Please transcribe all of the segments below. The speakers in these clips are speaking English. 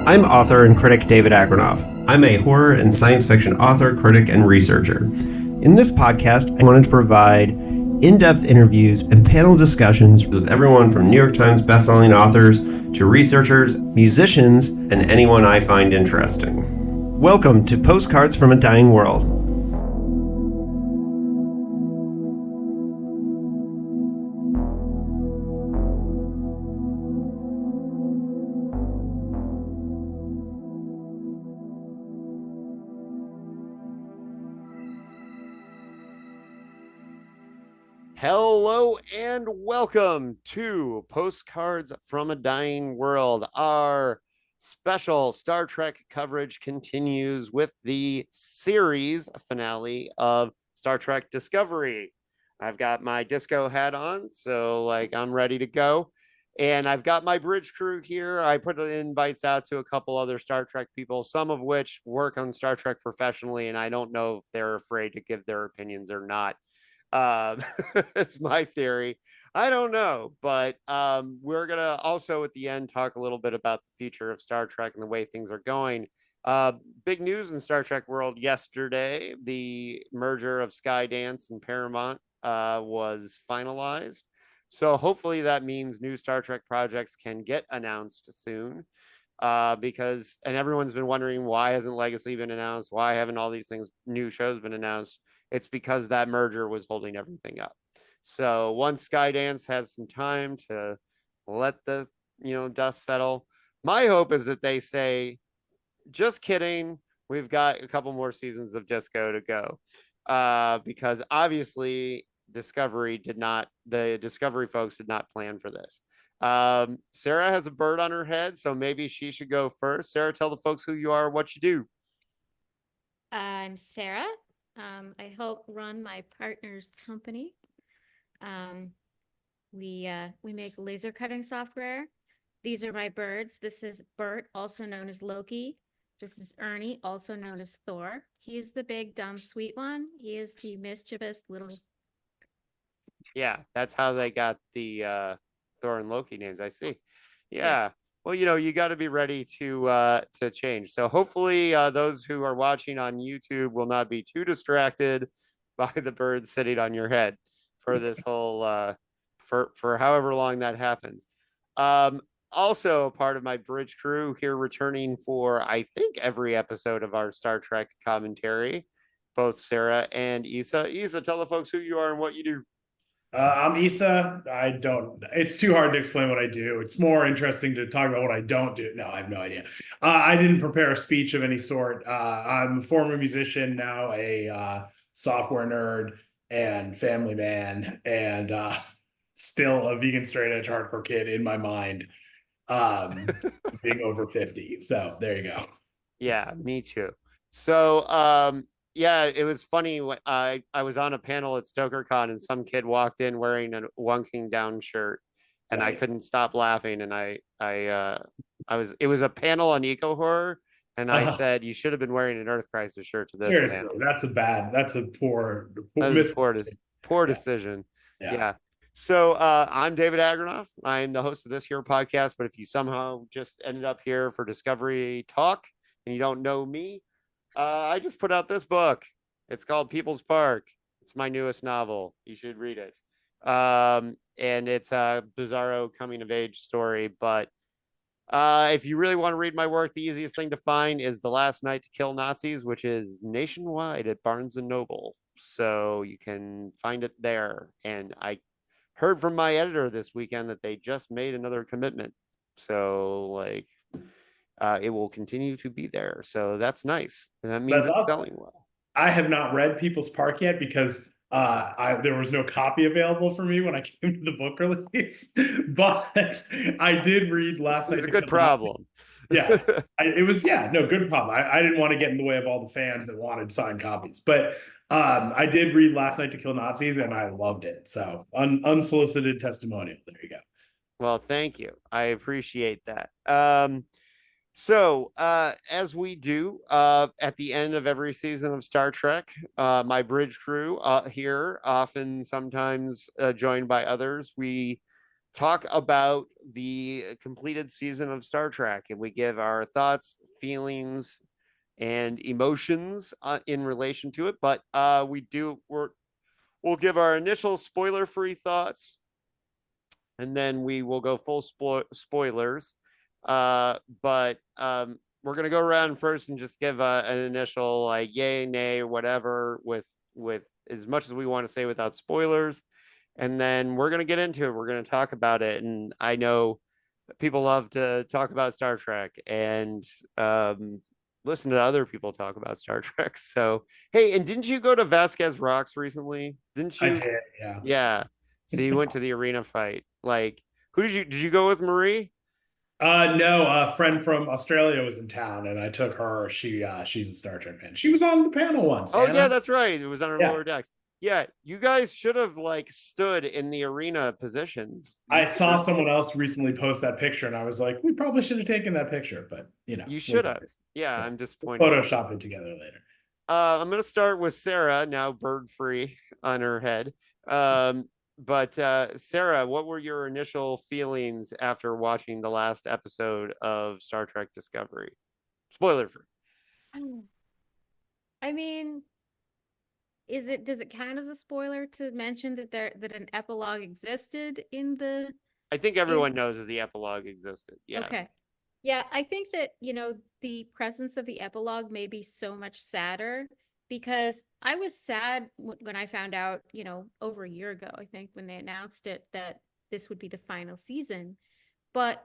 I'm author and critic David Agranoff. I'm a horror and science fiction author, critic, and researcher. In this podcast, I wanted to provide in-depth interviews and panel discussions with everyone from New York Times bestselling authors to researchers, musicians, and anyone I find interesting. Welcome to Postcards from a Dying World. Hello and welcome to Postcards from a Dying World. Our special Star Trek coverage continues with the series finale of Star Trek Discovery. I've got my disco hat on, so I'm ready to go. And I've got my bridge crew here. I put invites out to a couple other Star Trek people, some of which work on Star Trek professionally, and I don't know if they're afraid to give their opinions or not. It's my theory. I don't know, but we're gonna also at the end talk a little bit about the future of Star Trek and the way things are going. Big news in Star Trek world yesterday: the merger of Skydance and Paramount was finalized. So hopefully that means new Star Trek projects can get announced soon. Because everyone's been wondering, why hasn't Legacy been announced? Why haven't all these things, new shows, been announced? It's because that merger was holding everything up. So once Skydance has some time to let the dust settle, my hope is that they say, just kidding, we've got a couple more seasons of Disco to go. Because obviously the Discovery folks did not plan for this. Sarah has a bird on her head, so maybe she should go first. Sarah, tell the folks who you are, what you do. I'm Sarah. I help run my partner's company. We make laser cutting software. These are my birds. This is Bert, also known as Loki. This is Ernie, also known as Thor. He is the big, dumb, sweet one. He is the mischievous little. Yeah, that's how they got the Thor and Loki names. I see. Yeah. Yes. Well, you got to be ready to change. So hopefully, those who are watching on YouTube will not be too distracted by the bird sitting on your head for this whole for however long that happens. Also, part of my bridge crew here, returning for I think every episode of our Star Trek commentary, both Sarah and Issa. Issa, tell the folks who you are and what you do. I'm Issa. It's too hard to explain what I do. It's more interesting to talk about what I don't do. No, I have no idea. I didn't prepare a speech of any sort. I'm a former musician, now a software nerd and family man, and still a vegan straight edge hardcore kid in my mind, being over 50. So there you go. Yeah, me too. So, yeah, it was funny when I was on a panel at StokerCon and some kid walked in wearing a One King Down shirt, and I Nice. couldn't stop laughing. And it was a panel on eco horror, and I said, you should have been wearing an Earth Crisis shirt to this Seriously, panel. that's a poor That was a poor decision. Yeah. So I'm David Agranoff. I'm the host of this here podcast. But if you somehow just ended up here for Discovery Talk and you don't know me, I just put out this book. It's called People's Park. It's my newest novel. You should read it. And it's a bizarro coming of age story. But if you really want to read my work, the easiest thing to find is The Last Night to Kill Nazis, which is nationwide at Barnes and Noble. So you can find it there. And I heard from my editor this weekend that they just made another commitment. So it will continue to be there. So that's nice. And that means That's it's awesome. selling well. I have not read People's Park yet because there was no copy available for me when I came to the book release. But I did read last night. It's a good problem. Yeah, good problem. I didn't want to get in the way of all the fans that wanted signed copies, but I did read Last Night to Kill Nazis and I loved it. So unsolicited testimonial. There you go. Well, thank you. I appreciate that. So, as we do at the end of every season of Star Trek, my bridge crew here, often sometimes joined by others, we talk about the completed season of Star Trek, and we give our thoughts, feelings, and emotions in relation to it. But we'll give our initial spoiler-free thoughts, and then we will go full spoilers. But we're gonna go around first and just give an initial like yay, nay, or whatever with as much as we want to say without spoilers, and then we're gonna get into it. We're gonna talk about it, and I know people love to talk about Star Trek and listen to other people talk about Star Trek. So hey, and didn't you go to Vasquez Rocks recently? Didn't I you? did, yeah. Yeah. So you went to the arena fight. Like, who did you go with, Marie? No, a friend from Australia was in town, and I took her. She's a Star Trek fan. She was on the panel once. Oh yeah, Anna. that's right. It was on our Yeah. lower decks. Yeah, you guys should have like stood in the arena positions. I saw someone else recently post that picture, and I was like, we probably should have taken that picture, but You should have. Yeah, I'm we'll disappointed. Photoshop it together later. I'm gonna start with Sarah, now bird free on her head. But Sarah, what were your initial feelings after watching the last episode of Star Trek Discovery? Spoiler free. I mean, does it count as a spoiler to mention that an epilogue existed in the I think everyone knows that the epilogue existed. Yeah. Okay. Yeah, I think that, the presence of the epilogue may be so much sadder because I was sad when I found out, over a year ago, I think, when they announced it, that this would be the final season. But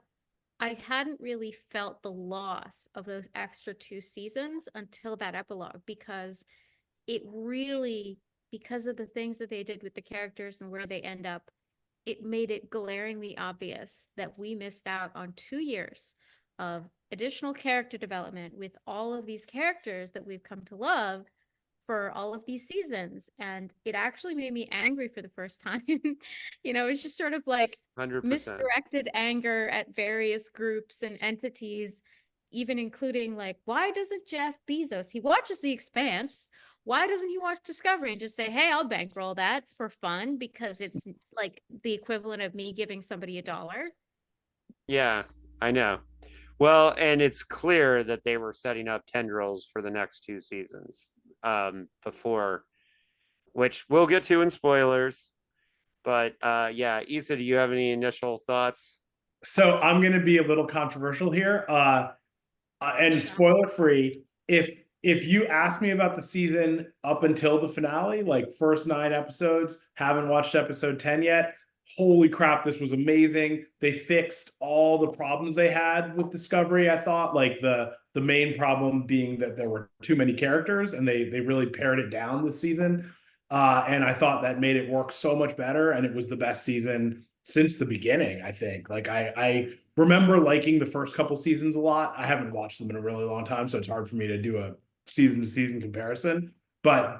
I hadn't really felt the loss of those extra 2 seasons until that epilogue, because it really, because of the things that they did with the characters and where they end up, it made it glaringly obvious that we missed out on 2 years of additional character development with all of these characters that we've come to love for all of these seasons. And it actually made me angry for the first time. It's just sort of like 100%. misdirected anger at various groups and entities, even including like, why doesn't Jeff Bezos, he watches The Expanse, why doesn't he watch Discovery and just say, hey, I'll bankroll that for fun because it's like the equivalent of me giving somebody $1? Yeah, I know. Well, and it's clear that they were setting up tendrils for the next 2 seasons before, which we'll get to in spoilers. But yeah, Issa, do you have any initial thoughts? So I'm going to be a little controversial here, and spoiler free. If you ask me about the season up until the finale, like first 9 episodes, haven't watched episode 10 yet, holy crap, this was amazing. They fixed all the problems they had with Discovery. I thought, like the main problem being that there were too many characters, and they really pared it down this season. And I thought that made it work so much better, and it was the best season since the beginning, I think. Like I remember liking the first couple seasons a lot. I haven't watched them in a really long time, so it's hard for me to do a season to season comparison. But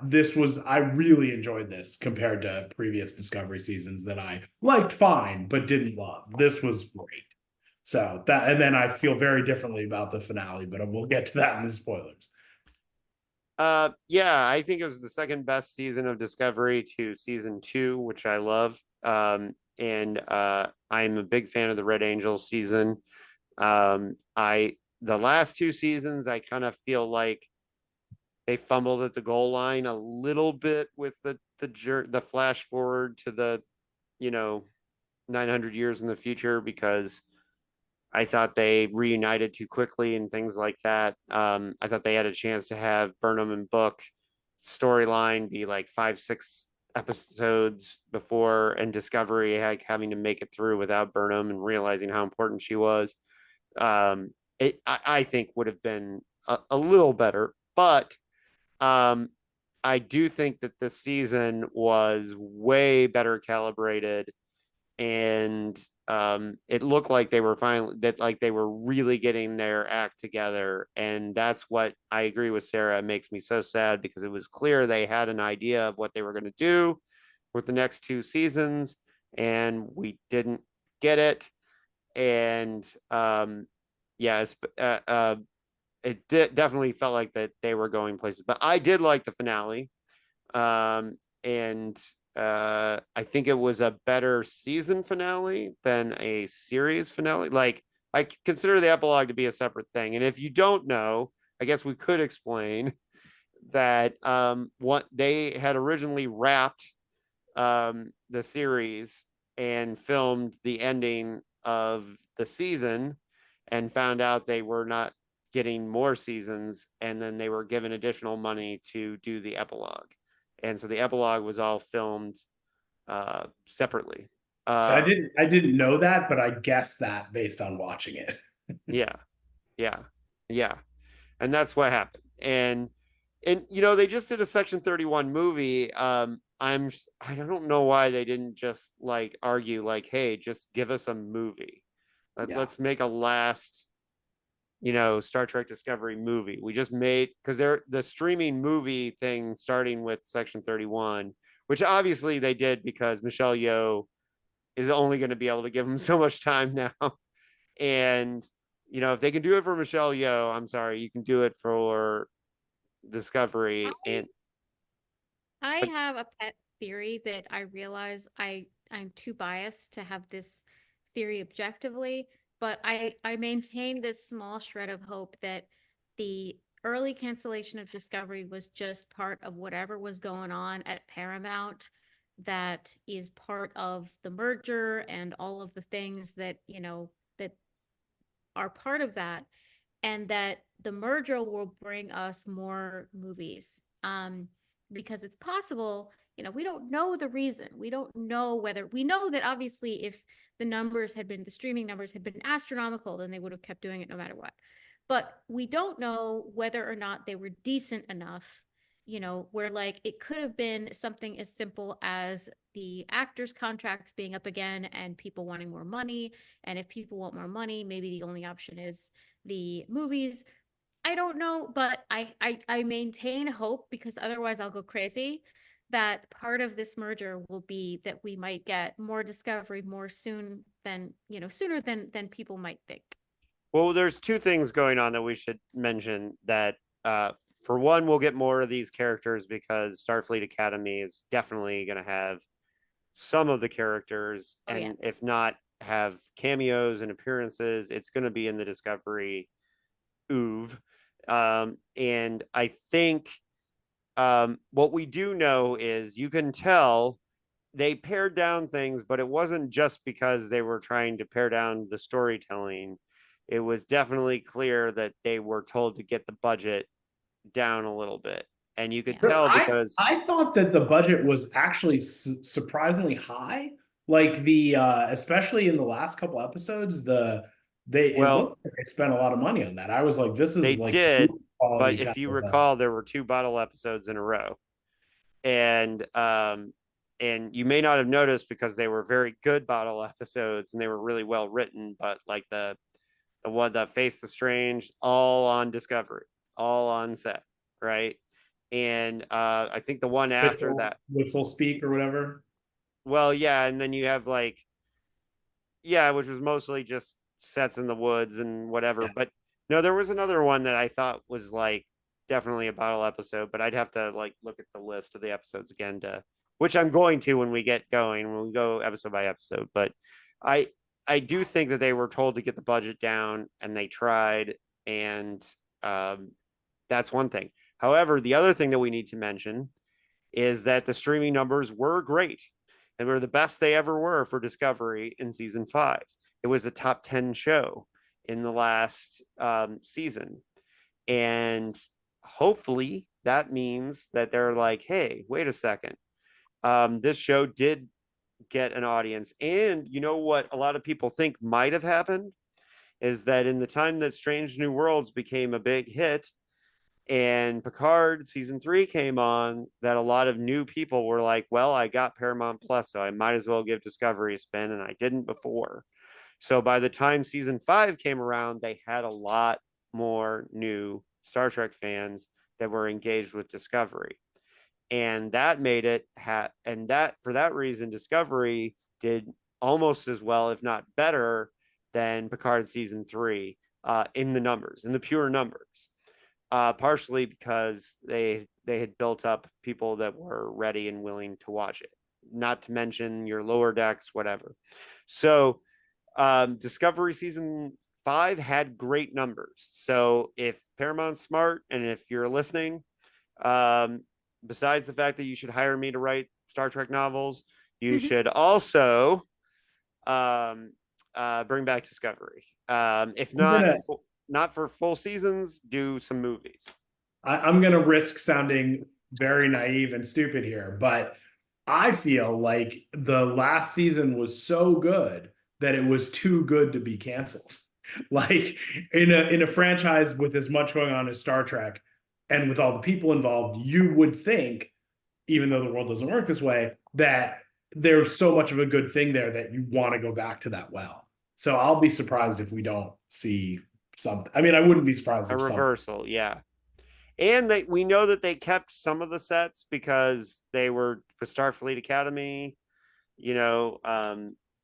I really enjoyed this compared to previous Discovery seasons that I liked fine, but didn't love. This was great. So and then I feel very differently about the finale, but we'll get to that in the spoilers. Yeah, I think it was the second best season of Discovery to season 2, which I love. And I'm a big fan of the Red Angel season. The last 2 seasons, I kind of feel like they fumbled at the goal line a little bit with the flash forward to the 900 years in the future, because I thought they reunited too quickly and things like that. I thought they had a chance to have Burnham and Book storyline be like 5-6 episodes before, and Discovery having to make it through without Burnham and realizing how important she was. I think would have been a little better, but I do think that this season was way better calibrated, and it looked like they were really getting their act together. And that's what I agree with Sarah. It makes me so sad because it was clear they had an idea of what they were going to do with the next 2 seasons, and we didn't get it. And yes, it definitely felt like that they were going places. But I did like the finale, and I think it was a better season finale than a series finale. Like, I consider the epilogue to be a separate thing. And if you don't know, I guess we could explain that what they had originally wrapped the series and filmed the ending of the season and found out they were not getting more seasons, and then they were given additional money to do the epilogue. And so the epilogue was all filmed separately. So I didn't know that, but I guessed that based on watching it. Yeah, yeah, yeah, and that's what happened. And you know, they just did a Section 31 movie. I don't know why they didn't just like argue like, hey, just give us a movie. Yeah. Let's make a last, you know, Star Trek Discovery movie. We just made, because they're the streaming movie thing starting with Section 31, which obviously they did because Michelle Yeoh is only going to be able to give them so much time now. And you know, if they can do it for Michelle Yeoh, I'm sorry, you can do it for Discovery. And I but have a pet theory that I realize I'm too biased to have this theory objectively, but I maintain this small shred of hope that the early cancellation of Discovery was just part of whatever was going on at Paramount that is part of the merger and all of the things that, you know, that are part of that, and that the merger will bring us more movies. Because it's possible, you know, we don't know the reason. We don't know whether, we know that obviously if the streaming numbers had been astronomical, then they would have kept doing it no matter what. But we don't know whether or not they were decent enough, you know, where like it could have been something as simple as the actors' contracts being up again and people wanting more money. And if people want more money, maybe the only option is the movies. I don't know, but I maintain hope, because otherwise I'll go crazy, that part of this merger will be that we might get more Discovery more soon than, you know, sooner than people might think. well, there's two things going on that we should mention. That for one, we'll get more of these characters because Starfleet Academy is definitely going to have some of the characters, Oh, yeah. and if not have cameos and appearances, it's going to be in the Discovery oeuvre. And I think what we do know is you can tell they pared down things, but it wasn't just because they were trying to pare down the storytelling. It was definitely clear that they were told to get the budget down a little bit. And you could Yeah. tell because I thought that the budget was actually surprisingly high. Like especially in the last couple episodes, it well, looked like they spent a lot of money on that. I was like, this is they like did, quality but kind if you of recall, there were two bottle episodes in a row. And you may not have noticed because they were very good bottle episodes and they were really well written, but like the one that Face the Strange, all on Discovery, all on set, right? And I think the one after that, whistle speak or whatever. well, yeah, and then you have like, yeah, which was mostly just sets in the woods and whatever. Yeah. But no, there was another one that I thought was like definitely a bottle episode, but I'd have to like look at the list of the episodes again, to which I'm going to when we get going, when we go episode by episode. But I I do think that they were told to get the budget down and they tried, and that's one thing. However, the other thing that we need to mention is that the streaming numbers were great and were the best they ever were for Discovery in season 5. It was a top 10 show in the last season. And hopefully that means that they're like, hey, wait a second. This show did get an audience. And you know what a lot of people think might have happened is that in the time that Strange New Worlds became a big hit, and Picard season 3 came on, that a lot of new people were like, well, I got Paramount Plus, so I might as well give Discovery a spin, and I didn't before. So by the time season 5 came around, they had a lot more new Star Trek fans that were engaged with Discovery. And that made it and that for that reason, Discovery did almost as well, if not better, than Picard season 3 in the numbers, in the pure numbers. Partially because they had built up people that were ready and willing to watch it. not to mention your lower decks, whatever. So Discovery season 5 had great numbers. So if Paramount's smart, and if you're listening, besides the fact that you should hire me to write Star Trek novels, you should also bring back Discovery. If not for full seasons, do some movies. I'm going to risk sounding very naive and stupid here, but I feel like the last season was so good that it was too good to be canceled. Like in a franchise with as much going on as Star Trek, and with all the people involved, you would think, even though the world doesn't work this way, that there's so much of a good thing there that you want to go back to that well. So I'll be surprised if we don't see something. I mean, I wouldn't be surprised if a reversal, yeah. And we know that they kept some of the sets because they were for Starfleet Academy. You know,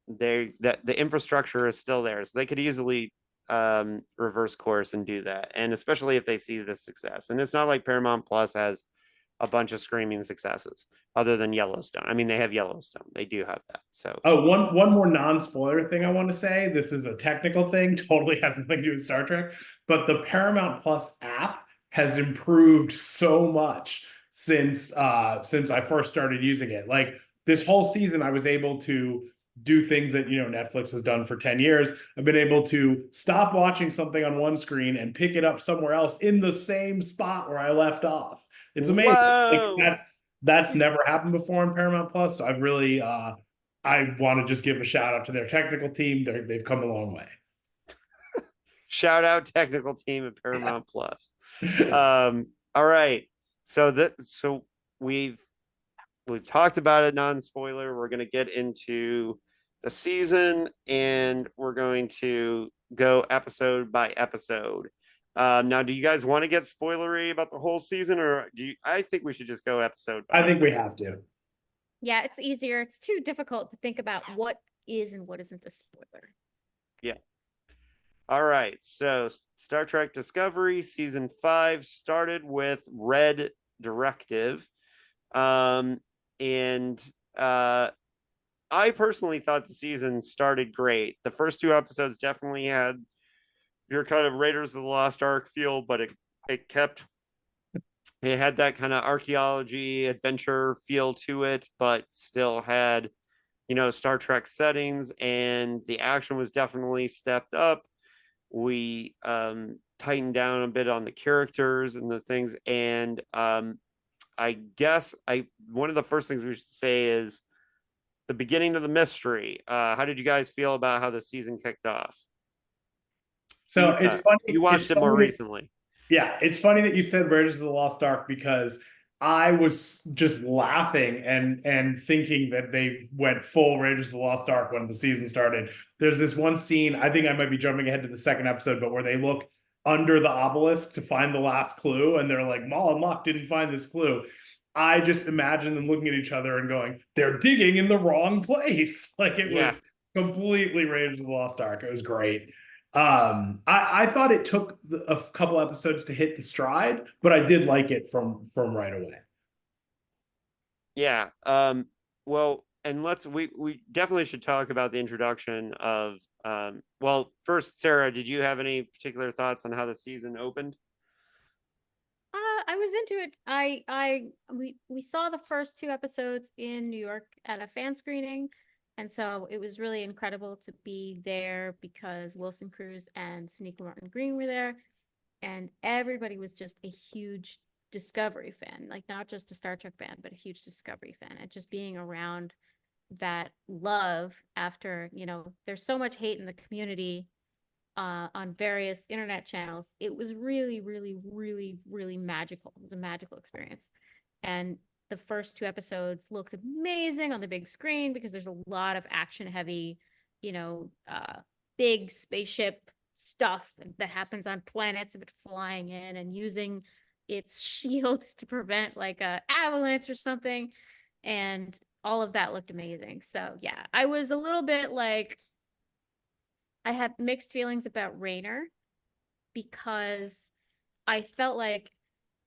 the infrastructure is still there, so they could easily reverse course and do that. And especially if they see the success. And it's not like Paramount Plus has a bunch of screaming successes other than Yellowstone. I mean, they have Yellowstone. They do have that. So one more non-spoiler thing I want to say. This is a technical thing, totally has nothing to do with Star Trek, but the Paramount Plus app has improved so much since I first started using it. Like this whole season, I was able to do things that, you know, Netflix has done for 10 years. I've been able to stop watching something on one screen and pick it up somewhere else in the same spot where I left off. It's amazing. Like, that's never happened before in Paramount Plus. So I've really I want to just give a shout out to their technical team. They've come a long way. Shout out technical team at Paramount Plus. All right. So we've talked about it, non-spoiler. We're going to get into the season, and we're going to go episode by episode. Now, do you guys want to get spoilery about the whole season, or I think we should just go episode by I think we have to. Yeah, it's easier. It's too difficult to think about what is and what isn't a spoiler. Yeah. All right. So Star Trek Discovery season 5 started with Red Directive. And I personally thought the season started great. The first 2 episodes definitely had your kind of Raiders of the Lost Ark feel, but it had that kind of archaeology adventure feel to it, but still had, you know, Star Trek settings, and the action was definitely stepped up. We tightened down a bit on the characters and the things, and I guess one of the first things we should say is the beginning of the mystery. How did you guys feel about how the season kicked off? So it's funny. You watched it more recently. Yeah, it's funny that you said Raiders of the Lost Ark, because I was just laughing and thinking that they went full Raiders of the Lost Ark when the season started. There's this one scene, I think I might be jumping ahead to the second episode, but where they look under the obelisk to find the last clue, and they're like, Maul and Locke didn't find this clue. I just imagine them looking at each other and going, they're digging in the wrong place. Like it was completely Raiders of the Lost Ark. It was great. I thought it took a couple episodes to hit the stride, but I did like it from right away. Yeah. Well, and we definitely should talk about the introduction of well, first, Sarah, did you have any particular thoughts on how the season opened? I was into it. We saw the first 2 episodes in New York at a fan screening. And so it was really incredible to be there because Wilson Cruz and Sonequa Martin Green were there. And everybody was just a huge Discovery fan, like not just a Star Trek fan, but a huge Discovery fan. And just being around that love after, you know, there's so much hate in the community on various internet channels. It was really, really, really, really magical. It was a magical experience. And the first 2 episodes looked amazing on the big screen because there's a lot of action heavy, you know, big spaceship stuff that happens on planets of it flying in and using its shields to prevent like a avalanche or something. And all of that looked amazing. So yeah, I was a little bit like, I had mixed feelings about Rayner because I felt like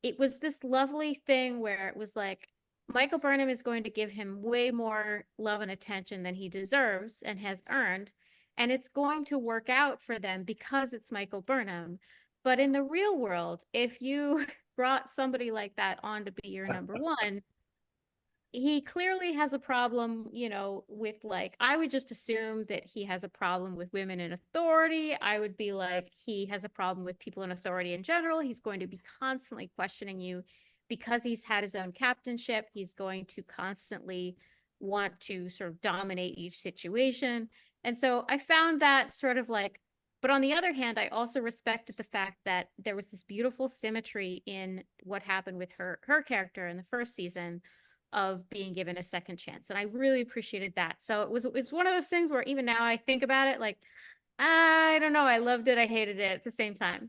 it was this lovely thing where it was like Michael Burnham is going to give him way more love and attention than he deserves and has earned. And it's going to work out for them because it's Michael Burnham. But in the real world, if you brought somebody like that on to be your number one, he clearly has a problem, with like, I would just assume that he has a problem with women in authority. I would be like, he has a problem with people in authority in general. He's going to be constantly questioning you because he's had his own captainship. He's going to constantly want to sort of dominate each situation. And so I found that sort of like, but on the other hand, I also respected the fact that there was this beautiful symmetry in what happened with her character in the first season of being given a second chance. And I really appreciated that. So it's one of those things where even now I think about it, like, I don't know. I loved it. I hated it at the same time.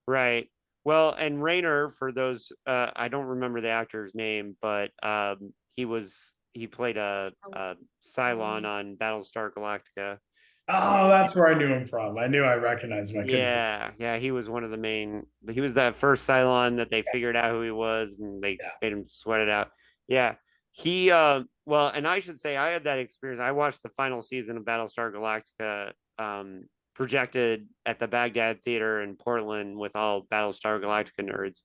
Right. Well, and Rayner, for those, I don't remember the actor's name, but he played a Cylon on Battlestar Galactica. Oh, that's where I knew him from. I knew I recognized him. Yeah, he was one of the main. He was that first Cylon that they figured out who he was, and they made him sweat it out. Yeah, he. Well, and I should say I had that experience. I watched the final season of Battlestar Galactica, projected at the Baghdad Theater in Portland with all Battlestar Galactica nerds.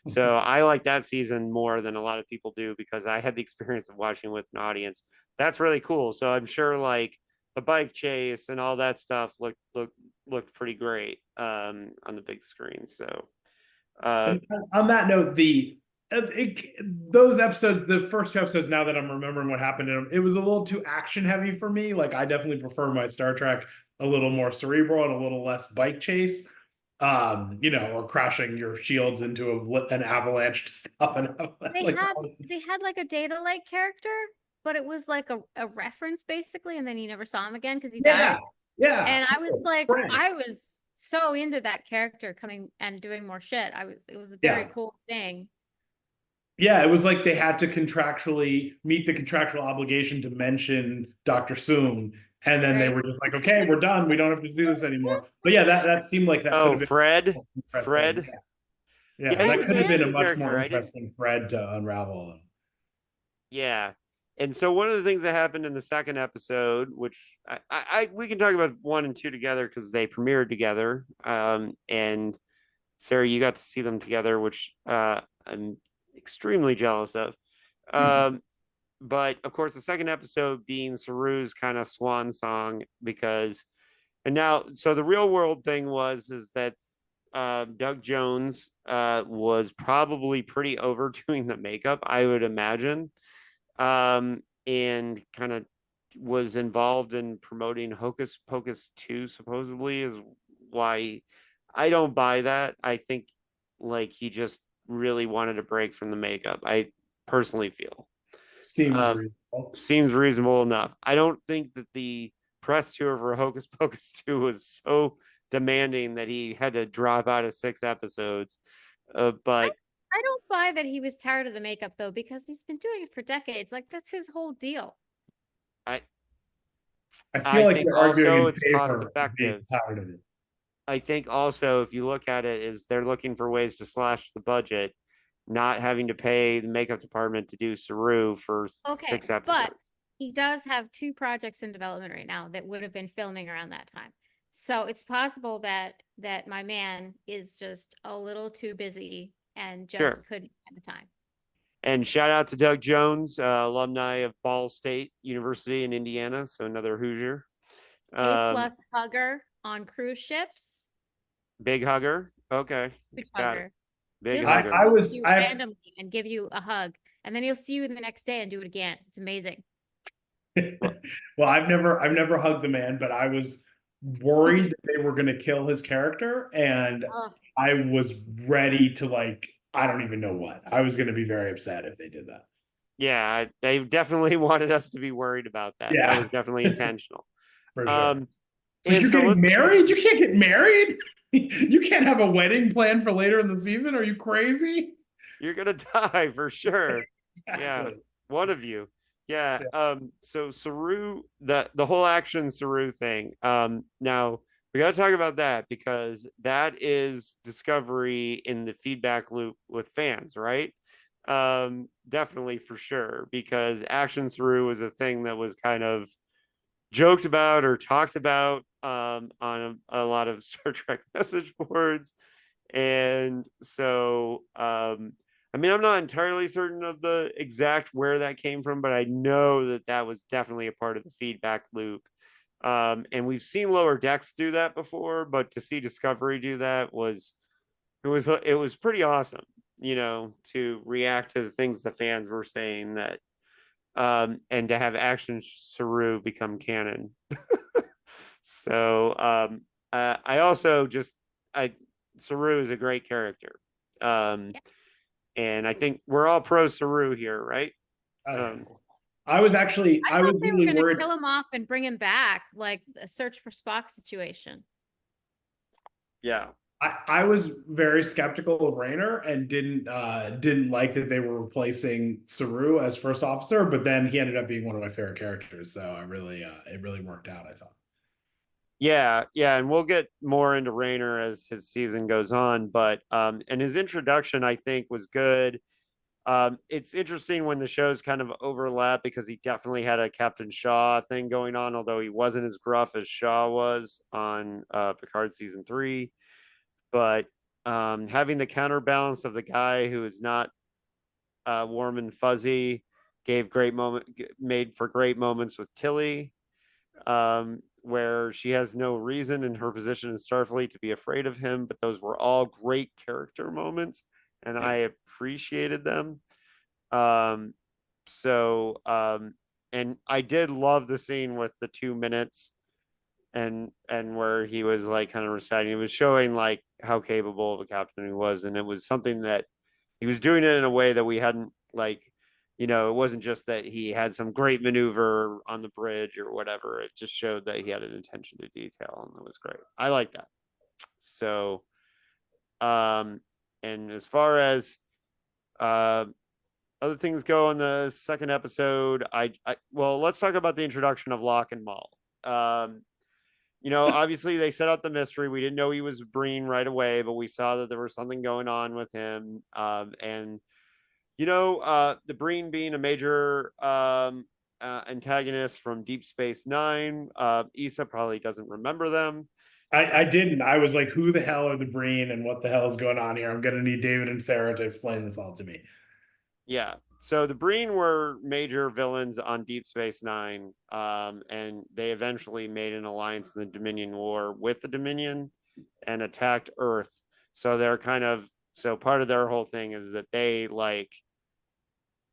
So I like that season more than a lot of people do because I had the experience of watching with an audience. That's really cool. So I'm sure like the bike chase and all that stuff looked pretty great on the big screen. So on that note, those episodes, the first two episodes, now that I'm remembering what happened in them, it was a little too action heavy for me. Like I definitely prefer my Star Trek a little more cerebral and a little less bike chase. Or crashing your shields into an avalanche to stop an avalanche. They had like a Data Light character, but it was like a reference basically, and then you never saw him again because he died. Yeah. And I was like, I was so into that character coming and doing more shit. It was a very cool thing. Yeah, it was like they had to contractually meet the contractual obligation to mention Dr. Soong. And then they were just like, okay, we're done. We don't have to do this anymore. But yeah, that seemed like that could have been Fred. Yeah, that could have been a much more interesting thread to unravel. Yeah. And so one of the things that happened in the second episode, which we can talk about 1 and 2 together because they premiered together. And Sarah, you got to see them together, which I'm extremely jealous of. But of course, the second episode being Saru's kind of swan song so the real world thing is that Doug Jones was probably pretty overdoing the makeup, I would imagine, and kind of was involved in promoting Hocus Pocus 2, supposedly, is why I don't buy that. I think like he just really wanted a break from the makeup. I personally feel. Seems reasonable enough. I don't think that the press tour for Hocus Pocus 2 was so demanding that he had to drop out of 6 episodes. But I don't buy that he was tired of the makeup though, because he's been doing it for decades. Like that's his whole deal. I feel like think also it's cost effective. I think also if you look at it, is they're looking for ways to slash the budget, not having to pay the makeup department to do Saru for 6 episodes. But he does have 2 projects in development right now that would have been filming around that time. So it's possible that my man is just a little too busy and just couldn't have the time. And shout out to Doug Jones, alumni of Ball State University in Indiana. So another Hoosier. A+ hugger on cruise ships. Big hugger. Okay. Big hugger. Big hugger. Randomly and give you a hug, and then he'll see you the next day and do it again. It's amazing. Well, I've never hugged the man, but I was worried that they were going to kill his character, and I was ready to I don't even know what. I was going to be very upset if they did that. Yeah, they definitely wanted us to be worried about that. Yeah. That was definitely intentional. For sure. So you're getting married? You can't get married? You can't have a wedding planned for later in the season? Are you crazy? You're going to die for sure. Exactly. Yeah, one of you. Yeah. So Saru, the whole action Saru thing. Now we got to talk about that because that is discovery in the feedback loop with fans, right? Definitely for sure, because Action Saru was a thing that was kind of joked about or talked about on a lot of Star Trek message boards. And so, I mean, I'm not entirely certain of the exact where that came from, but I know that that was definitely a part of the feedback loop. And we've seen Lower Decks do that before, but to see Discovery do that it was pretty awesome, you know, to react to the things the fans were saying, that and to have Action Saru become canon. So I also just I Saru is a great character. And I think we're all pro Saru here, right? I was actually I was thought they were really gonna worried. kill him off and bring him back, like a Search for Spock situation. Yeah. I was very skeptical of Rayner and didn't like that they were replacing Saru as first officer, but then he ended up being one of my favorite characters. So I really it really worked out, I thought. Yeah, and we'll get more into Rayner as his season goes on, but and his introduction I think was good. It's interesting when the shows kind of overlap, because he definitely had a Captain Shaw thing going on, although he wasn't as gruff as Shaw was on Picard season 3. But having the counterbalance of the guy who is not warm and fuzzy made for great moments with Tilly, where she has no reason in her position in Starfleet to be afraid of him, but those were all great character moments, and I appreciated them. And I did love the scene with the 2 minutes and where he was like kind of reciting, it was showing like how capable of a captain he was, and it was something that he was doing it in a way that we hadn't, like, you know, it wasn't just that he had some great maneuver on the bridge or whatever. It just showed that he had an attention to detail, and it was great. I like that. So and as far as other things go in the second episode, well, let's talk about the introduction of Locke and Maul. You know, obviously they set out the mystery. We didn't know he was Breen right away, but we saw that there was something going on with him. And you know, the Breen being a major antagonist from Deep Space Nine. Issa probably doesn't remember them. I didn't. I was like, who the hell are the Breen and what the hell is going on here? I'm gonna need David and Sarah to explain this all to me. Yeah. So the Breen were major villains on Deep Space Nine, and they eventually made an alliance in the Dominion War with the Dominion and attacked Earth. So they're kind of, so part of their whole thing is that they like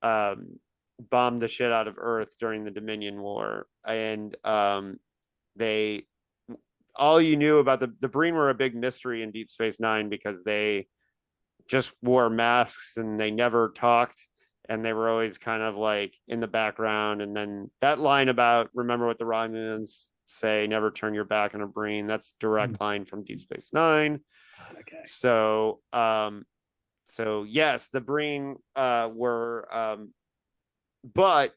bombed the shit out of Earth during the Dominion War, and they all you knew about the Breen were a big mystery in Deep Space Nine, because they just wore masks and they never talked, and they were always kind of like in the background. And then that line about remember what the Romulans say, never turn your back on a Breen, that's direct line from Deep Space Nine. Okay. So yes, the Breen were but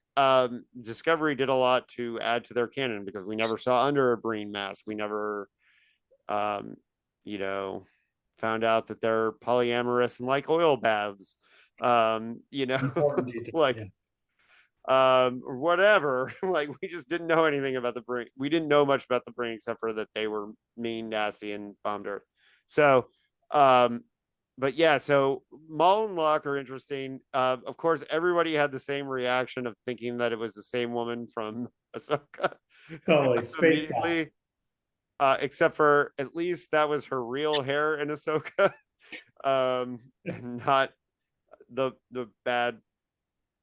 Discovery did a lot to add to their canon, because we never saw under a Breen mask. We never you know, found out that they're polyamorous and like oil baths, you know, like or whatever. Like, we just didn't know anything about the Breen. We didn't know much about the Breen except for that they were mean, nasty, and bombed Earth. So but yeah, so Maul and Locke are interesting. Of course, everybody had the same reaction of thinking that it was the same woman from Ahsoka. Totally, Immediately. Except for at least that was her real hair in Ahsoka, and not the bad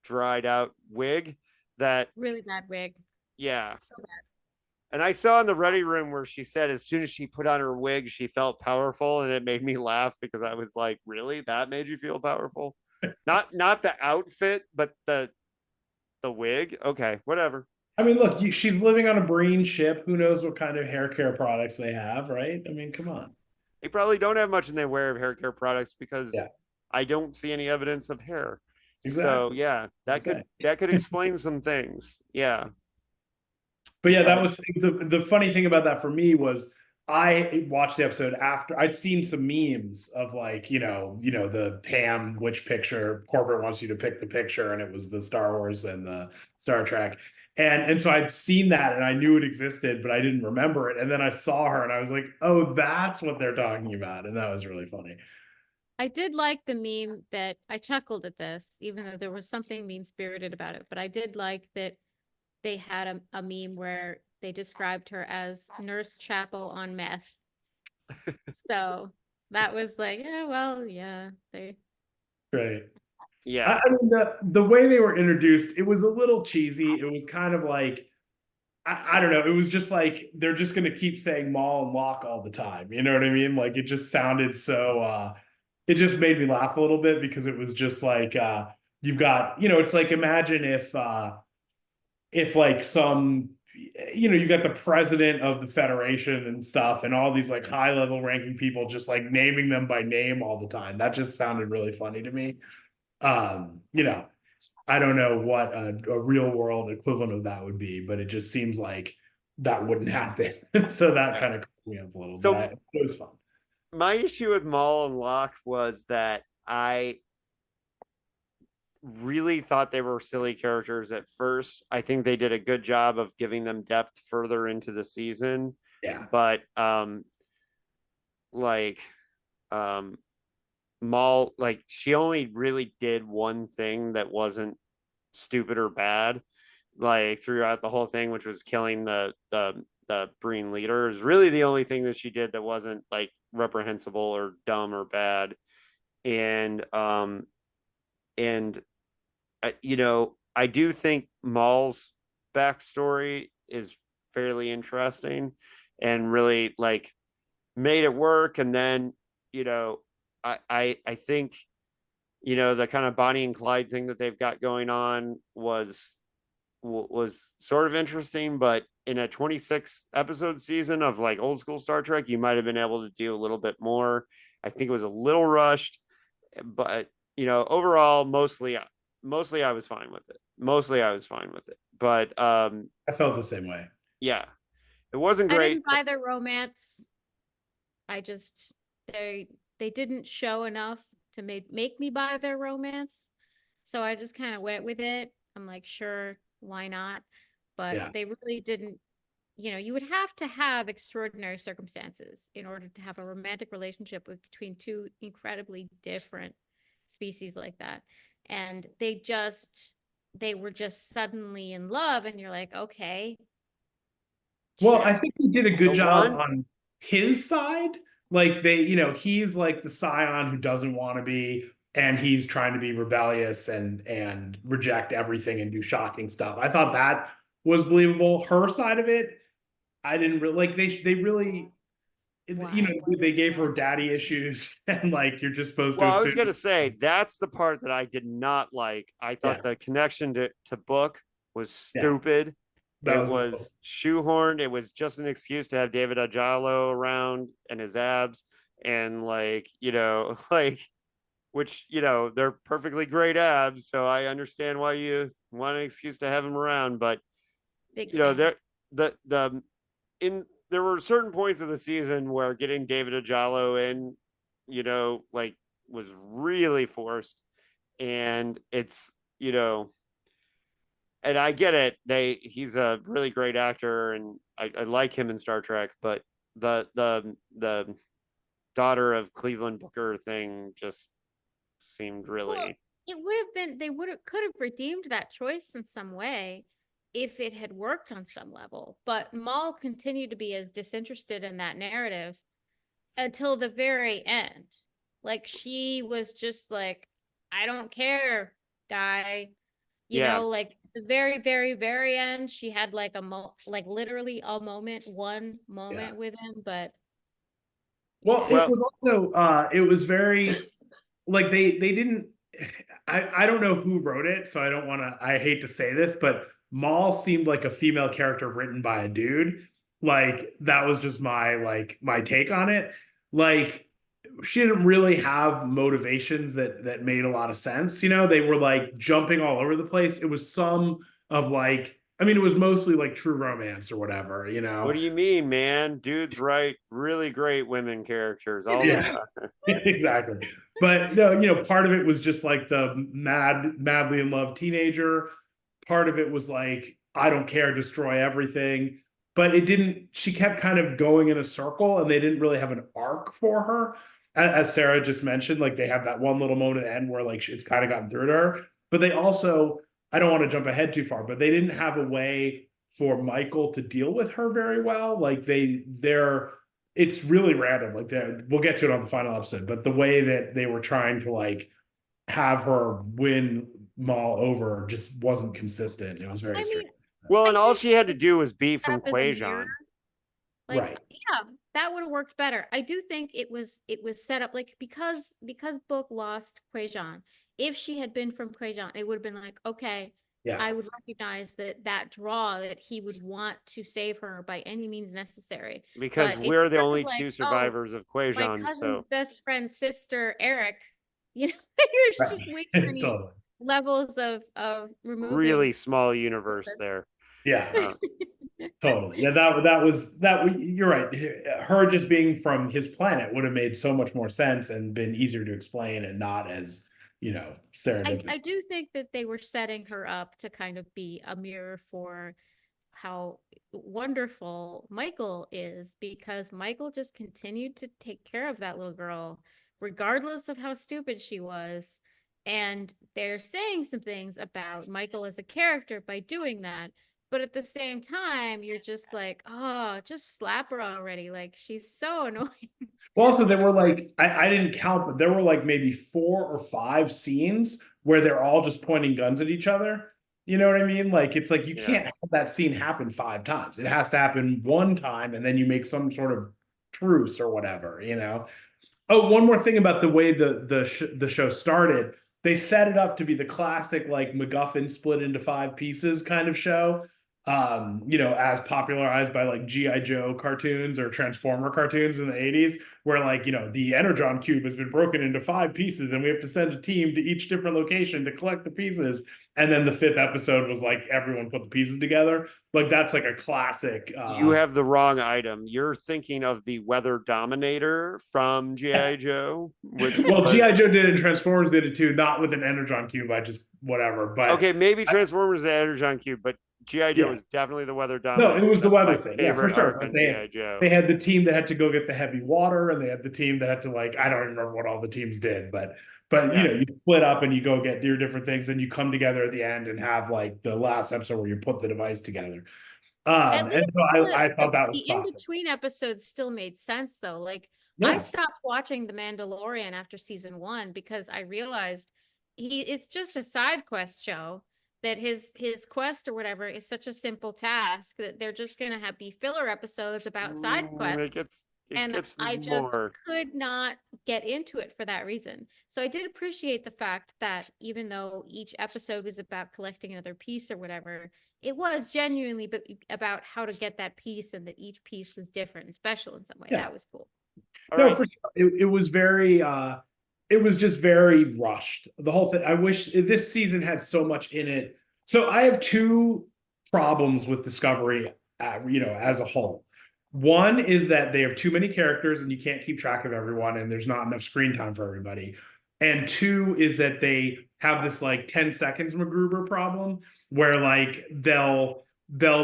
dried out wig. That really bad wig. Yeah. So bad. And I saw in the Ready Room where she said as soon as she put on her wig, she felt powerful, and it made me laugh, because I was like, really? That made you feel powerful? Not the outfit, but the wig. Okay, whatever. I mean, look, she's living on a Breen ship. Who knows what kind of hair care products they have, right? I mean, come on. They probably don't have much in their way of hair care products, because I don't see any evidence of hair. Exactly. So yeah, that could explain some things. Yeah. But yeah, that was the funny thing about that for me was I watched the episode after I'd seen some memes of like, the Pam which picture corporate wants you to pick the picture, and it was the Star Wars and the Star Trek. And so I'd seen that and I knew it existed, but I didn't remember it. And then I saw her and I was like, oh, that's what they're talking about. And that was really funny. I did like the meme that I chuckled at this, even though there was something mean-spirited about it, but I did like that they had a meme where they described her as Nurse Chapel on meth. So that was like, yeah, well, yeah, they. Right. Yeah. I mean, the way they were introduced, it was a little cheesy. It was kind of like, I don't know. It was just like they're just going to keep saying Maul and Locke all the time. You know what I mean? Like it just sounded so. It just made me laugh a little bit because it was just like you've got, it's like imagine if like some, you got the president of the Federation and stuff, and all these like high level ranking people just like naming them by name all the time. That just sounded really funny to me. I don't know what a real world equivalent of that would be, but it just seems like that wouldn't happen. So that kind of cracked me up a little bit. It was fun. My issue with Maul and Locke was that I really thought they were silly characters at first. I think they did a good job of giving them depth further into the season. Yeah. But Maul, like she only really did one thing that wasn't stupid or bad, like throughout the whole thing, which was killing the Breen leader. Is really the only thing that she did that wasn't like reprehensible or dumb or bad. And I do think Maul's backstory is fairly interesting and really like made it work. And then I think the kind of Bonnie and Clyde thing that they've got going on was sort of interesting, but in a 26 episode season of like old school Star Trek, you might have been able to do a little bit more. I think it was a little rushed, but overall, mostly I was fine with it. But I felt the same way. Yeah, it wasn't great. I didn't buy their romance. I just they didn't show enough to make me buy their romance, so I just kind of went with it. I'm like, sure, why not? But they really didn't. You would have to have extraordinary circumstances in order to have a romantic relationship between two incredibly different species like that. And they were just suddenly in love, and you're like, okay. Well, I think he did a good job on his side. Like he's like the scion who doesn't want to be, and he's trying to be rebellious and reject everything and do shocking stuff. I thought that was believable. Her side of it, I didn't really like. They really, they gave her daddy issues, and like you're just supposed to. Well, I was gonna say that's the part that I did not like. I thought the connection to Book was stupid. It was shoehorned. It was just an excuse to have David Ajalo around and his abs, and which they're perfectly great abs. So I understand why you want an excuse to have him around, but there were certain points of the season where getting David Ajalo in, was really forced, and it's and I get it. He's a really great actor, and I like him in Star Trek, but the daughter of Cleveland Booker thing just seemed really. Well, it would have been. They could have redeemed that choice in some way if it had worked on some level. But Maul continued to be as disinterested in that narrative until the very end. Like she was just like, I don't care, guy. Like the very, very, very end, she had like literally one moment with him, but it was also it was very like they didn't. I don't know who wrote it, so I don't want to. I hate to say this, but Maul seemed like a female character written by a dude. Like that was just my take on it. Like she didn't really have motivations that made a lot of sense. They were like jumping all over the place. It was some of like I mean, it was mostly like True Romance or whatever, you know. What do you mean, man? Dudes write really great women characters all the Yeah, time. exactly. But no, you know, part of it was just like the madly in love teenager. Part of it was like, I don't care, destroy everything. But it didn't, she kept kind of going in a circle and they didn't really have an arc for her. As Sarah just mentioned, like they have that one little moment at the end where like it's kind of gotten through to her. But they also, I don't want to jump ahead too far, but they didn't have a way for Michael to deal with her very well. Like they're it's really random. Like we'll get to it on the final episode, but the way that they were trying to like have her win Maul over just wasn't consistent. It was very strange. Well, and I all do she had to think do was be set from up as a mirror. Quajon. Like, Right. yeah, that would have worked better. I do think it was set up like because Book lost Quajon. If she had been from Quajon, it would have been like, okay, Yeah. I would recognize that draw that he would want to save her by any means necessary. Because But we're it's the sort of only like, two oh, survivors of my Quajon, cousin's so best friend's sister, Eric. You know, there's just way too many Totally. levels of removing. really small universe there. Yeah. Totally. Yeah, you're right. Her just being from his planet would have made so much more sense and been easier to explain and not as, you know, serendipitous. I do think that they were setting her up to kind of be a mirror for how wonderful Michael is, because Michael just continued to take care of that little girl, regardless of how stupid she was. And they're saying some things about Michael as a character by doing that. But at the same time, you're just like, oh, just slap her already. Like, she's so annoying. Well, also there were like I didn't count, but there were like maybe 4 or 5 scenes where they're all just pointing guns at each other. You know what I mean? Like it's like you can't have that scene happen 5 times. It has to happen one time, and then you make some sort of truce or whatever. You know. Oh, one more thing about the way the show started. They set it up to be the classic like MacGuffin split into 5 pieces kind of show. You know, as popularized by like G.I. Joe cartoons or Transformer cartoons in the 80s, where like, you know, the Energon cube has been broken into 5 pieces and we have to send a team to each different location to collect the pieces. And then the 5th episode was like everyone put the pieces together. Like that's like a classic. You have the wrong item. You're thinking of the Weather Dominator from G.I. Joe, which well, G.I. Joe did it and Transformers did it too, not with an Energon cube. I just whatever. But okay, maybe Transformers the Energon cube, but G.I. Joe was definitely the Weather Dominator. No, it was the weather thing. Yeah, for Favorite sure. arc on They, Joe. they had the team that had to go get the heavy water, and they had the team that had to like I don't remember what all the teams did, but you know, you split up and you go get your different things, and you come together at the end and have like the last episode where you put the device together. And so I thought that was the in classic. between episodes still made sense though. Like Yeah. I stopped watching The Mandalorian after season 1 because I realized it's just a side quest show, that his quest or whatever is such a simple task that they're just gonna be filler episodes about side quests. I just could not get into it for that reason. So I did appreciate the fact that even though each episode was about collecting another piece or whatever, it was genuinely about how to get that piece, and that each piece was different and special in some way. Yeah. That was cool. No, for sure. It was very it was just very rushed. The whole thing. I wish this season had so much in it. So I have 2 problems with Discovery, you know, as a whole. One is that they have too many characters and you can't keep track of everyone, and there's not enough screen time for everybody. And 2 is that they have this like 10 seconds MacGruber problem where like they'll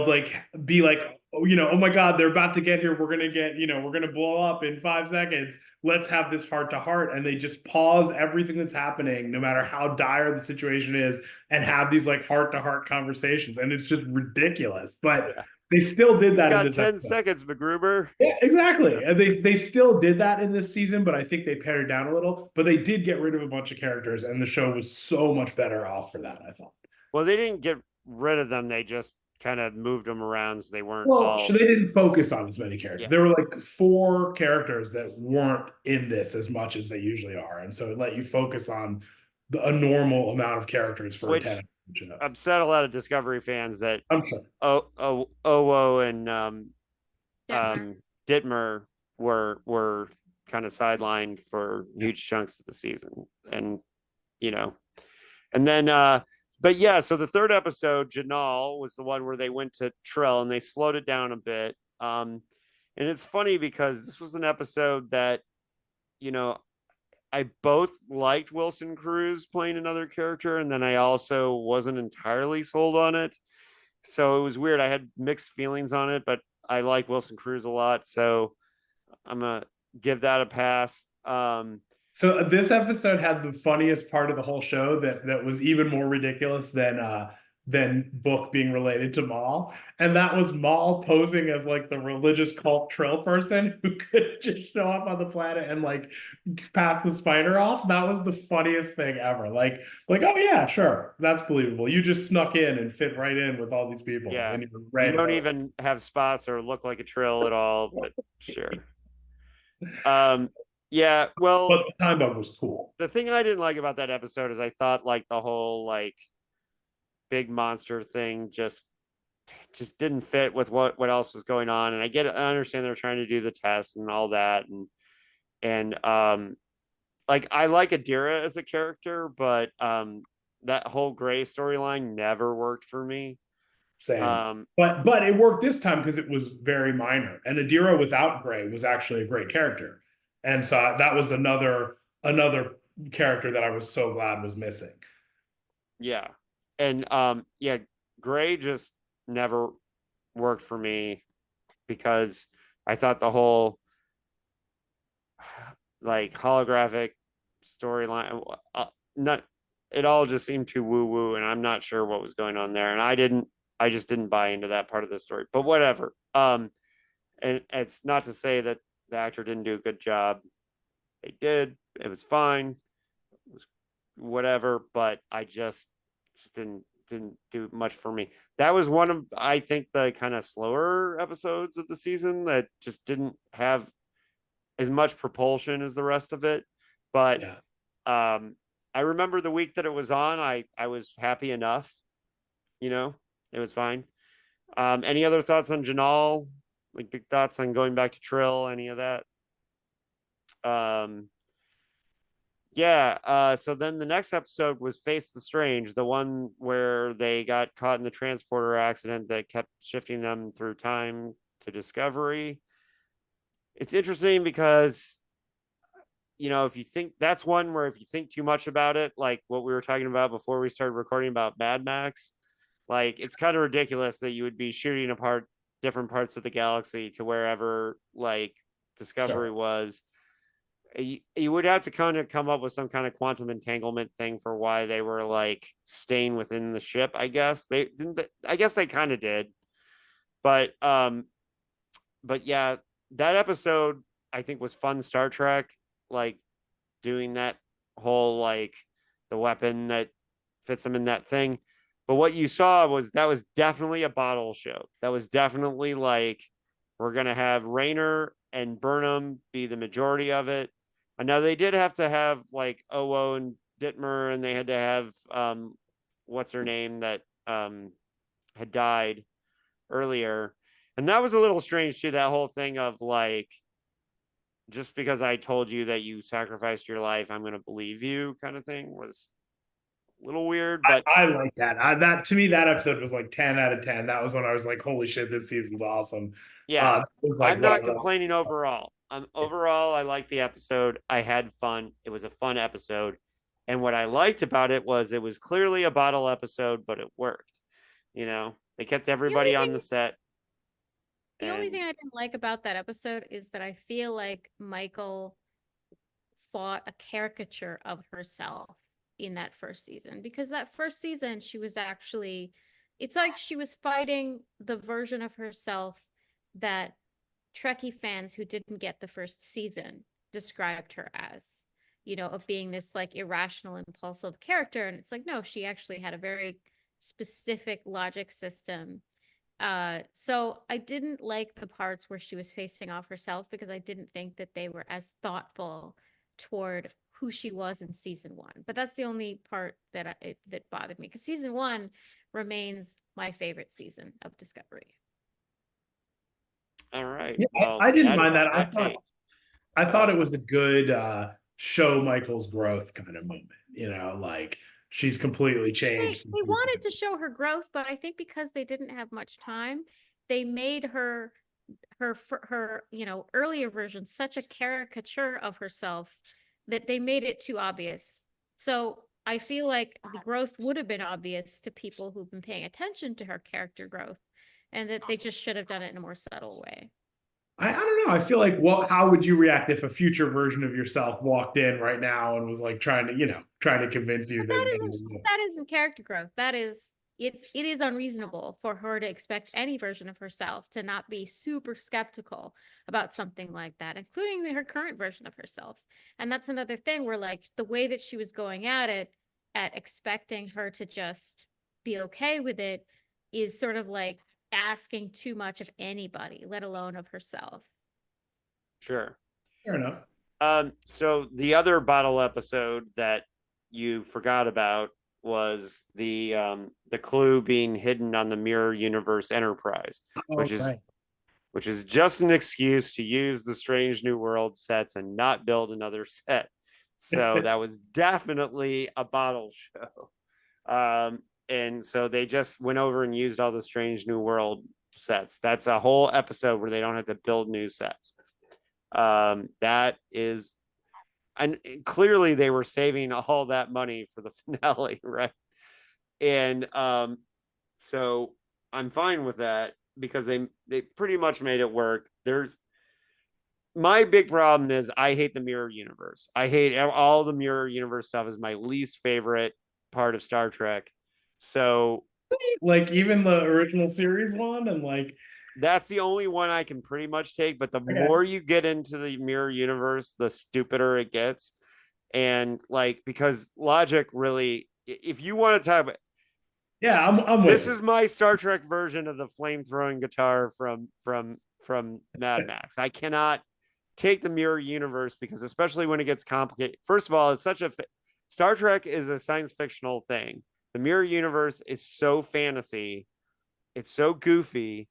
like be like, oh, you know, oh my God, they're about to get here. We're gonna get, you know, we're gonna blow up in 5 seconds. Let's have this heart to heart. And they just pause everything that's happening, no matter how dire the situation is, and have these like heart to heart conversations. And it's just ridiculous. But they still did that. Got 10 seconds, MacGruber. Yeah, exactly. And they still did that in this season, but I think they pared it down a little. But they did get rid of a bunch of characters, and the show was so much better off for that, I thought. Well, they didn't get rid of them. They just kind of moved them around so they weren't so they didn't focus on as many characters. There were like 4 characters that weren't in this as much as they usually are, and so it let you focus on a normal amount of characters for a 10 episode. Upset a lot of Discovery fans that I'm sure Owo and Dittmer were kind of sidelined for huge chunks of the season, and you know, and then But yeah, so the third episode, Janal, was the one where they went to Trill and they slowed it down a bit. And it's funny because this was an episode that, you know, I both liked Wilson Cruz playing another character, and then I also wasn't entirely sold on it. So it was weird. I had mixed feelings on it, but I like Wilson Cruz a lot, so I'm gonna give that a pass. So this episode had the funniest part of the whole show that was even more ridiculous than Book being related to Maul, and that was Maul posing as like the religious cult Trill person who could just show up on the planet and like pass the spider off. That was the funniest thing ever. Like oh yeah, sure, that's believable. You just snuck in and fit right in with all these people. Yeah, and you don't even have spots or look like a Trill at all, but sure. Yeah, well, but the time bug was cool. The thing I didn't like about that episode is I thought like the whole like big monster thing just didn't fit with what else was going on. And I understand they're trying to do the test and all that, and like I like Adira as a character, but that whole Gray storyline never worked for me. Same. But it worked this time because it was very minor, and Adira without Gray was actually a great character, and so that was another character that I was so glad was missing. Yeah. And yeah, Gray just never worked for me because I thought the whole like holographic storyline it all just seemed too woo woo, and I'm not sure what was going on there, and I just didn't buy into that part of the story, but whatever. And it's not to say that the actor didn't do a good job. They did. It was fine. It was whatever, but I just didn't do much for me. That was one of, I think, the kind of slower episodes of the season that just didn't have as much propulsion as the rest of it. But yeah. I remember the week that it was on, I was happy enough. You know, it was fine. Any other thoughts on Janal? Like big thoughts on going back to Trill? Any of that? Yeah, so then the next episode was Face the Strange, the one where they got caught in the transporter accident that kept shifting them through time to Discovery. It's interesting because, you know, if you think that's one where if you think too much about it, like what we were talking about before we started recording about Mad Max, like it's kind of ridiculous that you would be shooting apart different parts of the galaxy to wherever like Discovery was. You would have to kind of come up with some kind of quantum entanglement thing for why they were like staying within the ship. I guess they kind of did, but yeah, that episode I think was fun. Star Trek, like doing that whole like the weapon that fits them in that thing. But what you saw was that was definitely a bottle show. That was definitely like we're gonna have Rayner and Burnham be the majority of it. I know they did have to have like Owo and Dittmer, and they had to have what's her name that had died earlier, and that was a little strange too. That whole thing of like, just because I told you that you sacrificed your life, I'm going to believe you, kind of thing was a little weird. But I like that. That to me, that episode was like 10 out of 10. That was when I was like, holy shit, this season's awesome. Yeah, was like, I'm not complaining overall. Overall, I liked the episode. I had fun. It was a fun episode. And what I liked about it was clearly a bottle episode, but it worked. You know, they kept everybody on the set. The only thing I didn't like about that episode is that I feel like Michael fought a caricature of herself in that first season, because that first season she was actually, it's like she was fighting the version of herself that Trekkie fans who didn't get the first season described her as, you know, of being this like irrational, impulsive character. And it's like, no, she actually had a very specific logic system. So I didn't like the parts where she was facing off herself, because I didn't think that they were as thoughtful toward who she was in season one. But that's the only part that that bothered me, because season one remains my favorite season of Discovery. All right. Yeah, well, I didn't mind that. I thought it was a good show Michael's growth kind of moment. You know, like she's completely They, changed. they wanted to show her growth, but I think because they didn't have much time, they made her earlier version such a caricature of herself that they made it too obvious. So I feel like the growth would have been obvious to people who've been paying attention to her character growth, and that they just should have done it in a more subtle way. I don't know. I feel like, how would you react if a future version of yourself walked in right now and was like trying to convince you That isn't character growth. It is unreasonable for her to expect any version of herself to not be super skeptical about something like that, including her current version of herself. And that's another thing where, like, the way that she was going at it, at expecting her to just be okay with it, is sort of like asking too much of anybody, let alone of herself. Sure. Fair enough. So the other bottle episode that you forgot about was the clue being hidden on the Mirror Universe Enterprise, which is just an excuse to use the Strange New World sets and not build another set. So that was definitely a bottle show. And so they just went over and used all the Strange New World sets. That's a whole episode where they don't have to build new sets. That is, and clearly they were saving all that money for the finale, right? And so I'm fine with that because they pretty much made it work. My big problem is I hate the Mirror Universe. I hate all the Mirror Universe stuff. Is my least favorite part of Star Trek. So, like, even the original series one, and like, that's the only one I can pretty much take. But the more you get into the Mirror Universe, the stupider it gets. And like, because logic really, if you want to talk about, yeah, I'm this is my Star Trek version of the flame throwing guitar from Mad Max. I cannot take the Mirror Universe because, especially when it gets complicated. First of all, it's such a Star Trek is a science fictional thing. The Mirror Universe is so fantasy, it's so goofy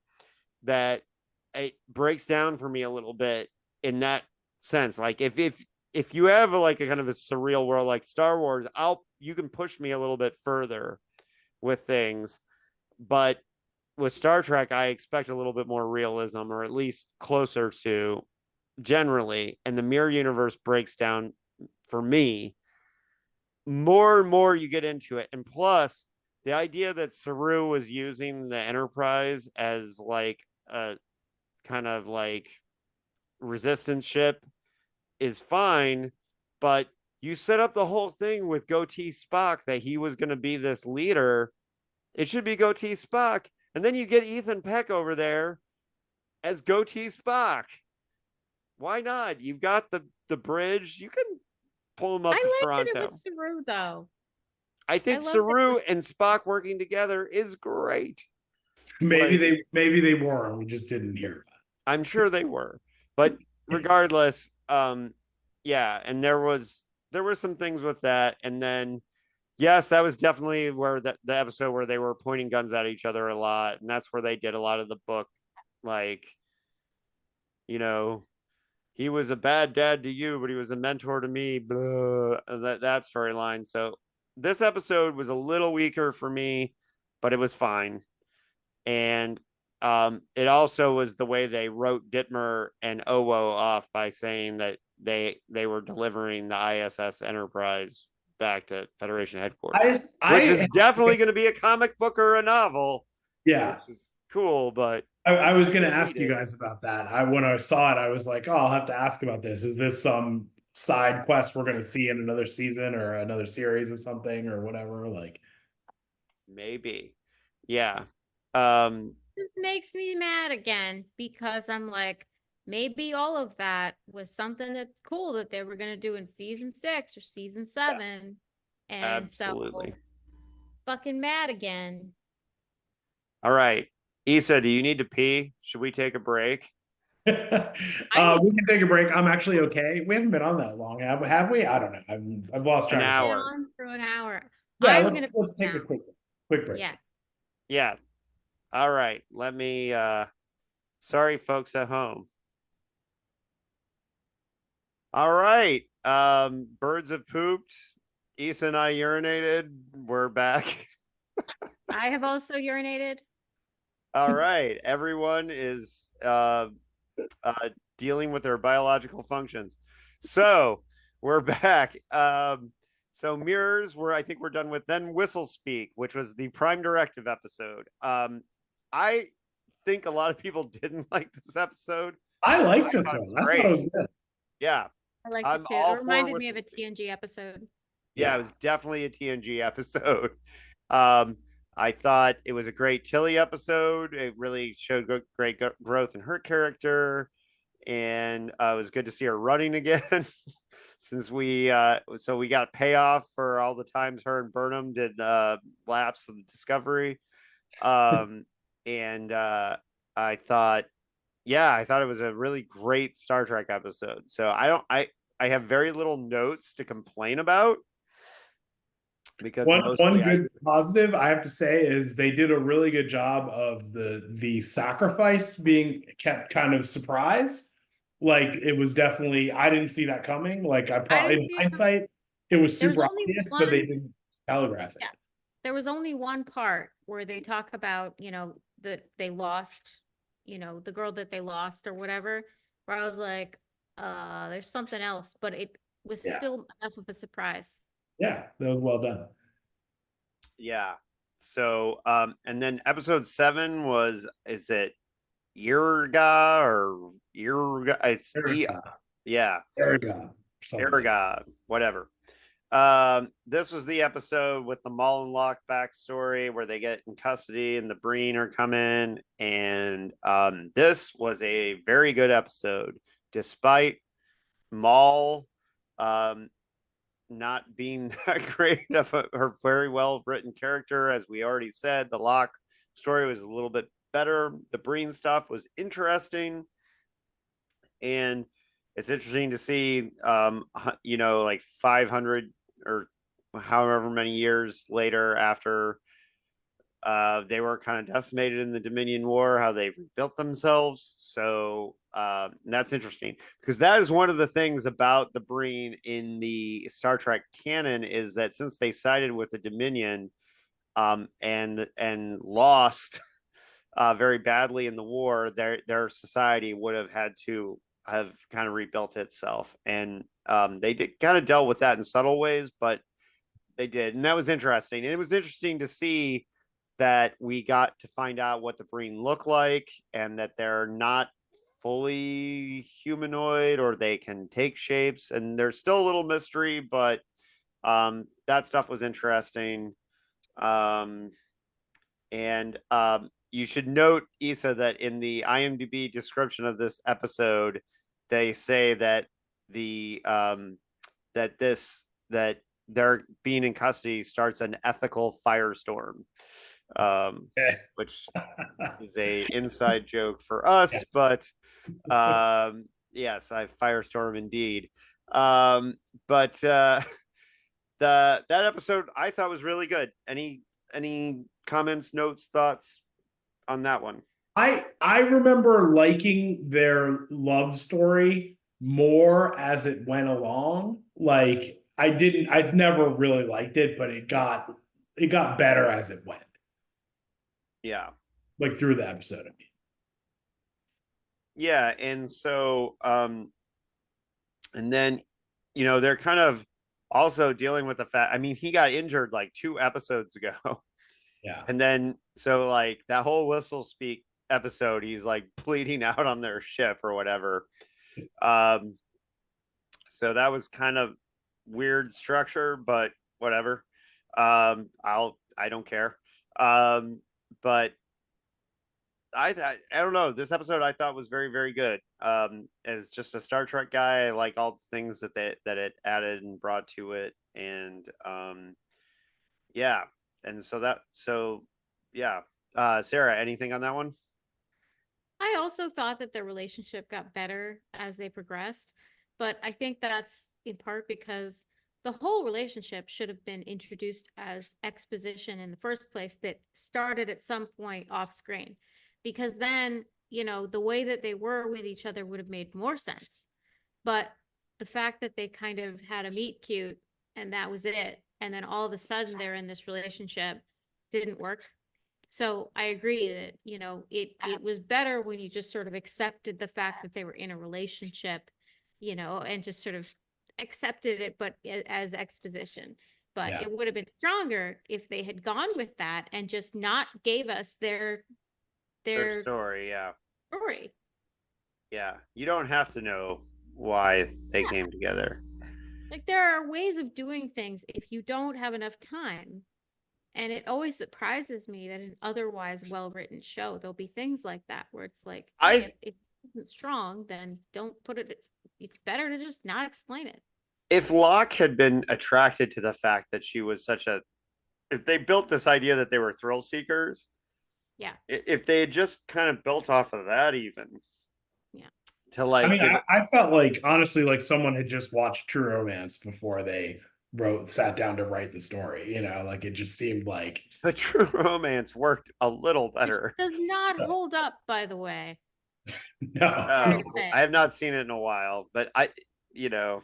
that it breaks down for me a little bit in that sense. Like, if you have like a kind of a surreal world like Star Wars, you can push me a little bit further with things, but with Star Trek, I expect a little bit more realism, or at least closer to, generally. And the Mirror Universe breaks down for me more and more you get into it. And plus, the idea that Saru was using the Enterprise as like a kind of like resistance ship is fine, but you set up the whole thing with Goatee Spock that he was going to be this leader. It should be Goatee Spock. And then you get Ethan Peck over there as Goatee Spock. Why not? You've got the bridge. You can pull him up to Toronto. I like that it was Saru, though. I think Saru and Spock working together is great. Maybe they were. We just didn't hear about it. I'm sure they were, but regardless, yeah. And there were some things with that, and then yes, that was definitely where the episode where they were pointing guns at each other a lot, and that's where they did a lot of the book, like, he was a bad dad to you, but he was a mentor to me. Blah, that storyline. So this episode was a little weaker for me, but it was fine. And it also was the way they wrote Dittmer and Owo off by saying that they were delivering the ISS Enterprise back to Federation headquarters, which is definitely going to be a comic book or a novel. Yeah, which is cool, but I was going to ask you guys about that. When I saw it, I was like, oh, I'll have to ask about this. Is this some side quest we're going to see in another season or another series or something or whatever? Like, maybe, yeah. This makes me mad again because I'm like, maybe all of that was something that's cool that they were going to do in season 6 or season 7. Yeah. And absolutely. So fucking mad again. All right. Issa, do you need to pee? Should we take a break? We can take a break. I'm actually okay. We haven't been on that long, have we? I don't know. I've lost track. An hour. On for an hour. Yeah, let's take a quick break. Yeah. All right. Let me sorry folks at home. All right. Birds have pooped. Issa and I urinated. We're back. I have also urinated. All right. Everyone is dealing with their biological functions. So we're back. So mirrors, I think we're done with. Then Whistle Speak, which was the Prime Directive episode. I think a lot of people didn't like this episode. I like this thought it one. was I great. thought it was good. Yeah. I liked I'm it too. all It for reminded me of a Whistle Speak. TNG episode. Yeah, it was definitely a TNG episode. I thought it was a great Tilly episode. It really showed great growth in her character, and it was good to see her running again. Since we got payoff for all the times her and Burnham did laps of the Discovery. And I thought it was a really great Star Trek episode. So I have very little notes to complain about, because one good positive I have to say is they did a really good job of the sacrifice being kept kind of surprise. Like it was definitely, I didn't see that coming. Like I probably in hindsight it was super obvious, but they didn't telegraph it. Yeah, there was only one part where they talk about, you know, that they lost, you know, the girl that they lost or whatever, where I was like, there's something else, but it was still enough of a surprise. Yeah, that was well done. Yeah. So and then episode 7 is it Irga or Irga? It's Irga, whatever. This was the episode with the Mullenlock backstory where they get in custody and the Breen are coming, and this was a very good episode, despite Maul not being that great of her very well written character. As we already said, the Locke story was a little bit better. The Breen stuff was interesting, and it's interesting to see you know, like 500 or however many years later, after they were kind of decimated in the Dominion War, how they rebuilt themselves. So that's interesting, because that is one of the things about the Breen in the Star Trek canon, is that since they sided with the Dominion and lost very badly in the war, their society would have had to have kind of rebuilt itself, and they did kind of dealt with that in subtle ways, but they did, and that was interesting. And it was interesting to see that we got to find out what the Breen look like, and that they're not fully humanoid, or they can take shapes, and there's still a little mystery, but that stuff was interesting. And you should note, Issa, that in the IMDb description of this episode, they say that that their being in custody starts an ethical firestorm, which is a inside joke for us, but yes, firestorm indeed. But that episode I thought was really good. Any comments, notes, thoughts on that one? I remember liking their love story more as it went along. Like I've never really liked it, but it got better as it went. Yeah. Like through the episode, I mean. Yeah, and so and then, you know, they're kind of also dealing with the fact, I mean, he got injured like 2 episodes ago. Yeah. And then so like that whole Whistle Speak episode, he's like bleeding out on their ship or whatever. So that was kind of weird structure, but whatever. I don't care. But I don't know. This episode I thought was very, very good. As just a Star Trek guy, I like all the things that it added and brought to it, and yeah. And so yeah. Sarah, anything on that one? I also thought that their relationship got better as they progressed, but I think that's in part because the whole relationship should have been introduced as exposition in the first place that started at some point off screen, because then, you know, the way that they were with each other would have made more sense. But the fact that they kind of had a meet cute and that was it, and then all of a sudden they're in this relationship, didn't work. So I agree that, you know, it was better when you just sort of accepted the fact that they were in a relationship, you know, and just sort of accepted it, but as exposition. But Yeah. it would have been stronger if they had gone with that and just not gave us Their their story, yeah. story. Yeah. You don't have to know why they Yeah. came together. Like, there are ways of doing things if you don't have enough time. And it always surprises me that an otherwise well-written show, there'll be things like that where it's like, hey, if it isn't strong, then don't put it. It's better to just not explain it. If Locke had been attracted to the fact that she was if they built this idea that they were thrill seekers, Yeah. if they had just kind of built off of that, even, Yeah. to like, I mean, I felt like, honestly, like someone had just watched True Romance before they sat down to write the story, you know, like it just seemed like. the True Romance worked a little Which better. does not hold up, by the way. No. Sorry to say. I have not seen it in a while, but you know,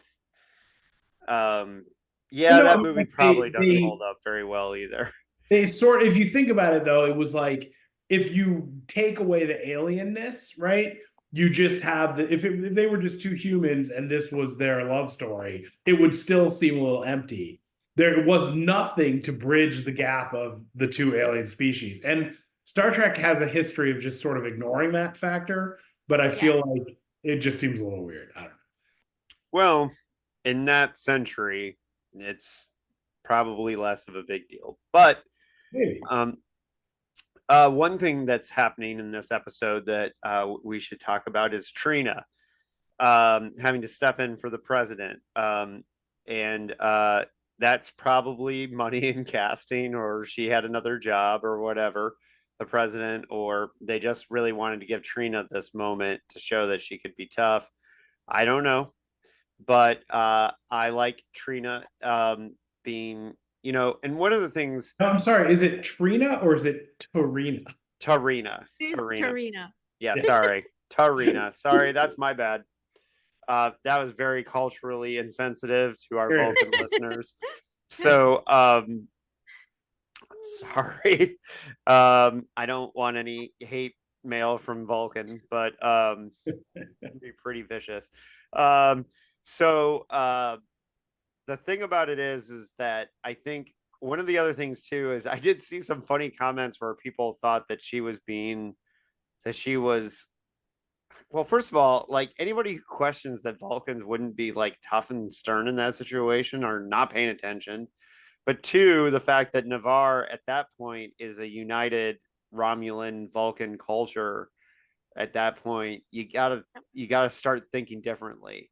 yeah, No, that I mean, movie like, probably doesn't hold up very well either. They sort of, if you think about it though, it was like, if you take away the alienness, right? You just have if they were just two humans and this was their love story, it would still seem a little empty. There was nothing to bridge the gap of the two alien species. And Star Trek has a history of just sort of ignoring that factor, but I feel like it just seems a little weird. I don't know. Well, in that century, it's probably less of a big deal. But Maybe. one thing that's happening in this episode that we should talk about is Trina having to step in for the president. And that's probably money in casting, or she had another job or whatever, the president, or they just really wanted to give Trina this moment to show that she could be tough. I don't know. But I like Trina being, you know, and one of the things. No, I'm sorry. Is it Trina or is it Tarina? Tarina. Tarina. Yeah, sorry. Tarina. Sorry, that's my bad. That was very culturally insensitive to our Vulcan listeners. So, sorry. I don't want any hate mail from Vulcan, but it'd be pretty vicious. So the thing about it is that I think one of the other things too is I did see some funny comments where people thought that she was well, first of all, like anybody who questions that Vulcans wouldn't be like tough and stern in that situation are not paying attention. But two, the fact that Navarre at that point is a united Romulan Vulcan culture. At that point, you gotta start thinking differently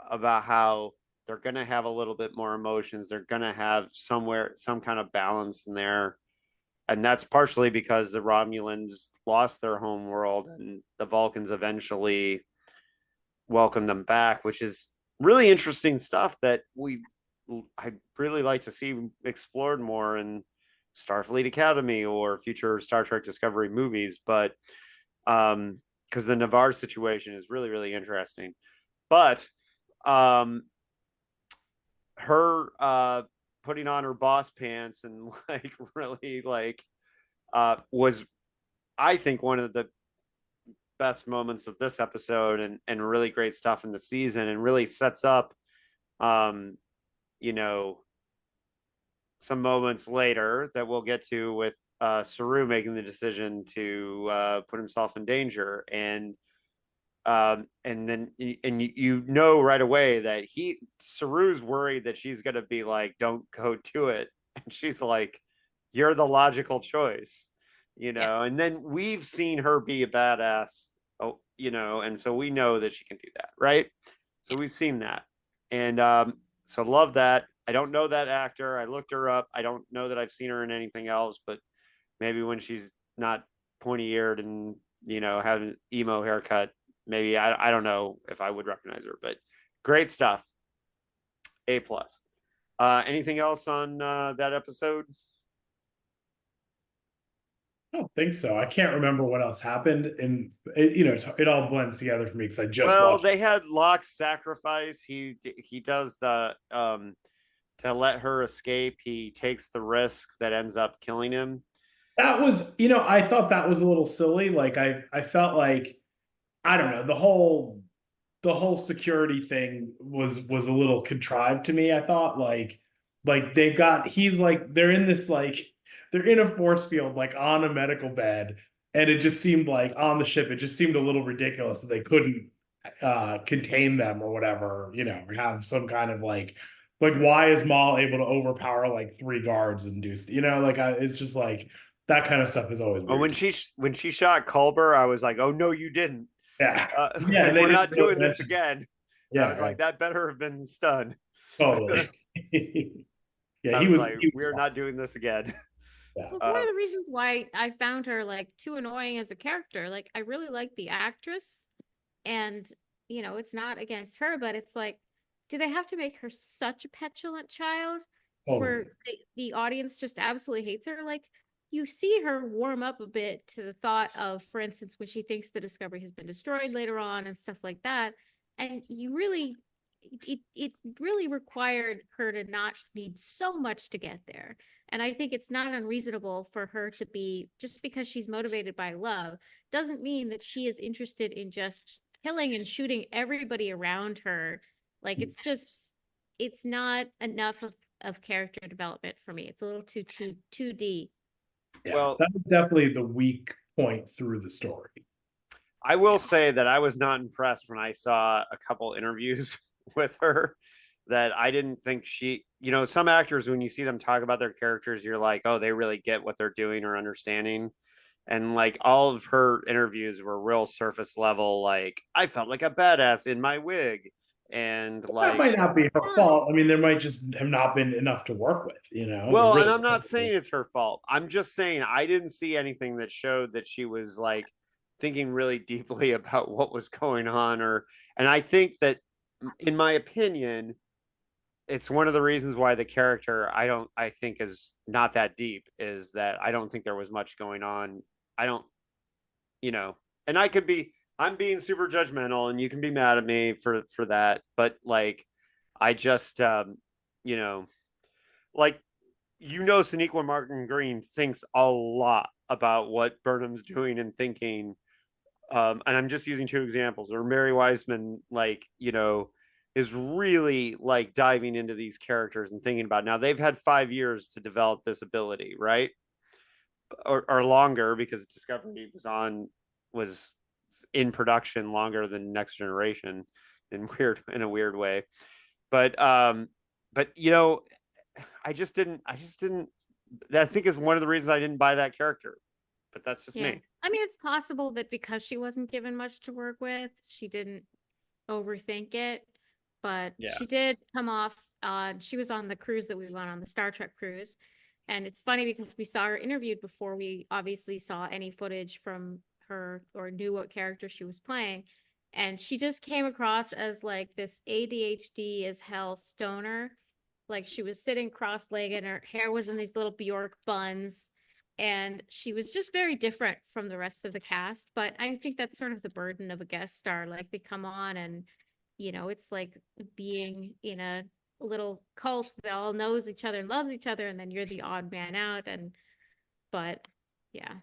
about how they're going to have a little bit more emotions. They're going to have some kind of balance in there. And that's partially because the Romulans lost their home world and the Vulcans eventually welcomed them back, which is really interesting stuff that I'd really like to see explored more in Starfleet Academy or future Star Trek Discovery movies. But because the Navarre situation is really, really interesting. But her putting on her boss pants and like really like was, I think, one of the best moments of this episode, and really great stuff in the season, and really sets up you know, some moments later that we'll get to with Saru making the decision to put himself in danger. And then you know right away that Saru's worried that she's gonna be like, don't go do it, and she's like, you're the logical choice, you know. And then we've seen her be a badass, you know, and so we know that she can do that, right? So we've seen that, and so love that. I don't know that actor. I looked her up. I don't know that I've seen her in anything else, but maybe when she's not pointy-eared and, you know, having emo haircut, maybe I don't know if I would recognize her, but great stuff. A+. Anything else on that episode? I don't think so. I can't remember what else happened, and it all blends together for me because I just watched. They had Locke's sacrifice. He does the to let her escape, he takes the risk that ends up killing him. That was, I thought that was a little silly. Like I felt like, I don't know, the whole security thing was a little contrived to me. I thought like he's like they're in this like they're in a force field like on a medical bed, and it just seemed like on the ship it just seemed a little ridiculous that they couldn't contain them or whatever, or have some kind of like why is Maul able to overpower like 3 guards and do it's just like that kind of stuff is always weird. When she shot Culber, I was like, oh no, you didn't. Yeah, Yeah, we're not doing this again. Yeah, I was like, that better have been stunned. totally. Yeah, he was like, we're not doing this again. Yeah. Well, it's one of the reasons why I found her like too annoying as a character. Like, I really like the actress, and it's not against her, but it's like, do they have to make her such a petulant child where the audience just absolutely hates her? Like, you see her warm up a bit to the thought of, for instance, when she thinks the Discovery has been destroyed later on and stuff like that. And it really required her to not need so much to get there. And I think it's not unreasonable for her to be, just because she's motivated by love, doesn't mean that she is interested in just killing and shooting everybody around her. Like, it's not enough of character development for me. It's a little too 2D. Yeah, well, that was definitely the weak point through the story. I will say that I was not impressed when I saw a couple interviews with her, that I didn't think some actors, when you see them talk about their characters, you're like, oh, they really get what they're doing or understanding. And like all of her interviews were real surface level. Like, I felt like a badass in my wig. And that might not be her fault. I mean, there might just have not been enough to work with, Well, really, and I'm not saying it's her fault. I'm just saying I didn't see anything that showed that she was like thinking really deeply about what was going on. And I think that, in my opinion, it's one of the reasons why the character I think is not that deep, is that I don't think there was much going on. I don't, and I'm being super judgmental, and you can be mad at me for that, but like, I just, like, Sonequa Martin Green thinks a lot about what Burnham's doing and thinking. And I'm just using 2 examples. Or Mary Wiseman, like, is really like diving into these characters and thinking about, now they've had 5 years to develop this ability, right? Or longer, because Discovery was in production longer than Next Generation in a weird way. But I just didn't I think is one of the reasons I didn't buy that character. But that's just me. I mean, it's possible that because she wasn't given much to work with, she didn't overthink it. But she did come off she was on the cruise that we went on, the Star Trek cruise. And it's funny because we saw her interviewed before we obviously saw any footage from her or knew what character she was playing. And she just came across as like this ADHD as hell stoner. Like, she was sitting cross-legged and her hair was in these little Bjork buns. And she was just very different from the rest of the cast. But I think that's sort of the burden of a guest star. Like, they come on and, it's like being in a little cult that all knows each other and loves each other. And then you're the odd man out. But yeah,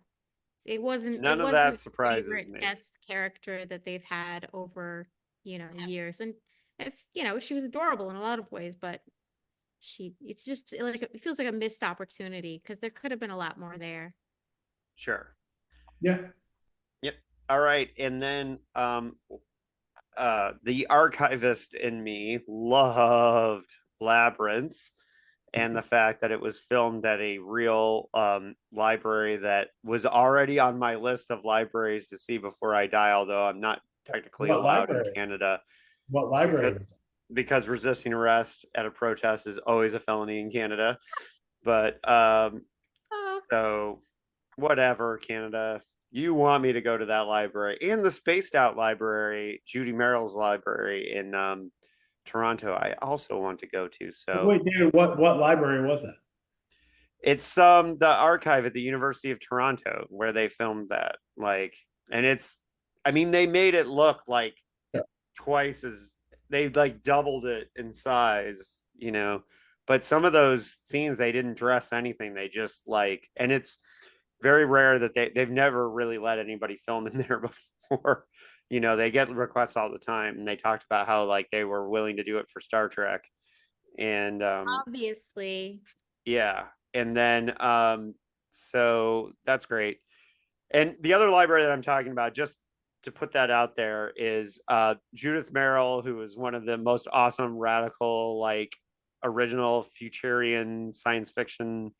it wasn't. None of that surprises me. Guest character that they've had over, years. And it's, she was adorable in a lot of ways, but it's just like, it feels like a missed opportunity because there could have been a lot more there. Sure. Yeah. Yep. All right. And then the archivist in me loved Labyrinth, and the fact that it was filmed at a real library that was already on my list of libraries to see before I die, although I'm not technically allowed in Canada. What library was it? Because resisting arrest at a protest is always a felony in Canada. But so whatever, Canada, you want me to go to that library, and the Spaced Out Library, Judy Merrill's library in Toronto, I also want to go to. So wait, David, what library was that? It's the archive at the University of Toronto where they filmed that. Like, and they made it look like twice as, they like doubled it in size, but but some of those scenes they didn't dress anything. They just like, and it's very rare that they've never really let anybody film in there before. You know, they get requests all the time, and they talked about how like they were willing to do it for Star Trek. And Obviously. yeah, and then so that's great. And the other library that I'm talking about, just to put that out there, is Judith Merril, who is one of the most awesome radical, like original Futurian science fiction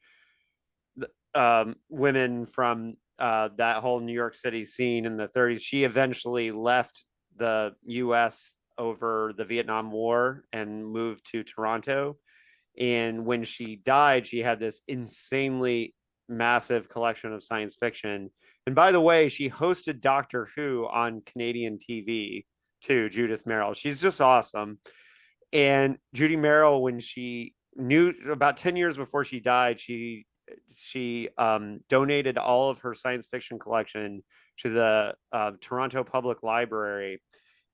women from that whole New York City scene in the 30s. She eventually left the US over the Vietnam War and moved to Toronto. And when she died, she had this insanely massive collection of science fiction. And by the way, she hosted Doctor Who on Canadian TV too, Judith Merril. She's just awesome. And Judy Merril, when she knew about 10 years before she died, she donated all of her science fiction collection to the Toronto Public Library.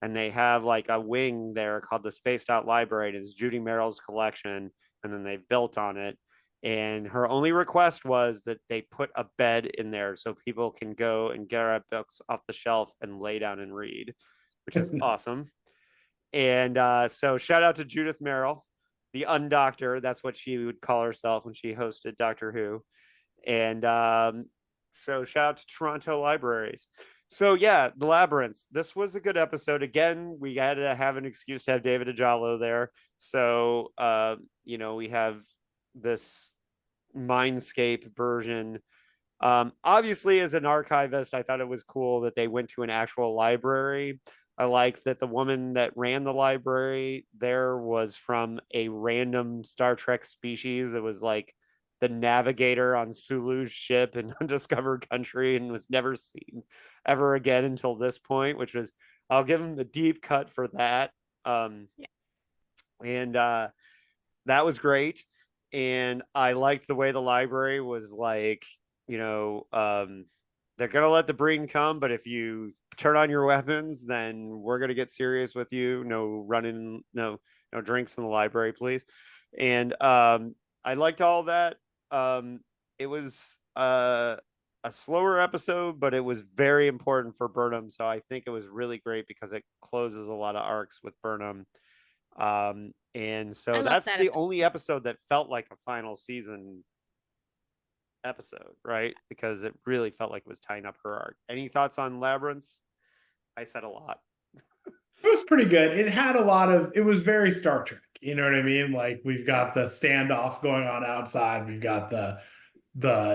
And they have like a wing there called the Spaced Out Library. And it's Judy Merril's collection. And then they've built on it. And her only request was that they put a bed in there so people can go and get books off the shelf and lay down and read, which is awesome. And so shout out to Judith Merril, the undoctor. That's what she would call herself when she hosted Doctor Who. And so shout out to Toronto Libraries. So yeah, The Labyrinth. This was a good episode. Again, we had to have an excuse to have David Ajalo there. So you know, we have this Mindscape version. Obviously, as an archivist, I thought it was cool that they went to an actual library. I like that the woman that ran the library there was from a random Star Trek species. It was like the navigator on Sulu's ship in Undiscovered Country and was never seen ever again until this point, which was, I'll give him the deep cut for that. Yeah. And that was great. And I liked the way the library was like, you know, they're going to let the Breen come, but if you turn on your weapons, then we're going to get serious with you. No running, no drinks in the library, please. And I liked all that. It was a slower episode, but it was very important for Burnham. So I think it was really great because it closes a lot of arcs with Burnham. And so that's the only episode that felt like a final season episode, right? Because it really felt like it was tying up her arc. Any thoughts on Labyrinth? I said a lot. It was pretty good. It had a lot of, it was very Star Trek. You know what I mean? Like we've got the standoff going on outside. We've got the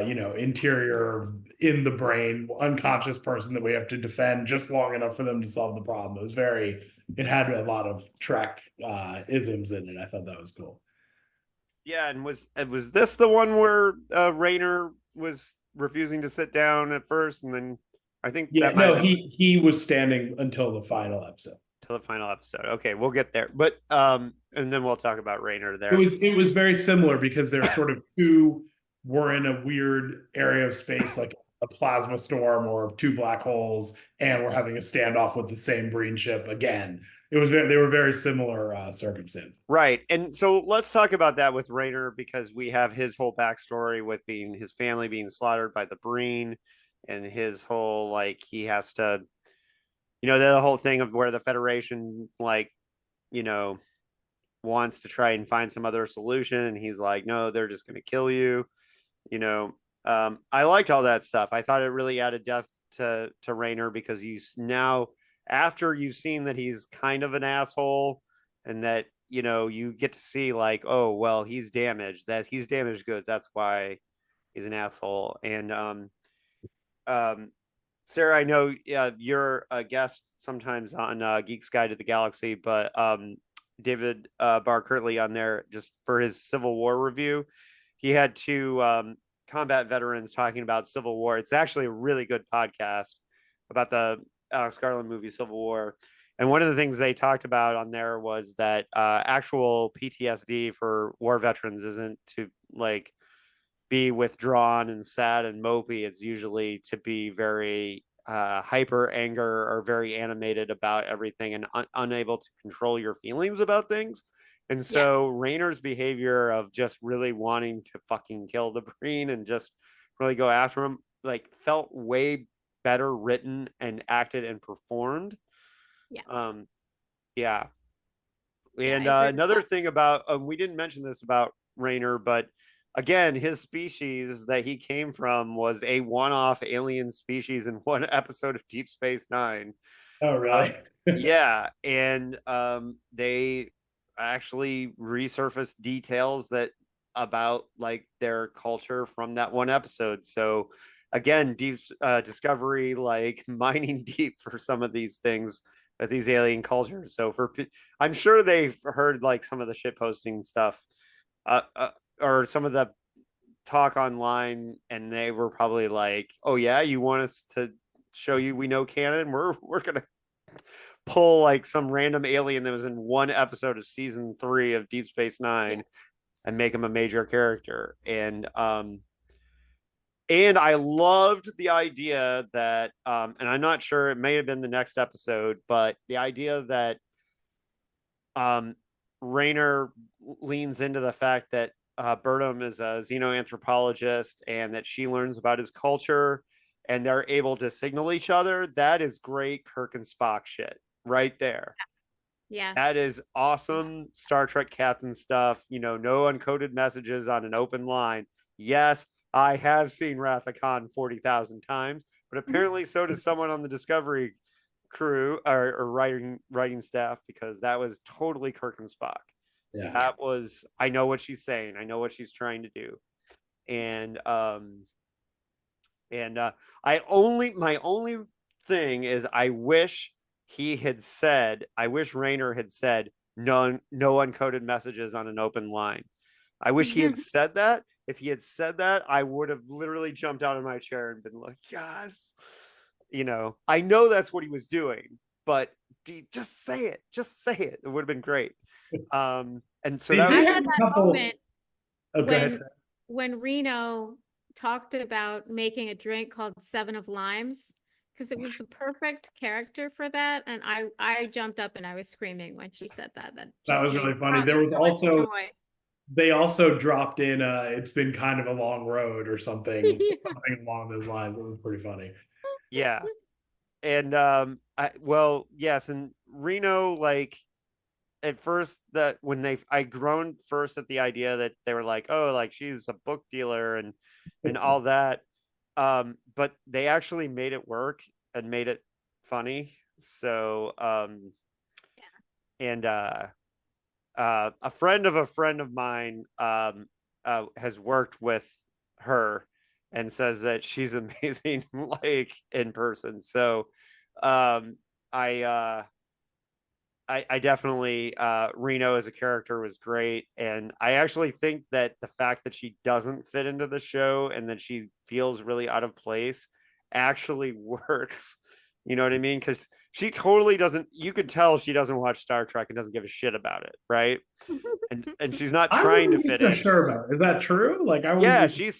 you know, interior in the brain, unconscious person that we have to defend just long enough for them to solve the problem. It was very, it had a lot of Trek isms in it. I thought that was cool. Yeah, and was this the one where Rayner was refusing to sit down at first, and then I think he was standing until the final episode. Till the final episode. Okay, we'll get there, but and then we'll talk about Rayner there. It was very similar because they're sort of two were in a weird area of space, like a plasma storm or two black holes, and we're having a standoff with the same Breen ship again. They were very similar circumstances. Right. And so let's talk about that with Rayner, because we have his whole backstory with being his family being slaughtered by the Breen, and his whole like he has to, you know, the whole thing of where the Federation like, you know, wants to try and find some other solution, and he's like, no, they're just going to kill you. You know, I liked all that stuff. I thought it really added depth to Rayner, because you now, after you've seen that he's kind of an asshole, and that, you know, you get to see like, oh, well, he's damaged goods. That's why he's an asshole. And Sarah, I know you're a guest sometimes on Geek's Guide to the Galaxy, but David Barr Kirtley on there just for his Civil War review. He had two combat veterans talking about Civil War. It's actually a really good podcast about the Alex Garland movie Civil War. And one of the things they talked about on there was that actual PTSD for war veterans isn't to like be withdrawn and sad and mopey. It's usually to be very hyper anger or very animated about everything and unable to control your feelings about things. And so Raynor's behavior of just really wanting to fucking kill the Breen and just really go after him, like, felt way better written and acted and performed. Yeah. Yeah. And I agree with another that. thing about, we didn't mention this about Raynor, but again, his species that he came from was a one-off alien species in one episode of Deep Space Nine. Oh, really? Yeah, and they actually resurfaced details that about like their culture from that one episode. So again, deep discovery, like mining deep for some of these things with these alien cultures. So I'm sure they've heard like some of the shit posting stuff, uh, uh, or some of the talk online, and they were probably like, "Oh yeah, you want us to show you we know canon? We're gonna pull like some random alien that was in one episode of season 3 of Deep Space Nine and make him a major character." And I loved the idea that and I'm not sure, it may have been the next episode, but the idea that um Raynor leans into the fact that Burnham is a xenoanthropologist and that she learns about his culture and they're able to signal each other. That is great Kirk and Spock shit right there. Yeah. That is awesome Star Trek captain stuff. No uncoded messages on an open line. Yes, I have seen Wrath of Khan 40,000 times, but apparently so does someone on the Discovery crew or writing staff, because that was totally Kirk and Spock. Yeah. That was, I know what she's saying. I know what she's trying to do. And my only thing is I wish Raynor had said no uncoded messages on an open line. I wish he had said that. If he had said that, I would have literally jumped out of my chair and been like, yes. I know that's what he was doing, but just say it. Just say it. It would have been great. And so that I was, had that moment Oh, go ahead. when Reno talked about making a drink called Seven of Limes, because it was the perfect character for that. And I jumped up and I was screaming when she said that. That was really funny. There was so much also, joy. they also dropped in it's been kind of a long road or something, something along those lines. It was pretty funny. yeah. And yes, and Reno, like, at first, that when I groaned first at the idea that they were like, oh, like she's a book dealer and all that, but they actually made it work and made it funny. So and a friend of mine has worked with her and says that she's amazing like in person. So I definitely Reno as a character was great, and I actually think that the fact that she doesn't fit into the show and that she feels really out of place actually works. You know what I mean? Because she totally doesn't. You could tell she doesn't watch Star Trek and doesn't give a shit about it, right? And she's not I trying to wouldn't be fit so in. sure about it. Is that true? Like, I Yeah, wouldn't be.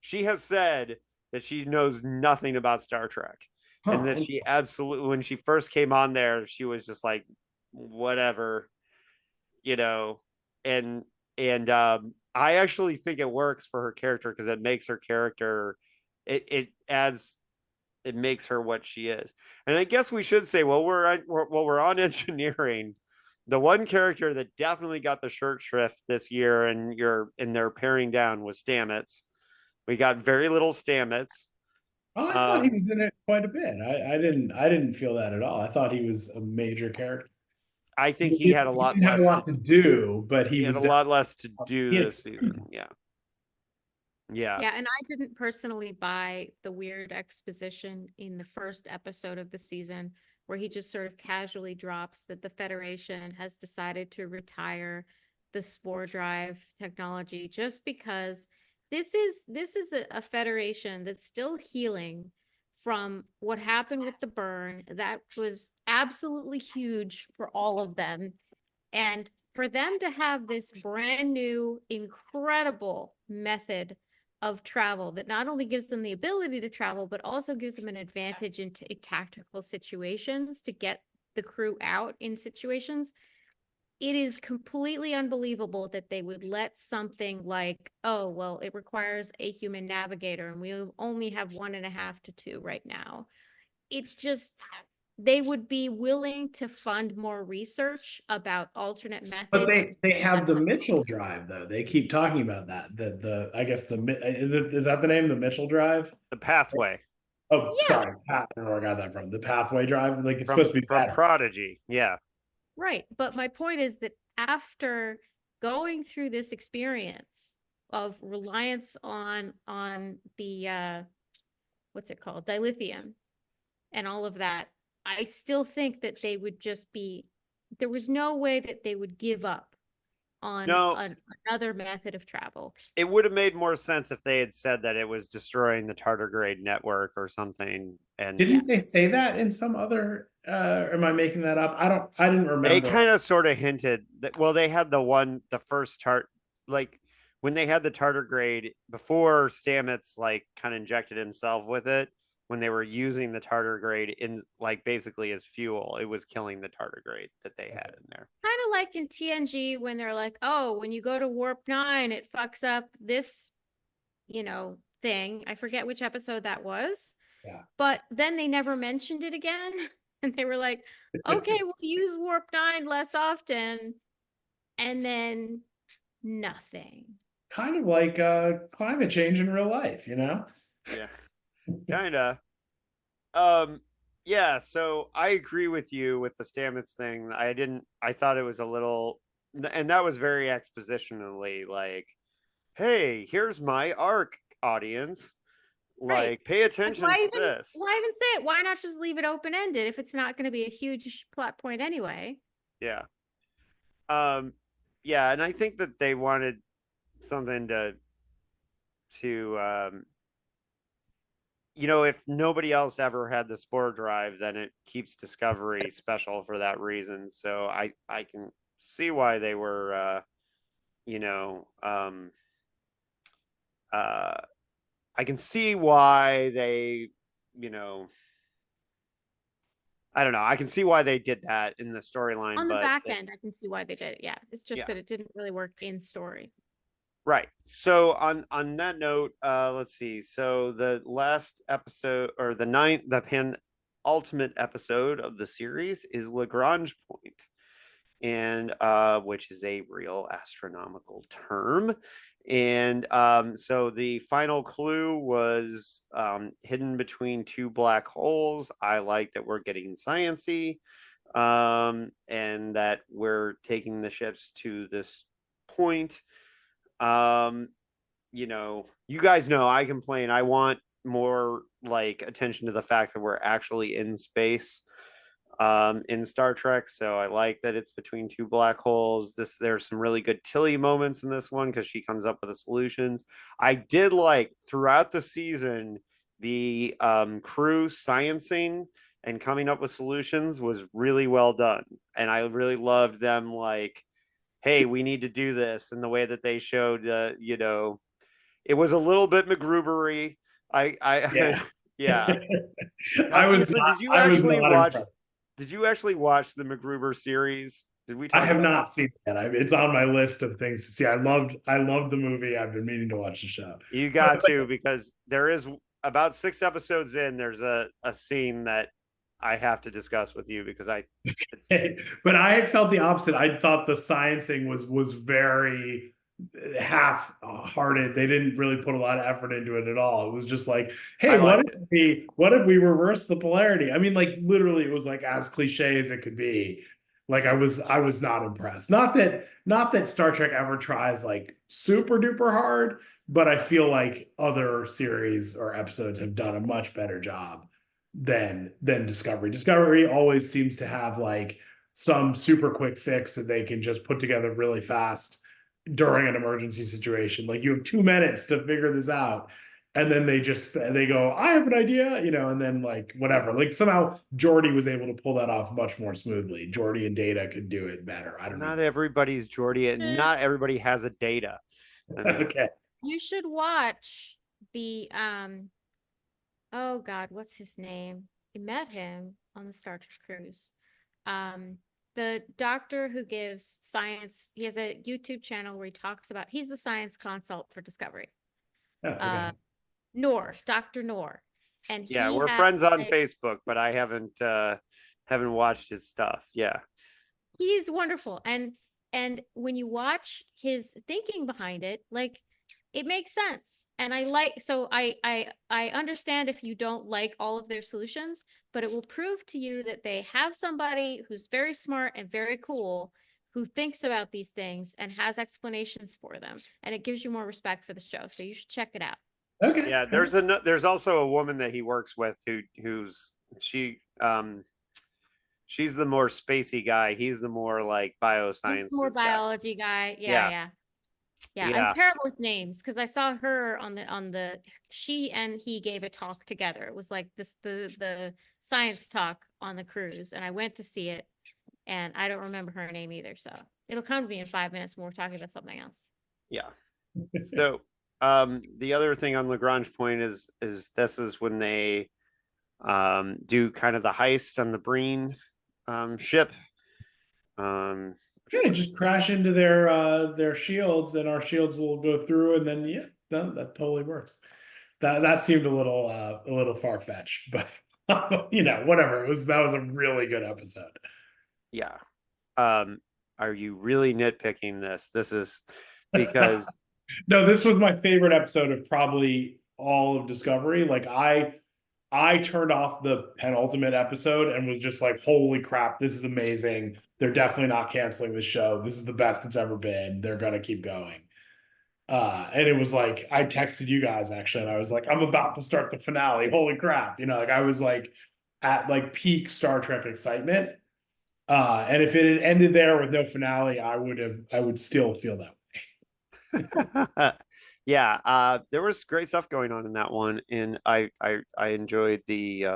she has said that she knows nothing about Star Trek. And that she absolutely, when she first came on there, she was just like, whatever, you know. And I actually think it works for her character because it makes her character, it adds, it makes her what she is. And I guess we should say, we're on engineering, the one character that definitely got the shirt shrift this year and their paring down was Stamets. We got very little Stamets. Oh, I thought he was in it quite a bit. I didn't feel that at all. I thought he was a major character. I think he had a He lot didn't have a less lot to do, but he he had was a lot less to he do had- this season. Yeah. Yeah. Yeah, and I didn't personally buy the weird exposition in the first episode of the season where he just sort of casually drops that the Federation has decided to retire the spore drive technology just because this is a Federation that's still healing from what happened with the burn. That was absolutely huge for all of them. And for them to have this brand new, incredible method of travel that not only gives them the ability to travel, but also gives them an advantage into tactical situations to get the crew out in situations. it is completely unbelievable that they would let something like, oh, well, it requires a human navigator and we only have 1.5 to 2 right now. It's just, they would be willing to fund more research about alternate methods. But they have the Mitchell drive though. They keep talking about that. I guess is that the name, the Mitchell drive? The pathway Oh, Yeah, sorry. I don't know where I got that from. The pathway drive. Like it's from supposed to be from better. Prodigy. Yeah. right. But my point is that after going through this experience of reliance on the what's it called, dilithium and all of that, I still think that they would just be, there was no way that they would give up on No, another method of travel. it would have made more sense if they had said that it was destroying the tardigrade network or something. And Didn't they say that in some other am I making that up? I didn't remember. they kind of sort of hinted that, well, they had the first like when they had the tardigrade before Stamets like kind of injected himself with it, when they were using the tardigrade in like basically as fuel, it was killing the tardigrade that they had in there. Kind of like in TNG when they're like, oh, when you go to warp 9, it fucks up this, thing. I forget which episode that was. Yeah. But then they never mentioned it again. And they were like, okay, we'll use warp 9 less often. And then nothing. Kind of like climate change in real life, Yeah. Kind of. Yeah, so I agree with you with the Stamets thing. I thought it was a little, and that was very expositionally like, hey, here's my arc, audience. Right. Like, pay attention to this. Why even say it? Why not just leave it open-ended if it's not going to be a huge plot point anyway? Yeah. Yeah, and I think that they wanted something to if nobody else ever had the spore drive, then it keeps Discovery special for that reason. So I can see why they were I can see why they, I don't know. I can see why they did that in the storyline. On the but back end, I can see why they did it. Yeah. It's just Yeah. that it didn't really work in story. Right. So on that note, let's see. So the last episode, or the penultimate episode of the series, is Lagrange point, and which is a real astronomical term. And so the final clue was hidden between two black holes. I like that we're getting sciencey, and that we're taking the ships to this point. You guys know I complain. I want more like attention to the fact that we're actually in space in Star Trek. So I like that it's between two black holes. There's some really good Tilly moments in this one because she comes up with the solutions. I did like throughout the season the crew sciencing and coming up with solutions was really well done, and I really loved them like, hey, we need to do this, and the way that they showed it was a little bit MacGrubery. Yeah. Yeah. Issa, Did you actually watch the MacGruber series? Did we talk I have about not seen that. It's on my list of things to see. I loved the movie. I've been meaning to watch the show. You got to, because there is about 6 episodes in, there's a scene that I have to discuss with you because but I felt the opposite. I thought the sciencing was very half-hearted. They didn't really put a lot of effort into it at all. It was just like, hey, what if we reverse the polarity? I mean, like literally, it was like as cliche as it could be. Like I was not impressed. Not that Star Trek ever tries like super duper hard, but I feel like other series or episodes have done a much better job than Discovery. Discovery always seems to have like some super quick fix that they can just put together really fast during an emergency situation. Like you have 2 minutes to figure this out. And then they go, I have an idea, and then like whatever. Like somehow Geordi was able to pull that off much more smoothly. Geordi and Data could do it better. I don't know. Not everybody's Geordi, and not everybody has a Data. I mean, okay. You should watch the oh God, what's his name? We met him on the Star Trek cruise. the doctor who gives science, he has a YouTube channel where he talks about, he's the science consult for Discovery. Oh, okay. Dr. Noor. And Yeah, he we're has friends on a- Facebook, but I haven't watched his stuff. Yeah. He's wonderful. And when you watch his thinking behind it, like it makes sense. And I understand if you don't like all of their solutions, but it will prove to you that they have somebody who's very smart and very cool who thinks about these things and has explanations for them. And it gives you more respect for the show. So you should check it out. Okay. Yeah, there's also a woman that he works with she's the more spacey guy. He's the more like He's biosciences more guy. biology guy. Yeah. Yeah, Yeah. I'm terrible with names because I saw her on the she and he gave a talk together. It was like the science talk on the cruise, and I went to see it, and I don't remember her name either. So it'll come to me in 5 minutes when we're talking about something else. Yeah. So the other thing on Lagrange Point is this is when they do kind of the heist on the Breen ship. Yeah, just crash into their shields, and our shields will go through, and then yeah, that totally works. That seemed a little far fetched, but whatever. That was a really good episode. Yeah. Are you really nitpicking this? This is because No, this was my favorite episode of probably all of Discovery. Like I turned off the penultimate episode and was just like, holy crap, this is amazing. They're definitely not canceling the show. This is the best it's ever been. They're gonna keep going. And it was like, I texted you guys actually, and I was like, I'm about to start the finale. Holy crap. Like I was like at like peak Star Trek excitement. And if it had ended there with no finale, I would still feel that way. yeah, there was great stuff going on in that one, and I enjoyed the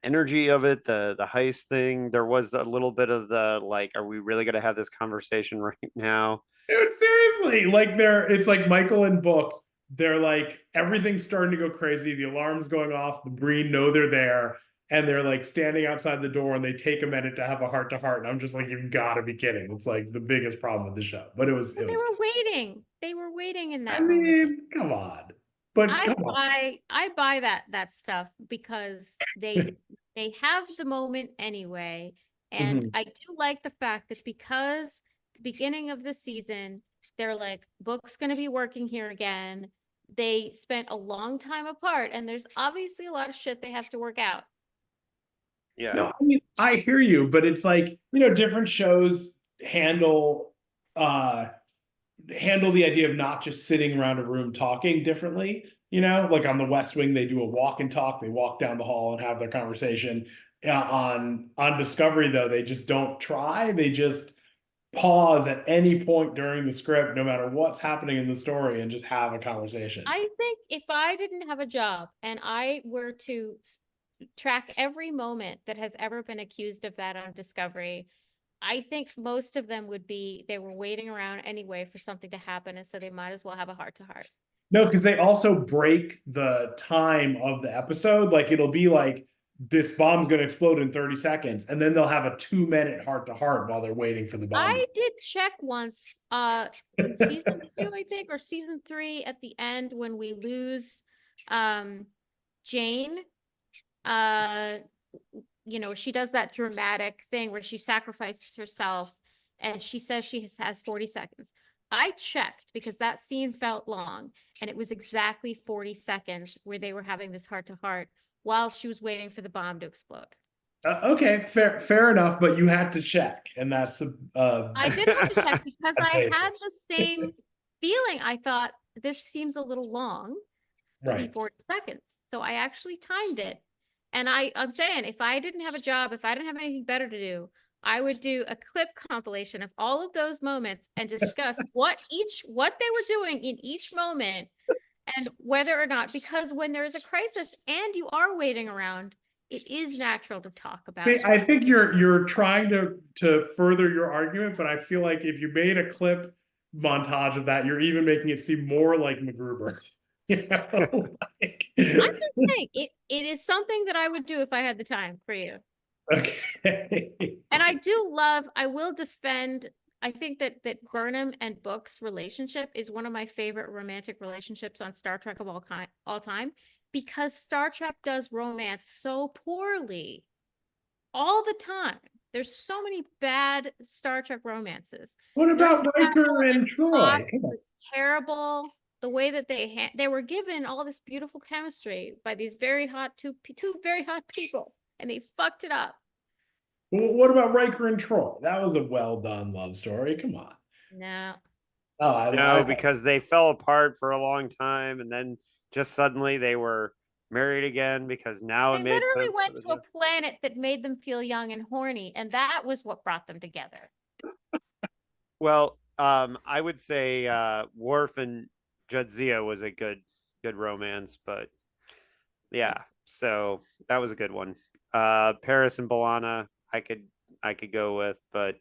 energy of it, the heist thing. There was a little bit of the like, are we really going to have this conversation right now? Dude, seriously, like it's like Michael and Book. They're like, everything's starting to go crazy. The alarm's going off. The Breen know they're there, and they're like standing outside the door, and they take a minute to have a heart to heart. And I'm just like, you've got to be kidding! It's like the biggest problem with the show. But it was. But they were waiting. They were waiting in that I moment. mean, come on. But I buy that stuff because they have the moment anyway. And I do like the fact that because the beginning of the season, they're like, Book's gonna be working here again. They spent a long time apart, and there's obviously a lot of shit they have to work out. Yeah. No, I mean, I hear you, but it's like, different shows handle the idea of not just sitting around a room talking differently. Like on the West Wing, they do a walk and talk. They walk down the hall and have their conversation. On Discovery, though, they just don't try. They just pause at any point during the script, no matter what's happening in the story, and just have a conversation. I think if I didn't have a job and I were to track every moment that has ever been accused of that on Discovery, I think most of them they were waiting around anyway for something to happen, and so they might as well have a heart to heart. No, because they also break the time of the episode. Like it'll be like, this bomb's going to explode in 30 seconds, and then they'll have a 2-minute heart to heart while they're waiting for the bomb. I did check once, season 2, I think, or season 3 at the end when we lose Jane. She does that dramatic thing where she sacrifices herself, and she says she has 40 seconds. I checked because that scene felt long, and it was exactly 40 seconds where they were having this heart to heart while she was waiting for the bomb to explode. Okay, fair enough, but you had to check, and that's I did have to check because I had the same feeling. I thought this seems a little long to be 40 seconds, so I actually timed it. And I'm saying, if I didn't have a job, if I didn't have anything better to do, I would do a clip compilation of all of those moments and discuss what they were doing in each moment, and whether or not, because when there is a crisis and you are waiting around, it is natural to talk about. I think you're trying to further your argument, but I feel like if you made a clip montage of that, you're even making it seem more like MacGruber. I'm just saying, it is something that I would do if I had the time for you. Okay. And I will defend, I think that Burnham and Book's relationship is one of my favorite romantic relationships on Star Trek of all time, because Star Trek does romance so poorly all the time. There's so many bad Star Trek romances. What Nurse about Riker Chapel and Spock Troy? Come on. was terrible. The way that they were given all this beautiful chemistry by these very hot two very hot people, and they fucked it up. What about Riker and Troy? That was a well done love story. Come on. No. Oh, No, because they fell apart for a long time, and then just suddenly they were married again because now They it made literally sense. went to a planet that made them feel young and horny, and that was what brought them together. Well, I would say Worf and Jadzia was a good romance, but yeah, so that was a good one. Paris and Balana, I could go with, but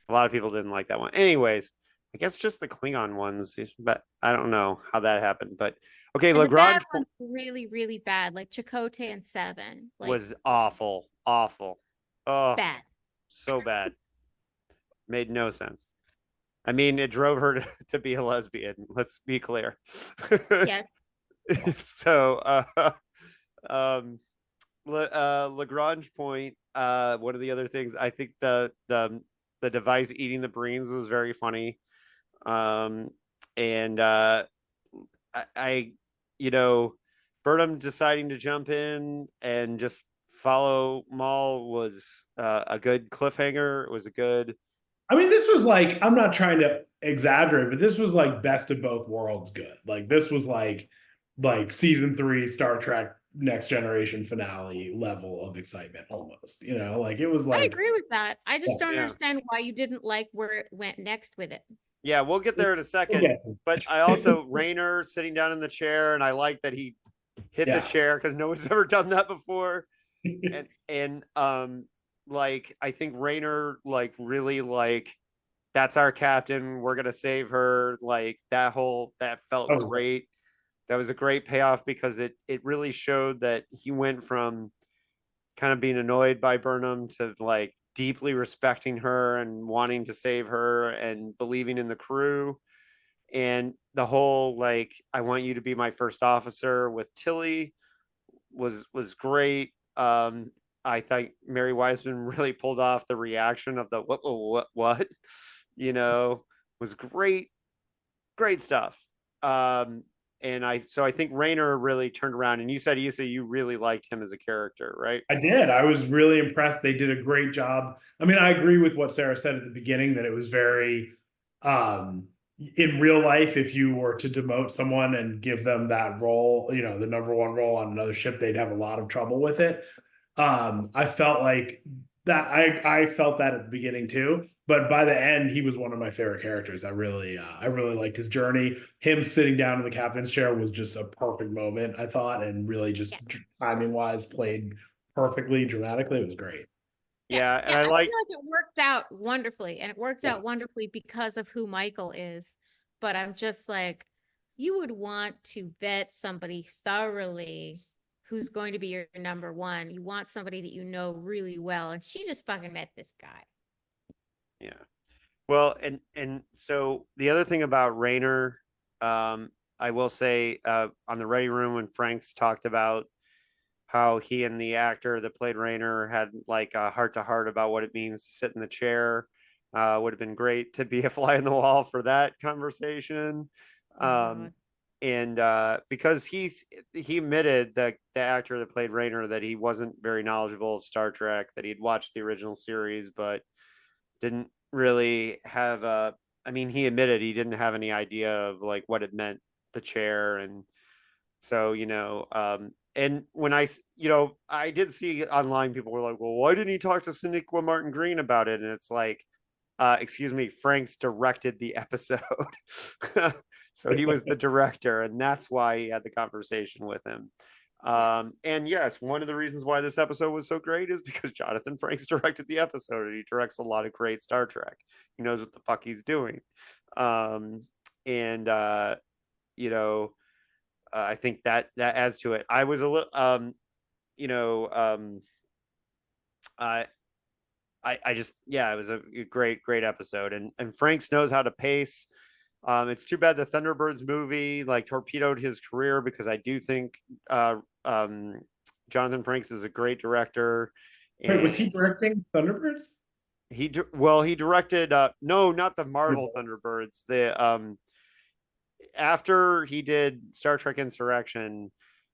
a lot of people didn't like that one. Anyways, I guess just the Klingon ones, but I don't know how that happened. But okay, And the bad Lagrange ones were really, really bad, like Chakotay and Seven. Like, was awful, awful. Oh, bad. so bad. Made no sense. I mean, it drove her to be a lesbian. Let's be clear. Yes. So, Lagrange point. One of the other things, I think the device eating the Breens was very funny. And I you know, Burnham deciding to jump in and just follow Maul was a good cliffhanger. It was a good. I mean, this was like, I'm not trying to exaggerate, but this was like best of both worlds good. Like this was like season 3 Star Trek Next Generation finale level of excitement almost. You know, like it was I like, agree with that. I just don't Yeah. understand why you didn't like where it went next with it. Yeah, we'll get there in a second. okay. But I also Rayner sitting down in the chair, and I like that he hit the Yeah. chair because no one's ever done that before. And like I think Rayner like really like that's our captain. We're gonna save her. Like that felt Oh, great. That was a great payoff because it really showed that he went from kind of being annoyed by Burnham to like deeply respecting her and wanting to save her and believing in the crew. And the whole like I want you to be my first officer with Tilly was great. I think Mary Wiseman really pulled off the reaction of the what you know was great stuff. And I think Rayner really turned around. And you said Issa, you really liked him as a character, right? I did. I was really impressed. They did a great job. I mean, I agree with what Sarah said at the beginning that it was very in real life, if you were to demote someone and give them that role, you know, the number one role on another ship, they'd have a lot of trouble with it. I felt like that I felt that at the beginning too, but by the end he was one of my favorite characters. I really liked his journey. Him sitting down in the captain's chair was just a perfect moment, I thought, and really just timing wise played perfectly dramatically. It was great. Yeah, and I I feel like like it worked out wonderfully, and it worked out wonderfully because of who Michael is. But I'm just like, you would want to vet somebody thoroughly who's going to be your number one. You want somebody that you know really well, and she just fucking met this guy. yeah. Well, and so the other thing about Rayner, I will say on the Ready Room when Franks talked about how he and the actor that played Rayner had like a heart to heart about what it means to sit in the chair. Would have been great to be a fly in the wall for that conversation. And because he admitted that the actor that played Rayner that he wasn't very knowledgeable of Star Trek, that he'd watched the original series, but didn't really have a. I mean, he admitted he didn't have any idea of like what it meant, the chair, and so and when I did see online people were like, well, why didn't he talk to Sonequa Martin Green about it? And it's like, excuse me, Franks directed the episode. So he was the director, and that's why he had the conversation with him. And yes, one of the reasons why this episode was so great is because Jonathan Franks directed the episode, and he directs a lot of great Star Trek. He knows what the fuck he's doing. And I think that adds to it. I was a little I just, yeah, it was a great episode, and Franks knows how to pace. It's too bad the Thunderbirds movie like torpedoed his career, because I do think Jonathan Franks is a great director. Wait, was he directing Thunderbirds? He directed no, not the Marvel Thunderbirds. The after he did Star Trek Insurrection,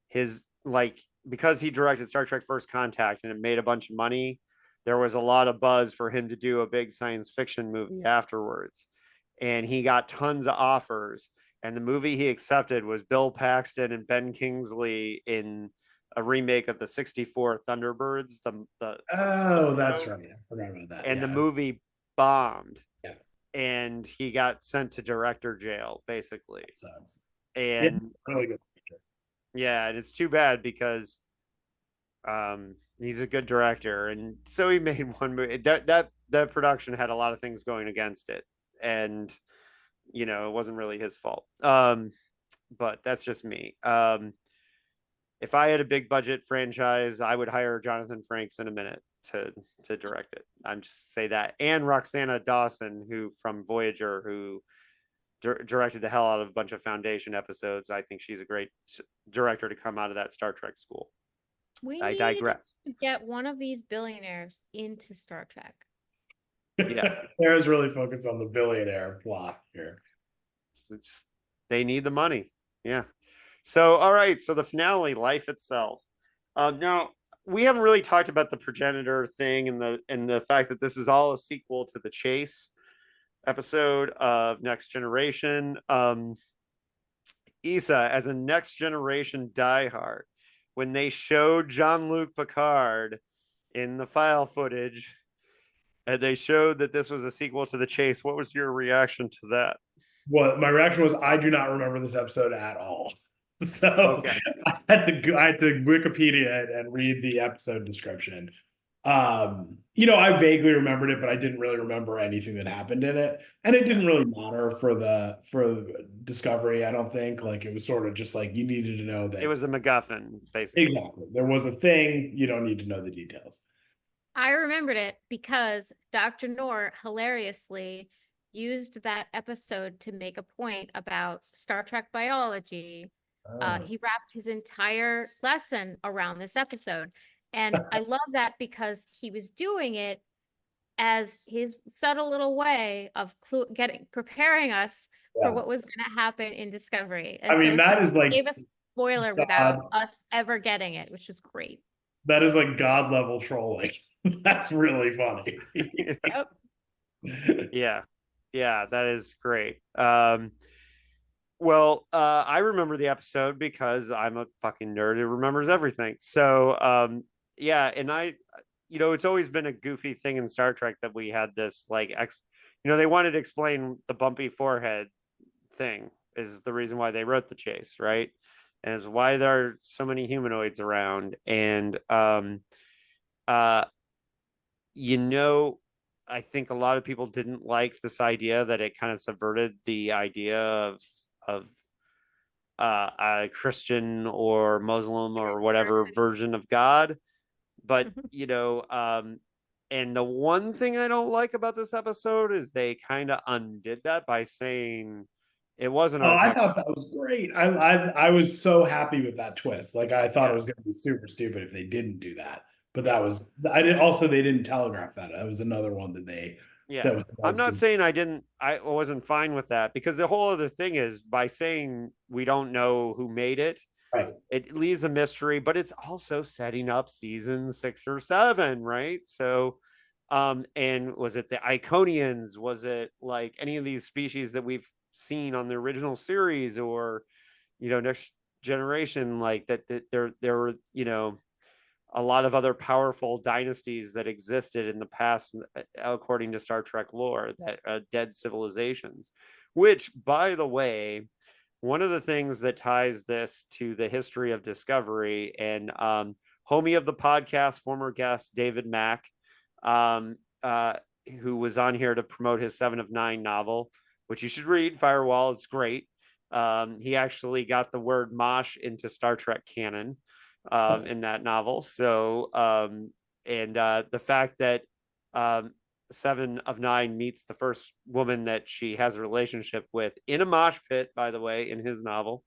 his like, because he directed Star Trek First Contact and it made a bunch of money, there was a lot of buzz for him to do a big science fiction movie afterwards. And he got tons of offers. And the movie he accepted was Bill Paxton and Ben Kingsley in a remake of the '64 Thunderbirds. That's right. I forgot about that. And the movie bombed. Yeah. And he got sent to director jail, basically. And really good. Yeah, and it's too bad because he's a good director, and so he made one movie. That production had a lot of things going against it, and it wasn't really his fault. But that's just me. If I had a big budget franchise, I would hire Jonathan Franks in a minute to direct it. I'm just say that, and Roxana Dawson, who from Voyager, who directed the hell out of a bunch of Foundation episodes. I think she's a great director to come out of that Star Trek school. I digress. To get one of these billionaires into Star Trek. Yeah. Sarah's really focused on the billionaire plot here. They need the money. Yeah. So, all right. So the finale, Life Itself. Now, we haven't really talked about the progenitor thing and the fact that this is all a sequel to the Chase episode of Next Generation. Issa, as a Next Generation diehard, when they showed Jean-Luc Picard in the file footage and they showed that this was a sequel to the Chase, what was your reaction to that? Well, my reaction was, I do not remember this episode at all. So okay. I had to Wikipedia it and read the episode description. I vaguely remembered it, but I didn't really remember anything that happened in it. And it didn't really matter for Discovery, I don't think. Like, it was sort of just like, you needed to know that it was a MacGuffin, basically. Exactly. There was a thing, you don't need to know the details. I remembered it because Dr. Noor hilariously used that episode to make a point about Star Trek biology. He wrapped his entire lesson around this episode. And I love that because he was doing it as his subtle little way of preparing us for what was going to happen in Discovery. And I mean, that is like, gave us a spoiler without us ever getting it, which was great. That is like God level trolling. That's really funny. Yep. Yeah, that is great. Well, I remember the episode because I'm a fucking nerd who remembers everything. So, yeah, and it's always been a goofy thing in Star Trek that we had this like they wanted to explain the bumpy forehead thing is the reason why they wrote the Chase, right? And is why there are so many humanoids around. And I think a lot of people didn't like this idea that it kind of subverted the idea of a Christian or Muslim or whatever version of God. But, and the one thing I don't like about this episode is they kind of undid that by saying it wasn't. I thought that was great. I was so happy with that twist. Like, I thought it was going to be super stupid if they didn't do that. But that was, they didn't telegraph that. That was another one that they, yeah. I'm not saying I wasn't fine with that, because the whole other thing is by saying we don't know who made it. Right. It leaves a mystery, but it's also setting up season 6 or 7, right? So, and was it the Iconians? Was it like any of these species that we've seen on the original series, or, Next Generation, like that there were, a lot of other powerful dynasties that existed in the past, according to Star Trek lore, that dead civilizations, which, by the way, one of the things that ties this to the history of Discovery, and homie of the podcast, former guest David Mack, who was on here to promote his 7 of 9 novel, which you should read, Firewall. It's great. He actually got the word mosh into Star Trek canon in that novel. So, the fact that 7 of 9 meets the first woman that she has a relationship with in a mosh pit, by the way, in his novel,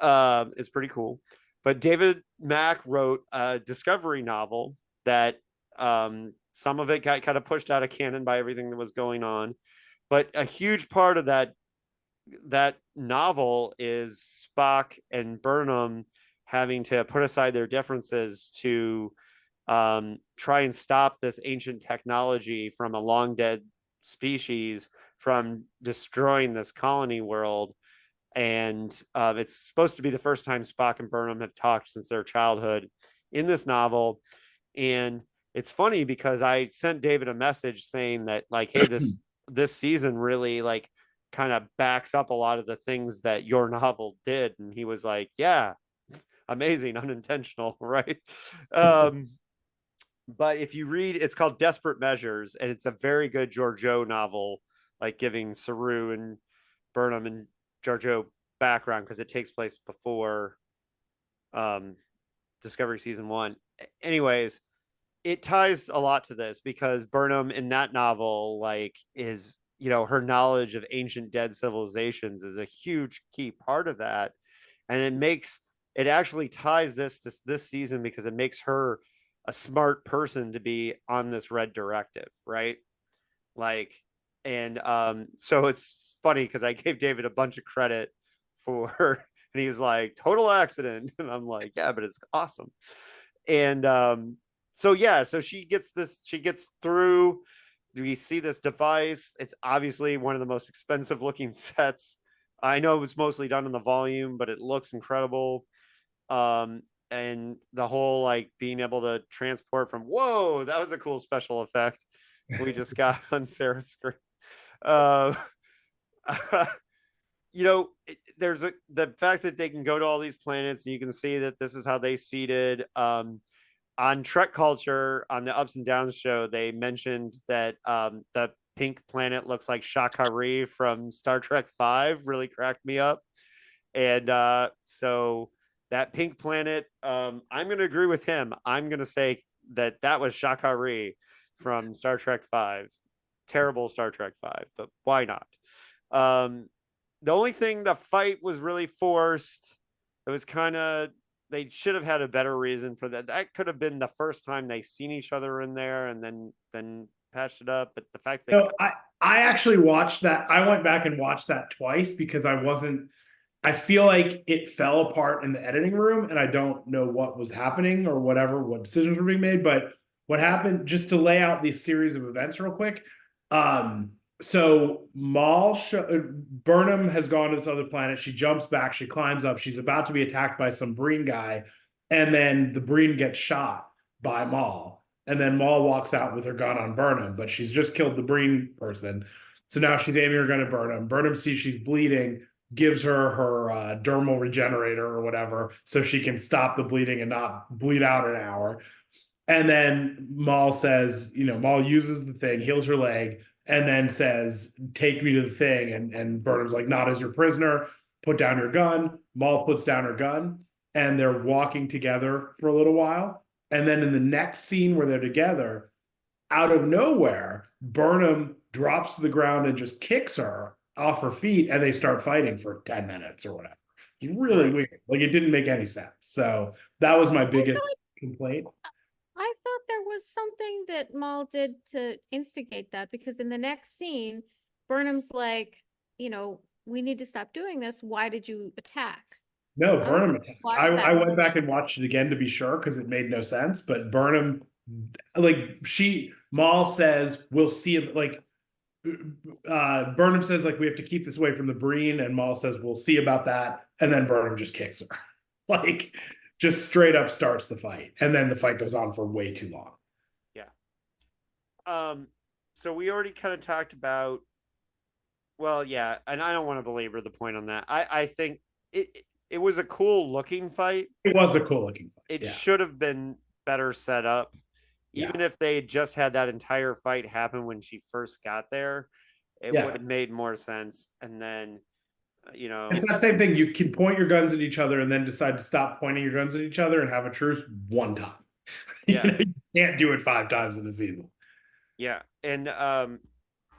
is pretty cool. But David Mack wrote a discovery novel that some of it got kind of pushed out of canon by everything that was going on. But a huge part of that novel is Spock and Burnham having to put aside their differences to try and stop this ancient technology from a long dead species from destroying this colony world. And it's supposed to be the first time Spock and Burnham have talked since their childhood in this novel. And it's funny because I sent David a message saying that, like, hey, this season really like kind of backs up a lot of the things that your novel did. And he was like, yeah, amazing, unintentional, right? But if you read, it's called Desperate Measures, and it's a very good Georgiou novel, like giving Saru and Burnham and Georgiou background because it takes place before Discovery Season 1. Anyways, it ties a lot to this because Burnham in that novel, like, is, you know, her knowledge of ancient dead civilizations is a huge key part of that. And it actually ties this to this season because it makes her a smart person to be on this red directive, right? Like, and so it's funny because I gave David a bunch of credit for, and he's like, total accident, and I'm like, yeah, but it's awesome. And so she gets through. We see this device. It's obviously one of the most expensive looking sets. I know it's mostly done in the volume, but it looks incredible. And the whole like being able to transport from, whoa, that was a cool special effect we just got on Sarah's screen. You know, there's the fact that they can go to all these planets, and you can see that this is how they seeded. On Trek Culture, on the Ups and Downs show, they mentioned that the pink planet looks like Shakari from Star Trek V. Really cracked me up. And so that pink planet, I'm going to agree with him. I'm going to say that was Shakari from Star Trek V. Terrible Star Trek V, but why not? The only thing, the fight was really forced. It was kind of, they should have had a better reason for that. That could have been the first time they seen each other in there and then patched it up. But the fact that I actually watched that. I went back and watched that twice because I feel like it fell apart in the editing room, and I don't know what was happening or what decisions were being made. But what happened, just to lay out these series of events real quick. So Burnham has gone to this other planet. She jumps back, she climbs up, she's about to be attacked by some Breen guy, and then the Breen gets shot by Maul. And then Maul walks out with her gun on Burnham, but she's just killed the Breen person. So now she's aiming her gun at Burnham. Burnham sees she's bleeding, gives her dermal regenerator or whatever, so she can stop the bleeding and not bleed out an hour. And then Maul says, Maul uses the thing, heals her leg, and then says, take me to the thing. And Burnham's like, not as your prisoner, put down your gun. Maul puts down her gun, and they're walking together for a little while. And then in the next scene where they're together, out of nowhere, Burnham drops to the ground and just kicks her off her feet, and they start fighting for 10 minutes or whatever. It's really weird. Like, it didn't make any sense. So that was my biggest complaint. I thought there was something that Maul did to instigate that, because in the next scene, Burnham's like, we need to stop doing this. Why did you attack? No, Burnham attacked. I went back and watched it again to be sure, because it made no sense. But Burnham, Maul says, we'll see him, Burnham says, we have to keep this away from the Breen, and Maul says, we'll see about that. And then Burnham just kicks her. Just straight up starts the fight, and then the fight goes on for way too long. Yeah. So we already kind of talked about, well, yeah, and I don't want to belabor the point on that. I think it was a cool looking fight. It was a cool looking fight. It should have been better set up. Even if they just had that entire fight happen when she first got there, it would have made more sense. And then, it's that same thing. You can point your guns at each other and then decide to stop pointing your guns at each other and have a truce one time. Yeah. You know, you can't do it 5 times in a season. Yeah. And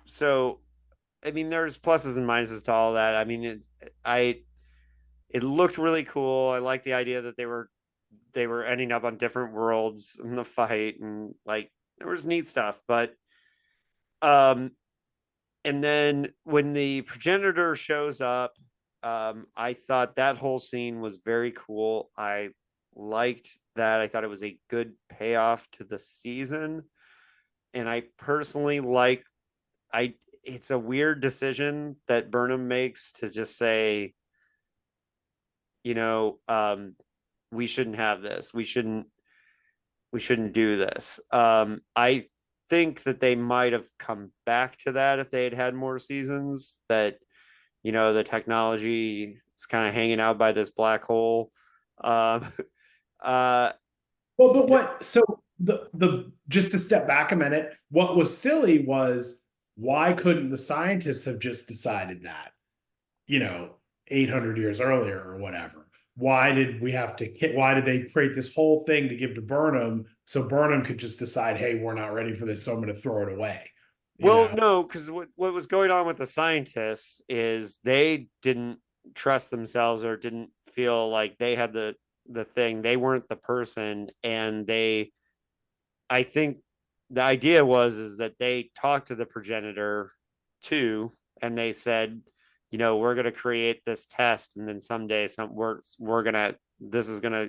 so I mean, there's pluses and minuses to all that. I mean, it looked really cool. I like the idea that they were ending up on different worlds in the fight, and like there was neat stuff. But um, and then when the progenitor shows up, I thought that whole scene was very cool. I liked that. I thought it was a good payoff to the season, and I personally like. I It's a weird decision that Burnham makes to just say, you know, we shouldn't have this. We shouldn't do this. I think that they might have come back to that if they had had more seasons. That, you know, the technology is kind of hanging out by this black hole. Um, uh, Well, but what? So the just to step back a minute, what was silly was why couldn't the scientists have just decided that, 800 years earlier or whatever? Why did we have to hit? Why did they create this whole thing to give to Burnham so Burnham could just decide, hey, we're not ready for this, so I'm going to throw it away? well, no, because what was going on with the scientists is they didn't trust themselves or didn't feel like they had the thing. They weren't the person, and I think the idea was is that they talked to the progenitor too, and they said, you know, we're going to create this test, and then someday we're gonna this is gonna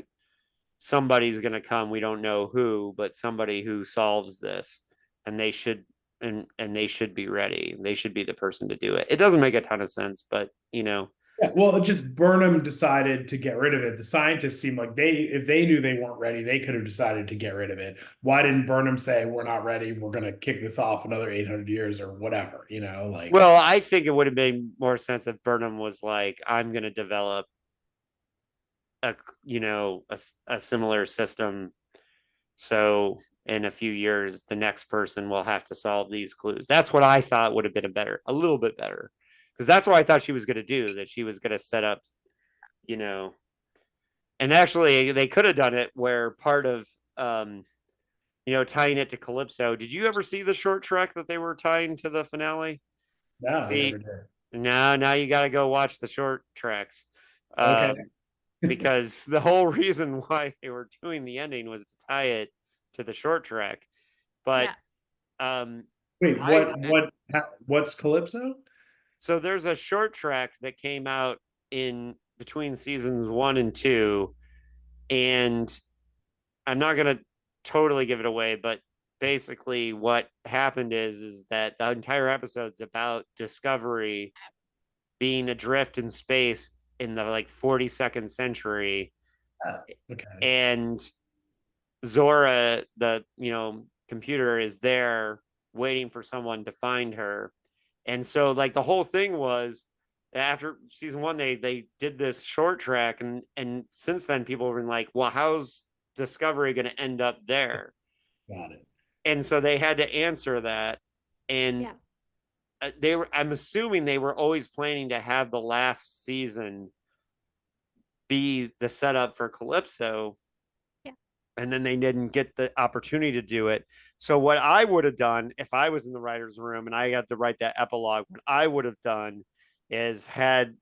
somebody's gonna come. We don't know who, but somebody who solves this, and they should and they should be ready. They should be the person to do it. It doesn't make a ton of sense, but you know, Yeah, well, it just Burnham decided to get rid of it. The scientists seemed like if they knew they weren't ready, they could have decided to get rid of it. Why didn't Burnham say, we're not ready, we're going to kick this off another 800 years or whatever, like. well, I think it would have made more sense if Burnham was like, I'm going to develop a a similar system, so in a few years the next person will have to solve these clues. That's what I thought would have been a little bit better, because that's what I thought she was going to do, that she was going to set up, you know and actually they could have done it where part of tying it to Calypso. Did you ever see the short trek that they were tying to the finale? No, I never See, did. now you got to go watch the short treks. Okay. Because the whole reason why they were doing the ending was to tie it to the short trek. But Wait, what's Calypso? So there's a short track that came out in between seasons 1 and 2, and I'm not gonna totally give it away, but basically what happened is that the entire episode's about Discovery being adrift in space in the like 42nd century. Okay. And Zora, the computer, is there waiting for someone to find her. And so like the whole thing was, after season 1 they did this short track, and since then people have been like, well, how's Discovery going to end up there? Got it. And so they had to answer that. And I'm assuming they were always planning to have the last season be the setup for Calypso. And then they didn't get the opportunity to do it. So what I would have done if I was in the writer's room and I got to write that epilogue, what I would have done is had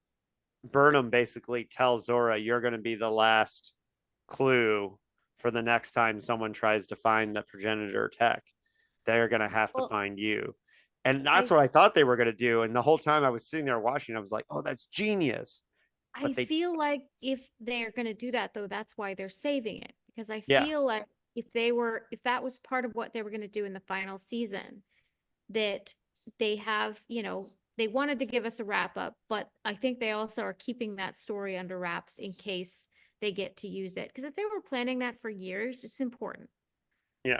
Burnham basically tell Zora, you're going to be the last clue for the next time someone tries to find the progenitor tech. They're going to have to find you. And that's what I thought they were going to do. And the whole time I was sitting there watching, I was like, oh, that's genius. I feel like if they're going to do that, though, that's why they're saving it. Because I feel like if that was part of what they were going to do in the final season, that they have, they wanted to give us a wrap up, but I think they also are keeping that story under wraps in case they get to use it. Because if they were planning that for years, it's important. Yeah.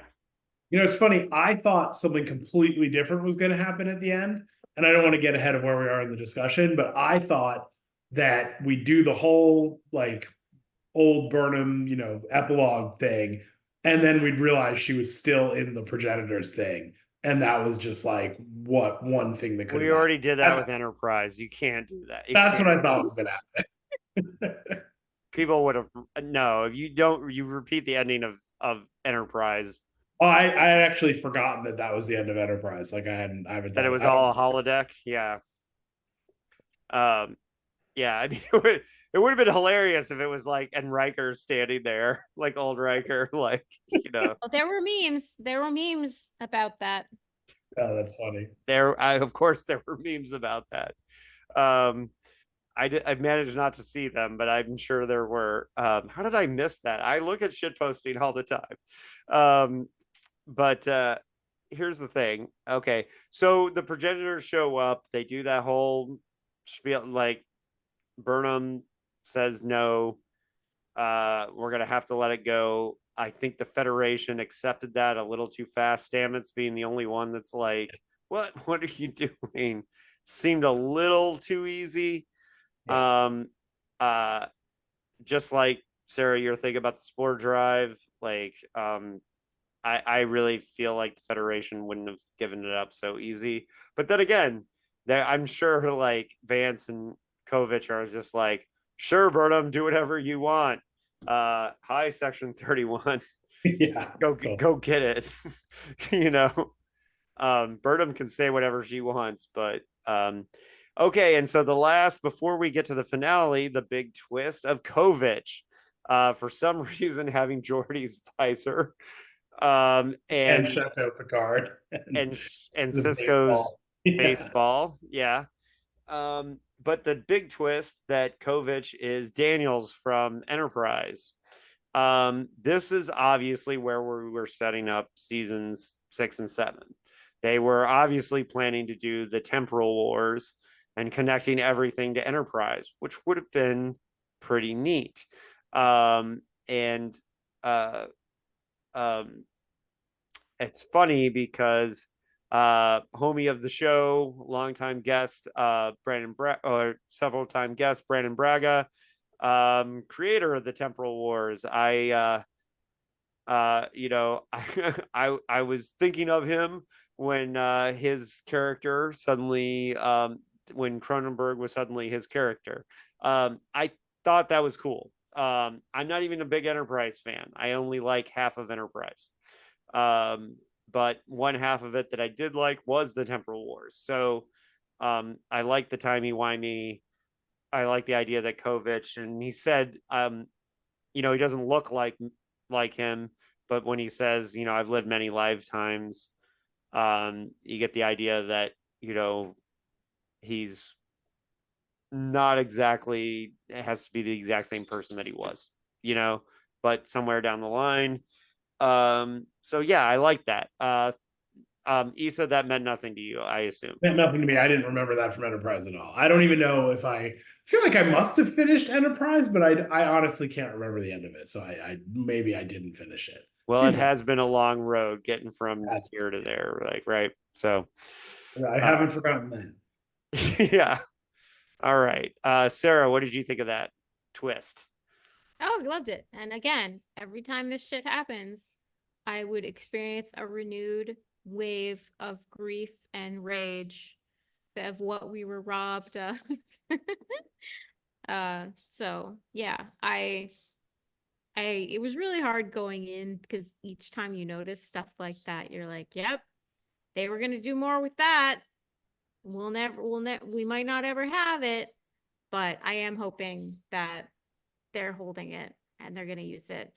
It's funny. I thought something completely different was going to happen at the end. And I don't want to get ahead of where we are in the discussion, but I thought that we do the whole like old Burnham, epilogue thing. And then we'd realize she was still in the progenitors thing. And that was just like one thing that could. We already did that with Enterprise. You can't do that. That's what I thought was going to happen. People would have if you repeat the ending of of Enterprise. Oh, I had actually forgotten that was the end of Enterprise. Like I haven't That it thought was all a holodeck. Yeah. Yeah, I mean, it would have been hilarious if it was like, and Riker standing there, like old Riker, like, Well, there were memes. There were memes about that. Oh, that's funny. Of course, there were memes about that. I managed not to see them, but I'm sure there were. How did I miss that? I look at shit posting all the time. But here's the thing. Okay, so the progenitors show up. They do that whole spiel, like Burnham says no. We're gonna have to let it go. I think the Federation accepted that a little too fast. Stamets being the only one that's like, what are you doing? Seemed a little too easy. Yeah. Just like Sarah, your thing about the spore drive, like I really feel like the Federation wouldn't have given it up so easy. But then again, I'm sure like Vance and Kovic are just like, sure, Burnham, do whatever you want. Hi, Section 31. Yeah, go get it. You know, Burnham can say whatever she wants, but okay. And so the last, before we get to the finale, the big twist of Kovic, for some reason having Geordi's visor, and Chateau Picard and Cisco's baseball. Yeah. But the big twist that Kovic is Daniels from Enterprise. This is obviously where we were setting up seasons 6 and 7. They were obviously planning to do the temporal wars and connecting everything to Enterprise, which would have been pretty neat. And it's funny because homie of the show, longtime guest, or several time guest, Brandon Braga, creator of the Temporal Wars. I was thinking of him when his character suddenly, when Cronenberg was suddenly his character. I thought that was cool. I'm not even a big Enterprise fan. I only like half of Enterprise. But one half of it that I did like was the Temporal Wars. So I like the timey-wimey. I like the idea that Kovic, and he said, he doesn't look like him, but when he says, I've lived many lifetimes, you get the idea that, he's not exactly, it has to be the exact same person that he was, but somewhere down the line. So yeah, I like that. Issa, that meant nothing to you, I assume. Meant nothing to me. I didn't remember that from Enterprise at all. I don't even know if I feel like I must have finished Enterprise, but I honestly can't remember the end of it. So I maybe I didn't finish it. Well, it has been a long road getting from here to there, like, right? So I haven't forgotten that. Yeah. All right. Sarah, what did you think of that twist? Oh, I loved it. And again, every time this shit happens, I would experience a renewed wave of grief and rage of what we were robbed of. So yeah, it was really hard going in because each time you notice stuff like that, you're like, yep, they were gonna do more with that. We might not ever have it, but I am hoping that they're holding it and they're gonna use it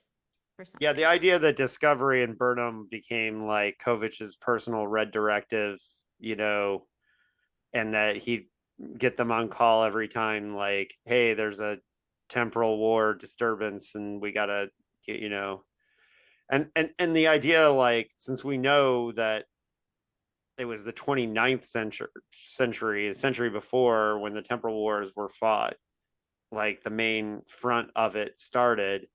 for something. Yeah, the idea that Discovery and Burnham became like Kovic's personal red directive, and that he'd get them on call every time, like, hey, there's a temporal war disturbance and we gotta get, and the idea, like, since we know that it was the 29th century, a century before, when the temporal wars were fought, like the main front of it started.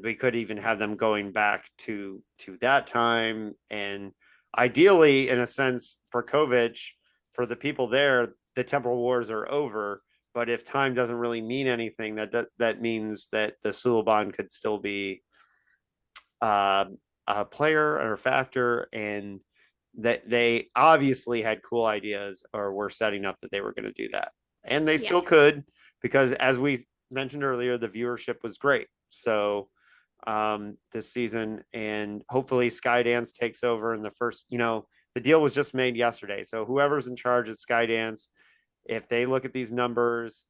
We could even have them going back to that time, and ideally, in a sense, for Kovic, for the people there, the temporal wars are over. But if time doesn't really mean anything, that means that the Suliban could still be a player or a factor, and that they obviously had cool ideas or were setting up that they were going to do that, and they still could, because as we mentioned earlier, the viewership was great. So this season, and hopefully Skydance takes over in the first, the deal was just made yesterday. So whoever's in charge at Skydance, if they look at these numbers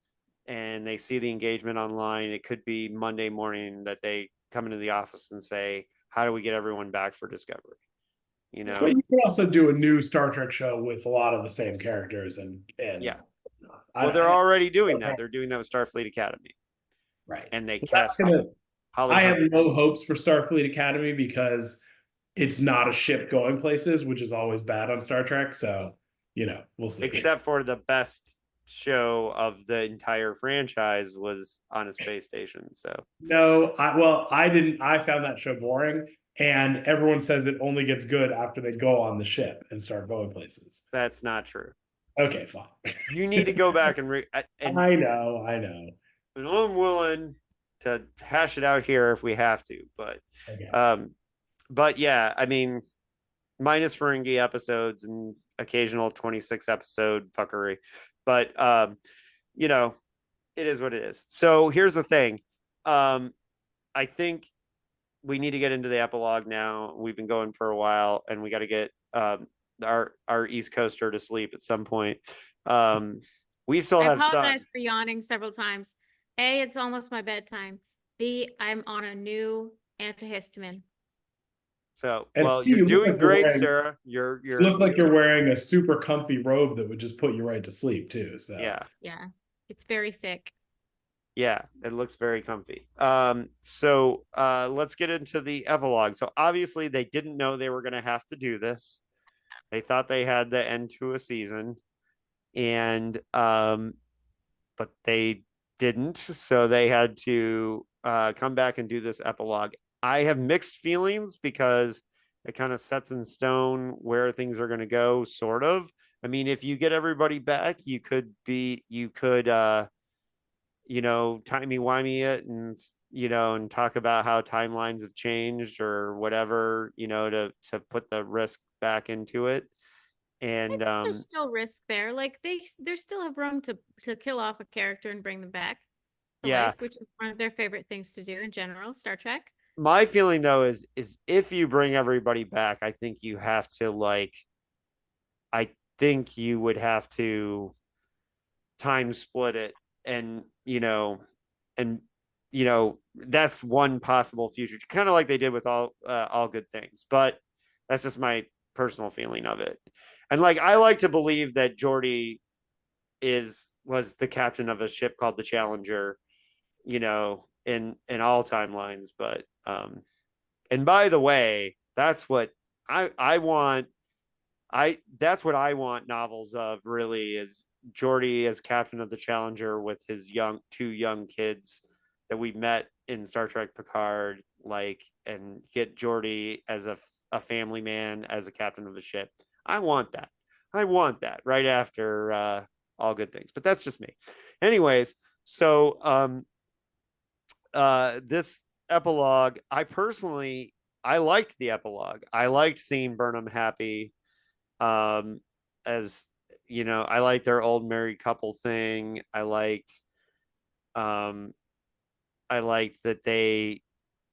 and they see the engagement online, it could be Monday morning that they come into the office and say, how do we get everyone back for Discovery? But you can also do a new Star Trek show with a lot of the same characters and yeah. Well, they're already doing that. They're doing that with Starfleet Academy. Right. And they But cast I have no hopes for Starfleet Academy because it's not a ship going places, which is always bad on Star Trek. So, we'll see. Except for the best show of the entire franchise was on a space station. So no, I found that show boring, and everyone says it only gets good after they go on the ship and start going places. That's not true. Okay, fine. You need to go back and I know. And I'm willing to hash it out here if we have to, but okay. But yeah, I mean, minus Ferengi episodes and occasional 26 episode fuckery, but it is what it is. So here's the thing. I think we need to get into the epilogue now. We've been going for a while, and we got to get our East Coaster to sleep at some point. We still have I apologize for yawning several times. A, it's almost my bedtime. B, I'm on a new antihistamine. So, well, you're doing great, Sarah. You look like you're wearing a super comfy robe that would just put you right to sleep too. So yeah, it's very thick. Yeah, it looks very comfy. So let's get into the epilogue. So obviously they didn't know they were going to have to do this. They thought they had the end to a season, and but they didn't. So they had to come back and do this epilogue. I have mixed feelings because it kind of sets in stone where things are going to go, sort of. I mean, if you get everybody back, you could timey-wimey it and talk about how timelines have changed or whatever, to put the risk back into it. And there's still risk there. Like they still have room to kill off a character and bring them back to life, which is one of their favorite things to do in general, Star Trek. My feeling though is if you bring everybody back, I think you have to I think you would have to time split it, and that's one possible future, kind of like they did with all good things, but that's just my personal feeling of it. And I like to believe that Geordi was the captain of a ship called the Challenger, in all timelines. But and by the way, that's what I want. That's what I want novels of, really, is Geordi as captain of the Challenger with his two young kids that we met in Star Trek Picard, and get Geordi as a family man as a captain of the ship. I want that right after all good things, but that's just me. Anyways, so this epilogue, I liked the epilogue. I liked seeing Burnham happy. As I liked their old married couple thing. I liked that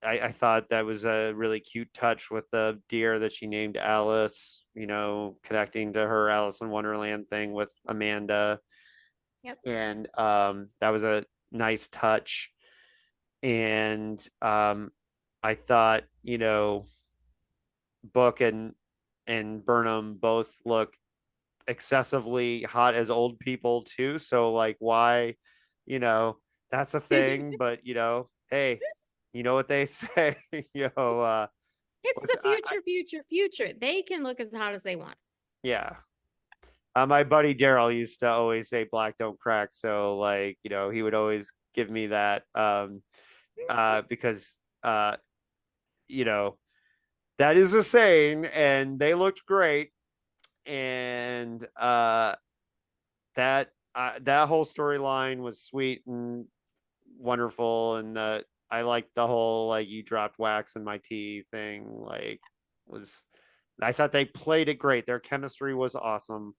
I thought that was a really cute touch with the deer that she named Alice, connecting to her Alice in Wonderland thing with Amanda. Yep. And that was a nice touch. And I thought, Book and Burnham both look excessively hot as old people too. So why, that's a thing. But hey, you know what they say, it's the future. They can look as hot as they want. Yeah. My buddy Daryl used to always say black don't crack. So he would always give me that because that is a saying, and they looked great. And that whole storyline was sweet and wonderful. And I liked the whole you dropped wax in my tea thing. I thought they played it great. Their chemistry was awesome.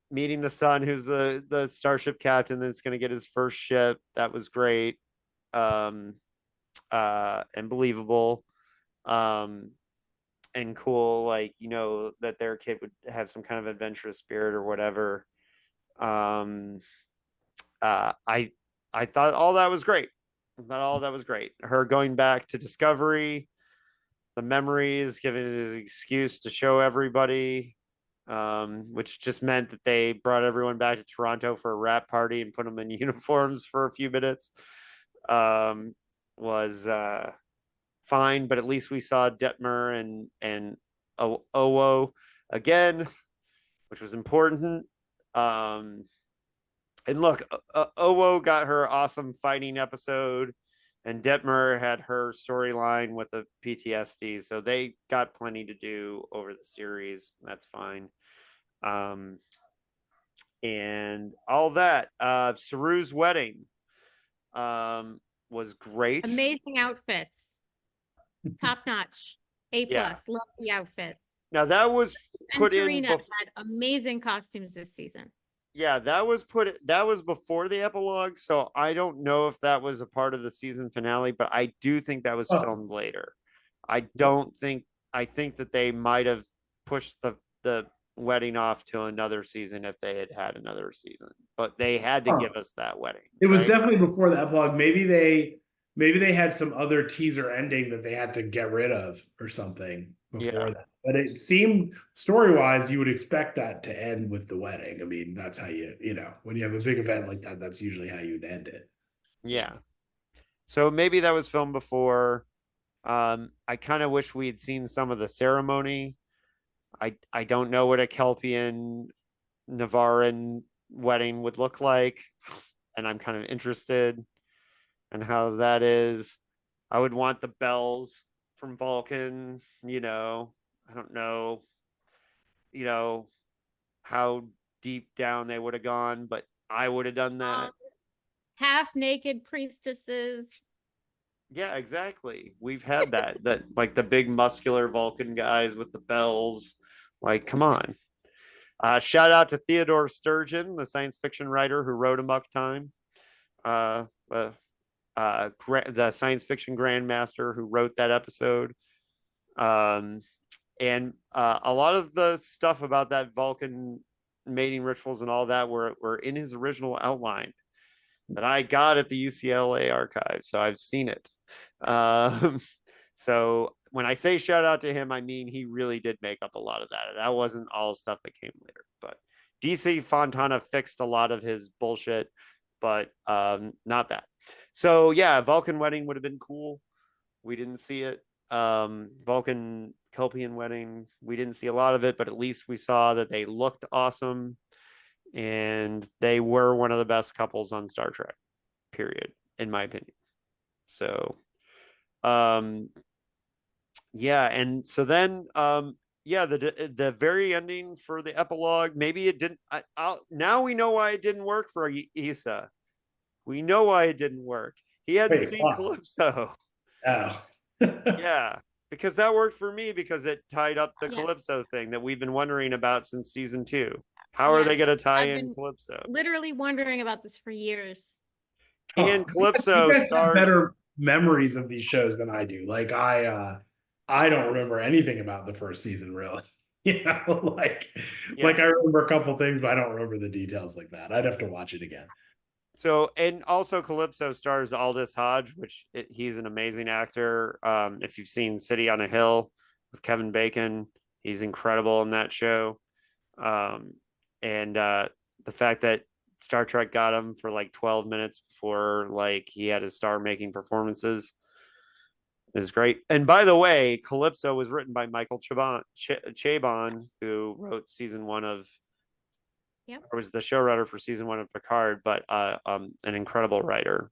Meeting the son, who's the starship captain that's going to get his first ship, that was great. and believable, and cool, like, you know, that their kid would have some kind of adventurous spirit or whatever. um I thought all that was great. I thought all that was great. Her going back to Discovery, the memories, giving it an excuse to show everybody, which just meant that they brought everyone back to Toronto for a wrap party and put them in uniforms for a few minutes. Was fine, but at least we saw Detmer and Owo again, which was important. And look, Owo got her awesome fighting episode, and Detmer had her storyline with the PTSD, so they got plenty to do over the series. That's fine. And all that. Saru's wedding was great. Amazing outfits. Top notch. A Yeah. plus. Love the outfits. Now that was put in. Karina had amazing costumes this season. Yeah, that was before the epilogue, so I don't know if that was a part of the season finale, but I do think that was filmed later. I think that they might have pushed the wedding off to another season if they had another season, but they had to give us that wedding. It was definitely before the epilogue. Maybe they had some other teaser ending that they had to get rid of or something before that. But it seemed, story-wise, you would expect that to end with the wedding. I mean, that's how you know, when you have a big event like that, that's usually how you'd end it. Yeah. So maybe that was filmed before. I kind of wish we had seen some of the ceremony. I don't know what a Kelpian Navaran wedding would look like, and I'm kind of interested in how that is. I would want the bells from Vulcan, you know. I don't know, you know, how deep down they would have gone, but I would have done that. Half naked priestesses. Yeah, exactly. We've had that like the big muscular Vulcan guys with the bells. Like, come on. Shout out to Theodore Sturgeon, the science fiction writer who wrote Amok Time. The science fiction grandmaster who wrote that episode. And a lot of the stuff about that Vulcan mating rituals and all that were in his original outline that I got at the UCLA archive. So I've seen it. So when I say shout out to him, I mean he really did make up a lot of that. That wasn't all stuff that came later, but DC Fontana fixed a lot of his bullshit, but not that. So yeah, Vulcan wedding would have been cool. We didn't see it. Vulcan Kelpian wedding, we didn't see a lot of it, but at least we saw that they looked awesome and they were one of the best couples on Star Trek, period, in my opinion. So yeah, and so then yeah, the very ending for the epilogue, maybe it didn't. Now we know why it didn't work for Issa. We know why it didn't work. He hadn't seen Calypso. Oh. Yeah, because that worked for me because it tied up the Calypso thing that we've been wondering about since season 2. How are they going to tie in Calypso? Literally wondering about this for years. And Calypso you guys stars have better memories of these shows than I do. Like I don't remember anything about the first season, really. You know, like I remember a couple things, but I don't remember the details like that. I'd have to watch it again. So, and also Calypso stars Aldous Hodge, which he's an amazing actor. If you've seen City on a Hill with Kevin Bacon, he's incredible in that show. And the fact that Star Trek got him for like 12 minutes before like he had his star making performances is great. And by the way, Calypso was written by Michael Chabon, who wrote season 1 of was the showrunner for season 1 of Picard, but an incredible writer.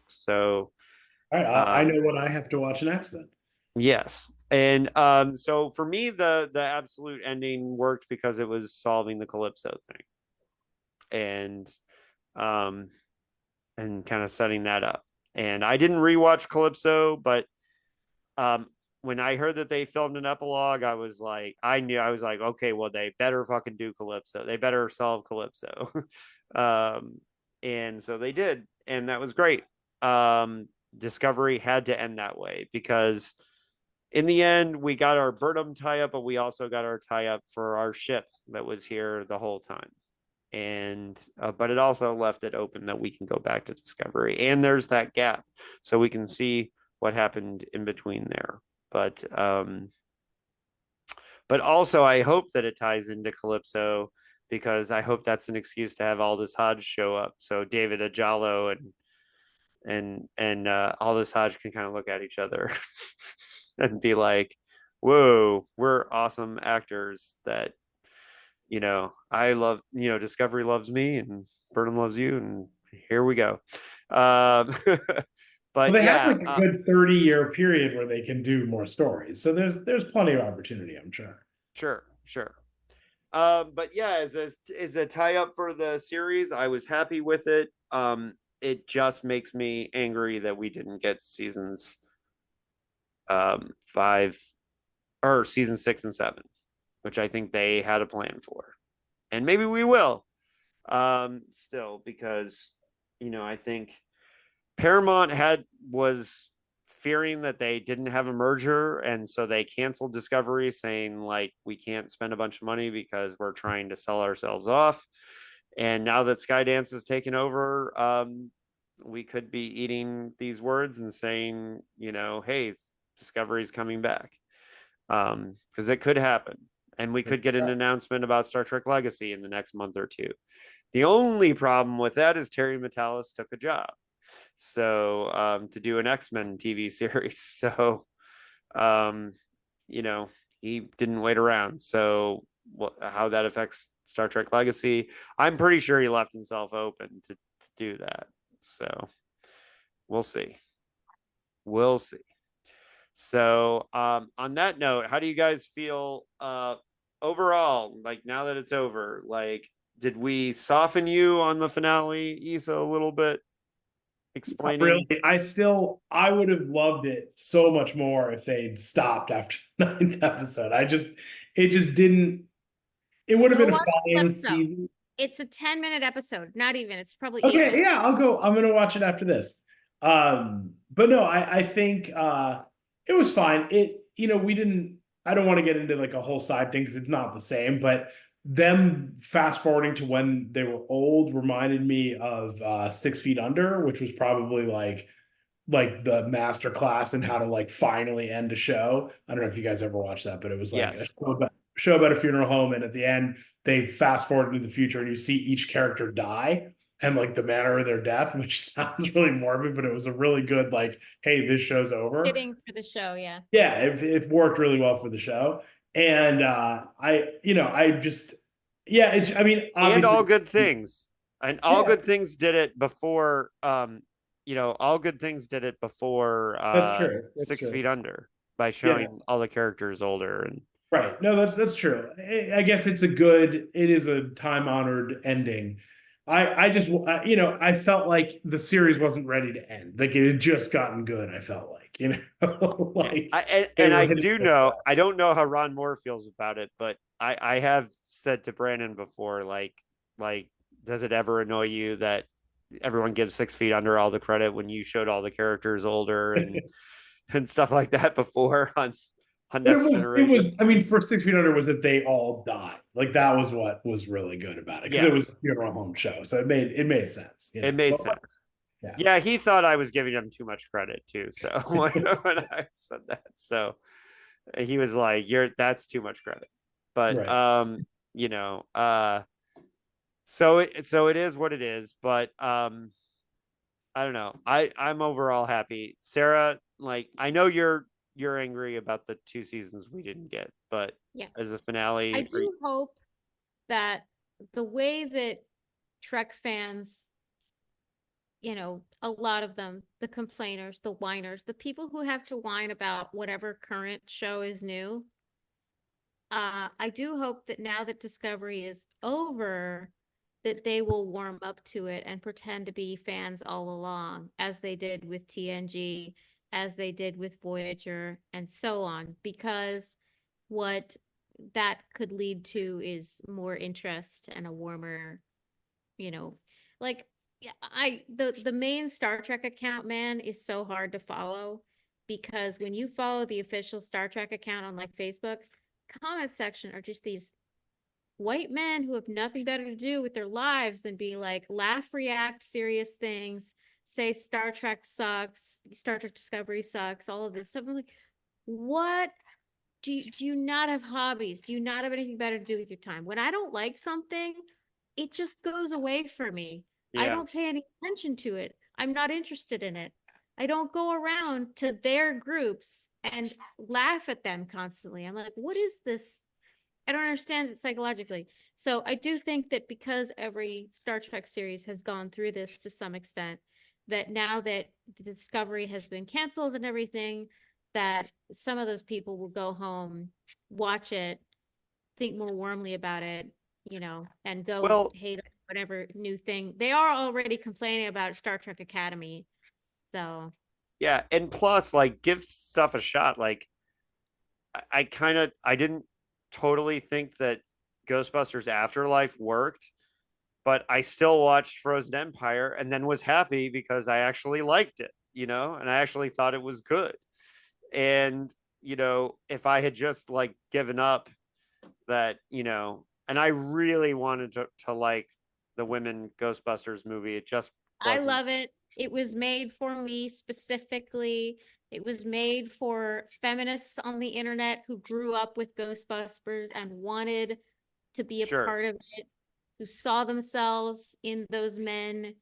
So all right, I know what I have to watch next then. Yes. And so for me, the absolute ending worked because it was solving the Calypso thing. And kind of setting that up. And I didn't rewatch Calypso, but when I heard that they filmed an epilogue, I was like, okay, well, they better fucking do Calypso. They better solve Calypso. And so they did, and that was great. Discovery had to end that way, because in the end, we got our Burnham tie-up, but we also got our tie-up for our ship that was here the whole time. And but it also left it open that we can go back to Discovery, and there's that gap, so we can see what happened in between there. But also I hope that it ties into Calypso, because I hope that's an excuse to have Aldous Hodge show up, so David Ajalo and Aldous Hodge can kind of look at each other and be like, whoa, we're awesome actors that, I love, Discovery loves me and Burnham loves you, and here we go. But they yeah, have like a good 30-year period where they can do more stories, so there's plenty of opportunity, I'm sure. Sure. But yeah, as a tie up for the series, I was happy with it. It just makes me angry that we didn't get seasons 5 or season 6 and 7, which I think they had a plan for, and maybe we will still, because I think Paramount was fearing that they didn't have a merger, and so they canceled Discovery, saying like, we can't spend a bunch of money because we're trying to sell ourselves off. And now that Skydance has taken over, we could be eating these words and saying, hey, Discovery's coming back, because it could happen, and we could get an announcement about Star Trek Legacy in the next month or two. The only problem with that is Terry Matalas took a job, so to do an X-Men TV series. So he didn't wait around. So how that affects Star Trek Legacy, I'm pretty sure he left himself open to do that. So we'll see. So on that note, how do you guys feel overall, like, now that it's over? Like, did we soften you on the finale, Issa, a little bit, explaining? Really, I would have loved it so much more if they'd stopped after the 9th episode. It just didn't. It would have been a fine season. It's a 10-minute episode, not even. It's probably okay. 8 minutes. Yeah, I'll go. I'm gonna watch it after this. But no, I think it was fine. We didn't. I don't want to get into like a whole side thing because it's not the same. But them fast forwarding to when they were old reminded me of 6 Feet Under, which was probably like the master class in how to like finally end a show. I don't know if you guys ever watched that, but it was like Yes. a show about a funeral home, and at the end they fast forward into the future and you see each character die and like the manner of their death, which sounds really morbid, but it was a really good like, hey, this show's over. Fitting for the show, yeah. Yeah, it worked really well for the show. And I just, yeah, I mean, obviously, and All Good Things, and All Good Things did it before. All Good Things did it before. That's true. 6 Feet Under, by showing all the characters older. And right, no, that's true. I guess it is a time-honored ending. I just, I felt like the series wasn't ready to end. Like it had just gotten good. I felt like, like. I don't know how Ron Moore feels about it, but I have said to Brandon before, like, does it ever annoy you that everyone gives 6 Feet Under all the credit when you showed all the characters older and stuff like that before on Next Generation? It was, I mean, for 6 Feet Under was that they all died. Like that was what was really good about it, because it was a funeral home show, so it made sense. It made sense. Yeah, he thought I was giving him too much credit too. So when I said that, so he was like, that's too much credit." But so it is what it is. But I don't know. I'm overall happy. Sarah, like, I know you're angry about the 2 seasons we didn't get, but as a finale, I do hope that the way that Trek fans, a lot of them, the complainers, the whiners, the people who have to whine about whatever current show is new, I do hope that now that Discovery is over, that they will warm up to it and pretend to be fans all along, as they did with TNG, as they did with Voyager, and so on, because what that could lead to is more interest and a warmer, like, Yeah, the main Star Trek account, man, is so hard to follow because when you follow the official Star Trek account on like Facebook, comment section are just these white men who have nothing better to do with their lives than be like laugh, react, serious things, say Star Trek sucks, Star Trek Discovery sucks, all of this stuff. I'm like, what? Do you not have hobbies? Do you not have anything better to do with your time? When I don't like something, it just goes away from me. I Yeah. don't pay any attention to it. I'm not interested in it. I don't go around to their groups and laugh at them constantly. I'm like, what is this? I don't understand it psychologically. So I do think that because every Star Trek series has gone through this to some extent, that now that the Discovery has been canceled and everything, that some of those people will go home, watch it, think more warmly about it, and go Well, hate on whatever new thing. They are already complaining about Star Trek Academy. So yeah, and plus, like, give stuff a shot. Like, I didn't totally think that Ghostbusters Afterlife worked, but I still watched Frozen Empire and then was happy because I actually liked it, and I actually thought it was good. And, if I had just like given up that, and I really wanted to like the women Ghostbusters movie, it just I wasn't. love it. It was made for me specifically. It was made for feminists on the internet who grew up with Ghostbusters and wanted to be a Sure. part of it, who saw themselves in those men.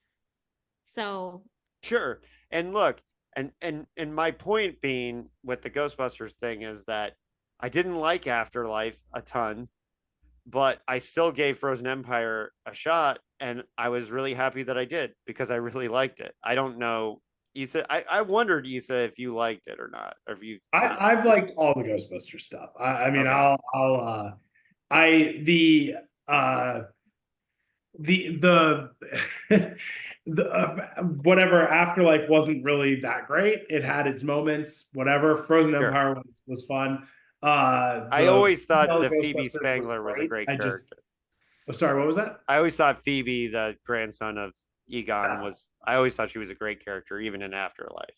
So Sure. And look, and my point being with the Ghostbusters thing is that I didn't like Afterlife a ton, but I still gave Frozen Empire a shot, and I was really happy that I did because I really liked it. I don't know, Issa. I wondered, Issa, if you liked it or not, or if you. I've liked all the Ghostbusters stuff. I mean, Okay. I uh the the whatever Afterlife wasn't really that great. It had its moments. Whatever. Frozen Sure. Empire was fun. I The always thought female the Phoebe Ghostbusters were Spangler was a great. great I just character. oh, sorry, what was that? I always thought Phoebe, the grandson of Egon, Yeah. was. I always thought she was a great character, even in Afterlife.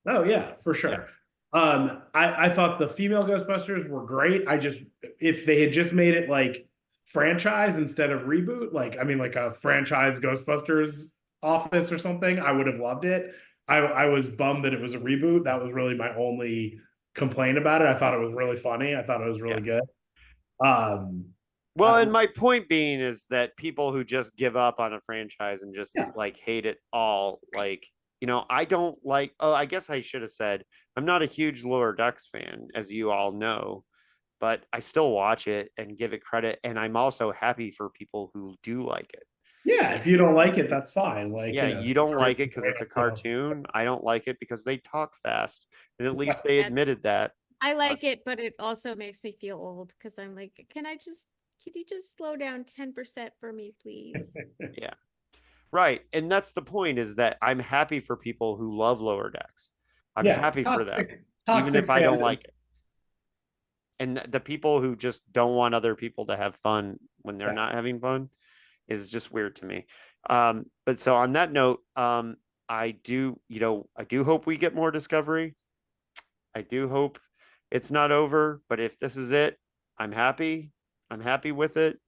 Oh yeah, for sure. I thought the female Ghostbusters were great. I just if they had just made it like franchise instead of reboot, like I mean like a franchise Ghostbusters office or something, I would have loved it. I was bummed that it was a reboot. That was really my only complaint about it. I thought it was really funny. I thought it was really good. Well, and my point being is that people who just give up on a franchise and just Yeah. like hate it all, like, I don't like. Oh, I guess I should have said I'm not a huge Lower Decks fan, as you all know, but I still watch it and give it credit. And I'm also happy for people who do like it. Yeah, if you don't like it, that's fine. Like, Yeah, you don't like it because it's a cartoon. I don't like it because they talk fast. And at least they admitted that. I like it, but it also makes me feel old because I'm like, can you just slow down 10% for me, please? Yeah. Right. And that's the point, is that I'm happy for people who love Lower Decks. I'm happy for them, even if I don't like it. And the people who just don't want other people to have fun when they're not having fun is just weird to me. But so on that note, I do hope we get more Discovery. I do hope it's not over, but if this is it, I'm happy. I'm happy with it.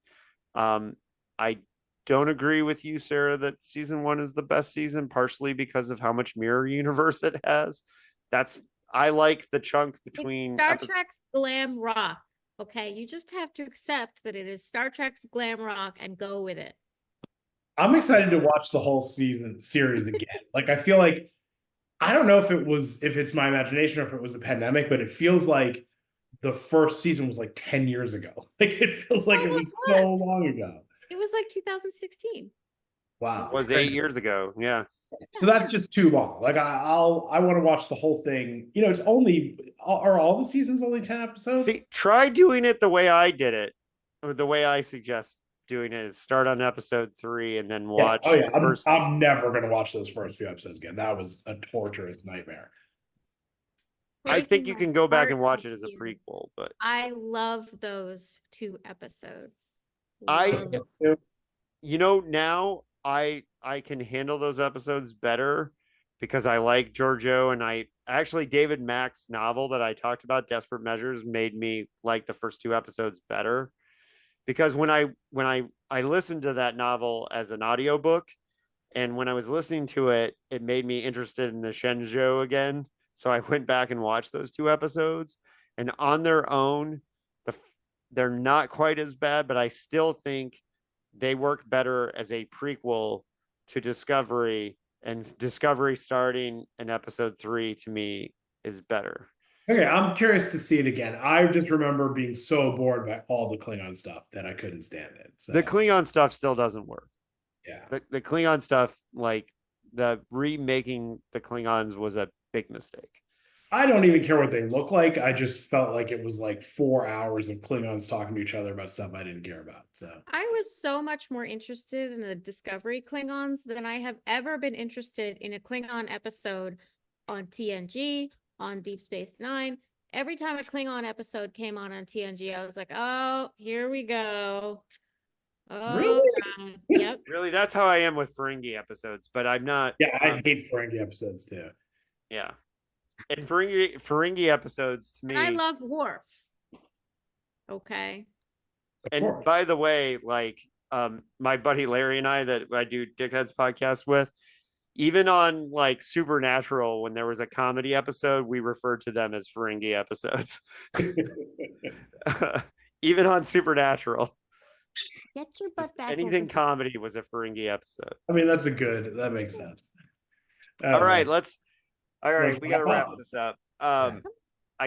I don't agree with you, Sarah, that season 1 is the best season, partially because of how much mirror universe it has. I like the chunk between Star Trek's glam rock. Okay, you just have to accept that it is Star Trek's glam rock and go with it. I'm excited to watch the whole series again. Like, I feel like I don't know if it's my imagination or if it was the pandemic, but it feels like the first season was like 10 years ago. Like, it feels like it was so long ago. It was like 2016. Wow. It was 8 years ago. Yeah. So that's just too long. Like I want to watch the whole thing. It's are all the seasons only 10 episodes? See, try doing it the way I did it, or the way I suggest doing it is start on episode 3 and then watch. Oh yeah, I'm never gonna watch those first few episodes again. That was a torturous nightmare. I think you can go back and watch it as a prequel, but I love those 2 episodes. now I can handle those episodes better because I like Giorgio, and I actually David Mack's novel that I talked about, Desperate Measures, made me like the first two episodes better. Because when I listened to that novel as an audiobook, and when I was listening to it, it made me interested in the Shenzhou again. So I went back and watched those two episodes, and on their own, the they're not quite as bad, but I still think they work better as a prequel to Discovery, and Discovery starting in episode 3 to me is better. Okay, I'm curious to see it again. I just remember being so bored by all the Klingon stuff that I couldn't stand it. So The Klingon stuff still doesn't work. yeah. The Klingon stuff, like the remaking the Klingons, was a big mistake. I don't even care what they look like. I just felt like it was like 4 hours of Klingons talking to each other about stuff I didn't care about. So I was so much more interested in the Discovery Klingons than I have ever been interested in a Klingon episode on TNG, on Deep Space Nine. Every time a Klingon episode came on TNG, I was like, oh, here we go. Oh, really? God. Yep. Really, that's how I am with Ferengi episodes, but I'm not. Yeah, I hate Ferengi episodes too. Yeah, and Ferengi episodes to me. And I love Worf. Okay. And by the way, like my buddy Larry and I that I do Dickheads podcast with, even on like Supernatural, when there was a comedy episode, we referred to them as Ferengi episodes. Even on Supernatural. Get your butt back. Anything comedy was a Ferengi episode. I mean, that makes sense. All right, we gotta wrap this up. I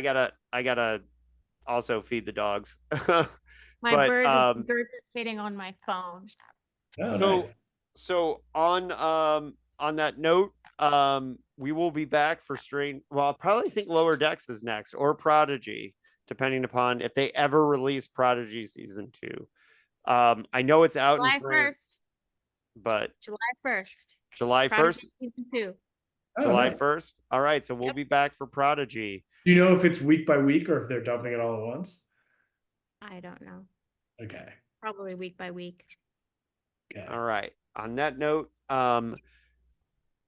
gotta also feed the dogs. My bird is regurgitating on my phone. Oh, nice. So on that note, we will be back for I'll probably think Lower Decks is next, or Prodigy, depending upon if they ever release Prodigy season 2. I know it's out July in France, 1st. but July 1st. July 1st. Season 2. July nice. 1st. All right, so we'll be back for Prodigy. Do you know if it's week by week or if they're dumping it all at once? I don't know. Okay. Probably week by week. Okay. All right. On that note, I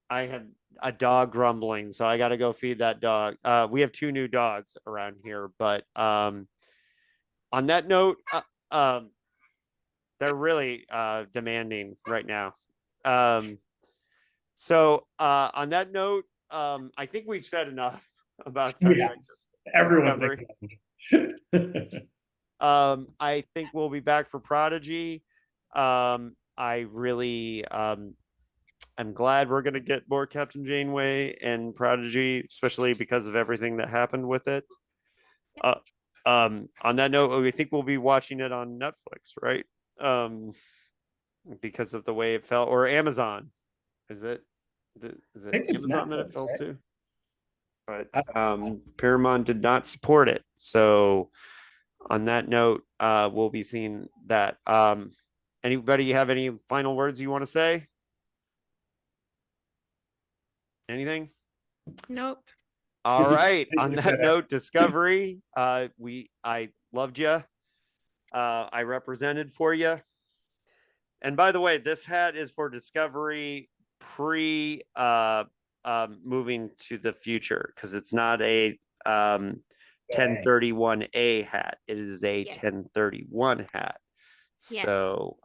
have a dog grumbling, so I got to go feed that dog. We have 2 new dogs around here, but on that note, they're really demanding right now. So on that note, I think we've said enough about Star Trek. Everyone. I think we'll be back for Prodigy. I really I'm glad we're gonna get more Captain Janeway and Prodigy, especially because of everything that happened with it. On that note, we think we'll be watching it on Netflix, right? Because of the way it felt, or Amazon. Is it Amazon that it fell to? But Paramount did not support it. So on that note, we'll be seeing that. Anybody have any final words you want to say? Anything? Nope. All right. On that note, Discovery, I loved you. I represented for you. And by the way, this hat is for Discovery pre moving to the future, because it's not a 1031A hat. It is a 1031 hat. Yes. So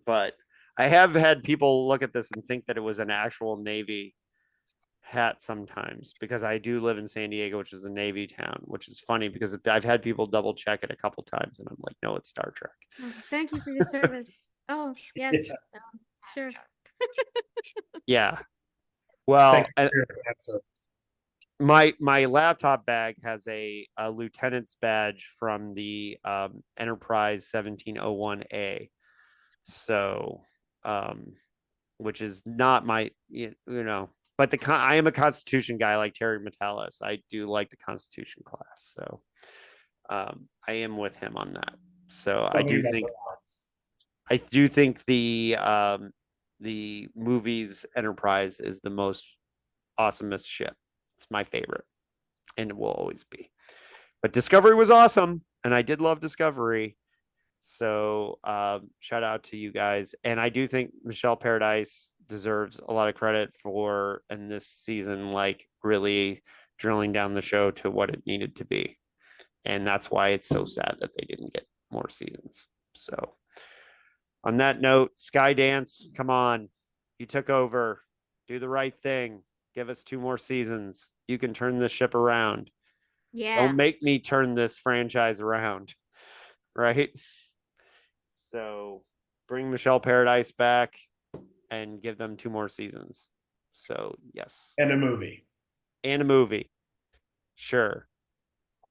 but I have had people look at this and think that it was an actual Navy hat sometimes, because I do live in San Diego, which is a Navy town, which is funny because I've had people double check it a couple times and I'm like, no, it's Star Trek. Oh, thank you for your service. Oh, yes. Sure. Yeah. Well, my laptop bag has a lieutenant's badge from the Enterprise 1701A. So which is not my, but I am a Constitution guy like Terry Metalis. I do like the Constitution class. So I am with him on that. So I do think the movie's Enterprise is the most awesomest ship. It's my favorite, and it will always be. But Discovery was awesome, and I did love Discovery. So shout out to you guys. And I do think Michelle Paradise deserves a lot of credit for in this season, like really drilling down the show to what it needed to be. And that's why it's so sad that they didn't get more seasons. So on that note, Skydance, come on. You took over. Do the right thing. Give us 2 more seasons. You can turn this ship around. Yeah. Don't make me turn this franchise around. Right? So bring Michelle Paradise back and give them 2 more seasons. So yes. And a movie. And a movie. Sure.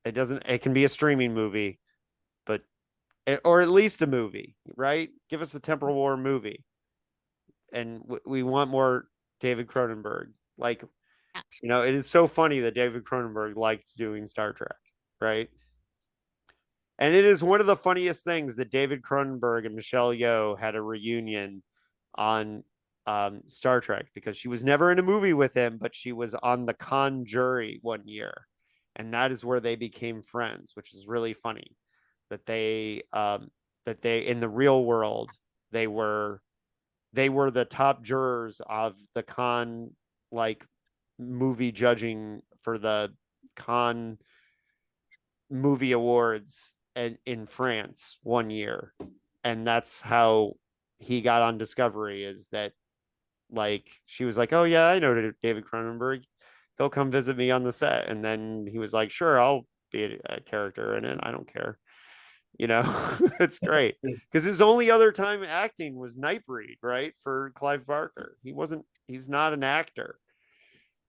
It can be a streaming movie, but or at least a movie, right? Give us a Temporal War movie. And we want more David Cronenberg. Like, it is so funny that David Cronenberg liked doing Star Trek, right? And it is one of the funniest things that David Cronenberg and Michelle Yeoh had a reunion on Star Trek, because she was never in a movie with him, but she was on the con jury one year. And that is where they became friends, which is really funny that they in the real world, they were the top jurors of the con, like, movie judging for the con movie awards in France one year. And that's how he got on Discovery, is that, like, she was like, oh yeah, I know David Cronenberg, he'll come visit me on the set. And then he was like, sure, I'll be a character in it, I don't care. It's great, because his only other time acting was Nightbreed, right, for Clive Barker. He's not an actor,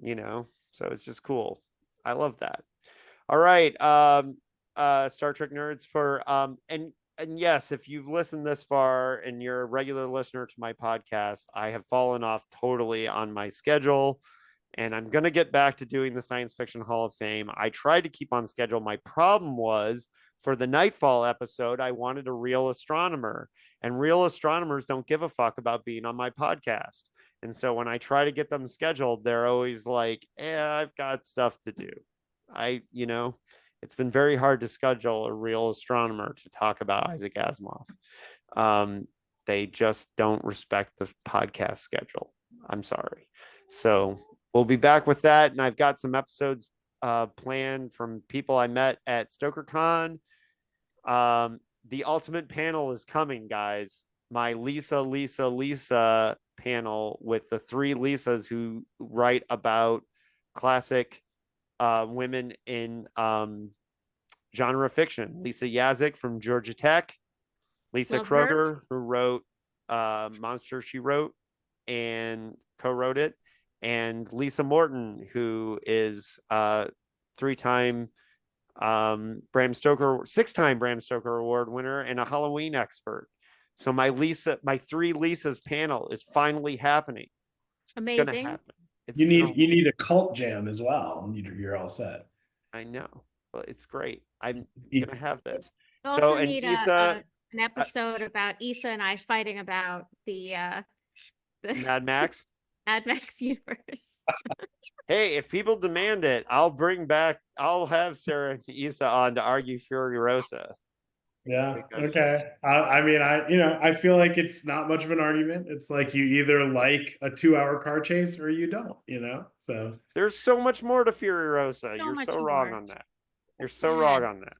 so it's just cool. I love that. All right, Star Trek nerds, for and yes, if you've listened this far and you're a regular listener to my podcast, I have fallen off totally on my schedule, and I'm going to get back to doing the Science Fiction Hall of Fame. I tried to keep on schedule. My problem was, for the Nightfall episode, I wanted a real astronomer, and real astronomers don't give a fuck about being on my podcast. And so when I try to get them scheduled, they're always like, I've got stuff to do. It's been very hard to schedule a real astronomer to talk about Isaac Asimov. They just don't respect the podcast schedule. I'm sorry. So we'll be back with that. And I've got some episodes planned from people I met at StokerCon. The ultimate panel is coming, guys. My Lisa panel with the 3 Lisas who write about classic women in genre fiction. Lisa Yazik from Georgia Tech, Lisa Love Kroger, her. who wrote Monster She Wrote and co-wrote it, and Lisa Morton, who is 3-time Bram Stoker, 6-time Bram Stoker Award winner, and a Halloween expert. So my 3 Lisas panel is finally happening. Amazing. It's gonna happen. You need a cult jam as well. You're all set. I know. Well, it's great. I'm You- gonna have this. We also and need Issa, an episode about Issa and I fighting about the Mad Max. Mad Max universe. Hey, if people demand it, I'll have Sarah and Issa on to argue Fury Rosa. Yeah. Because- Okay. I feel like it's not much of an argument. It's like you either like a 2-hour car chase or you don't, so. There's so much more to Fury Rosa. You're much so wrong more. on that. You're so Yeah. wrong on that.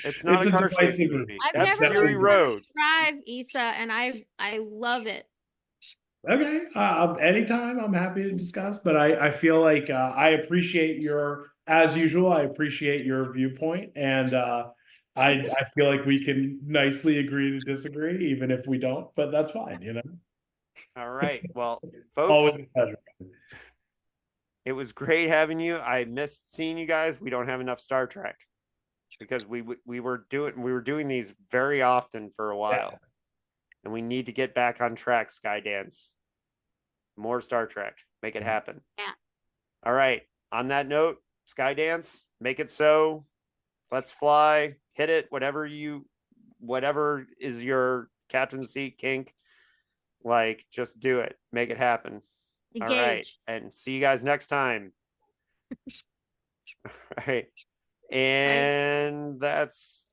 It's not a car chase divisive- movie. I've That's never Fury learned Road. Drive Issa, and I love it. Okay. Anytime I'm happy to discuss, but I feel like I appreciate as usual, I appreciate your viewpoint, and I feel like we can nicely agree to disagree, even if we don't, but that's fine, All right. Well, Always folks, a pleasure. it was great having you. I missed seeing you guys. We don't have enough Star Trek, because we were doing these very often for a while. And we need to get back on track, Skydance. More Star Trek. Make it happen. Yeah. All right. On that note, Skydance, make it so. Let's fly. Hit it. Whatever is your captain seat kink. Like, just do it. Make it happen. Engage. All right. And see you guys next time. All right. And that's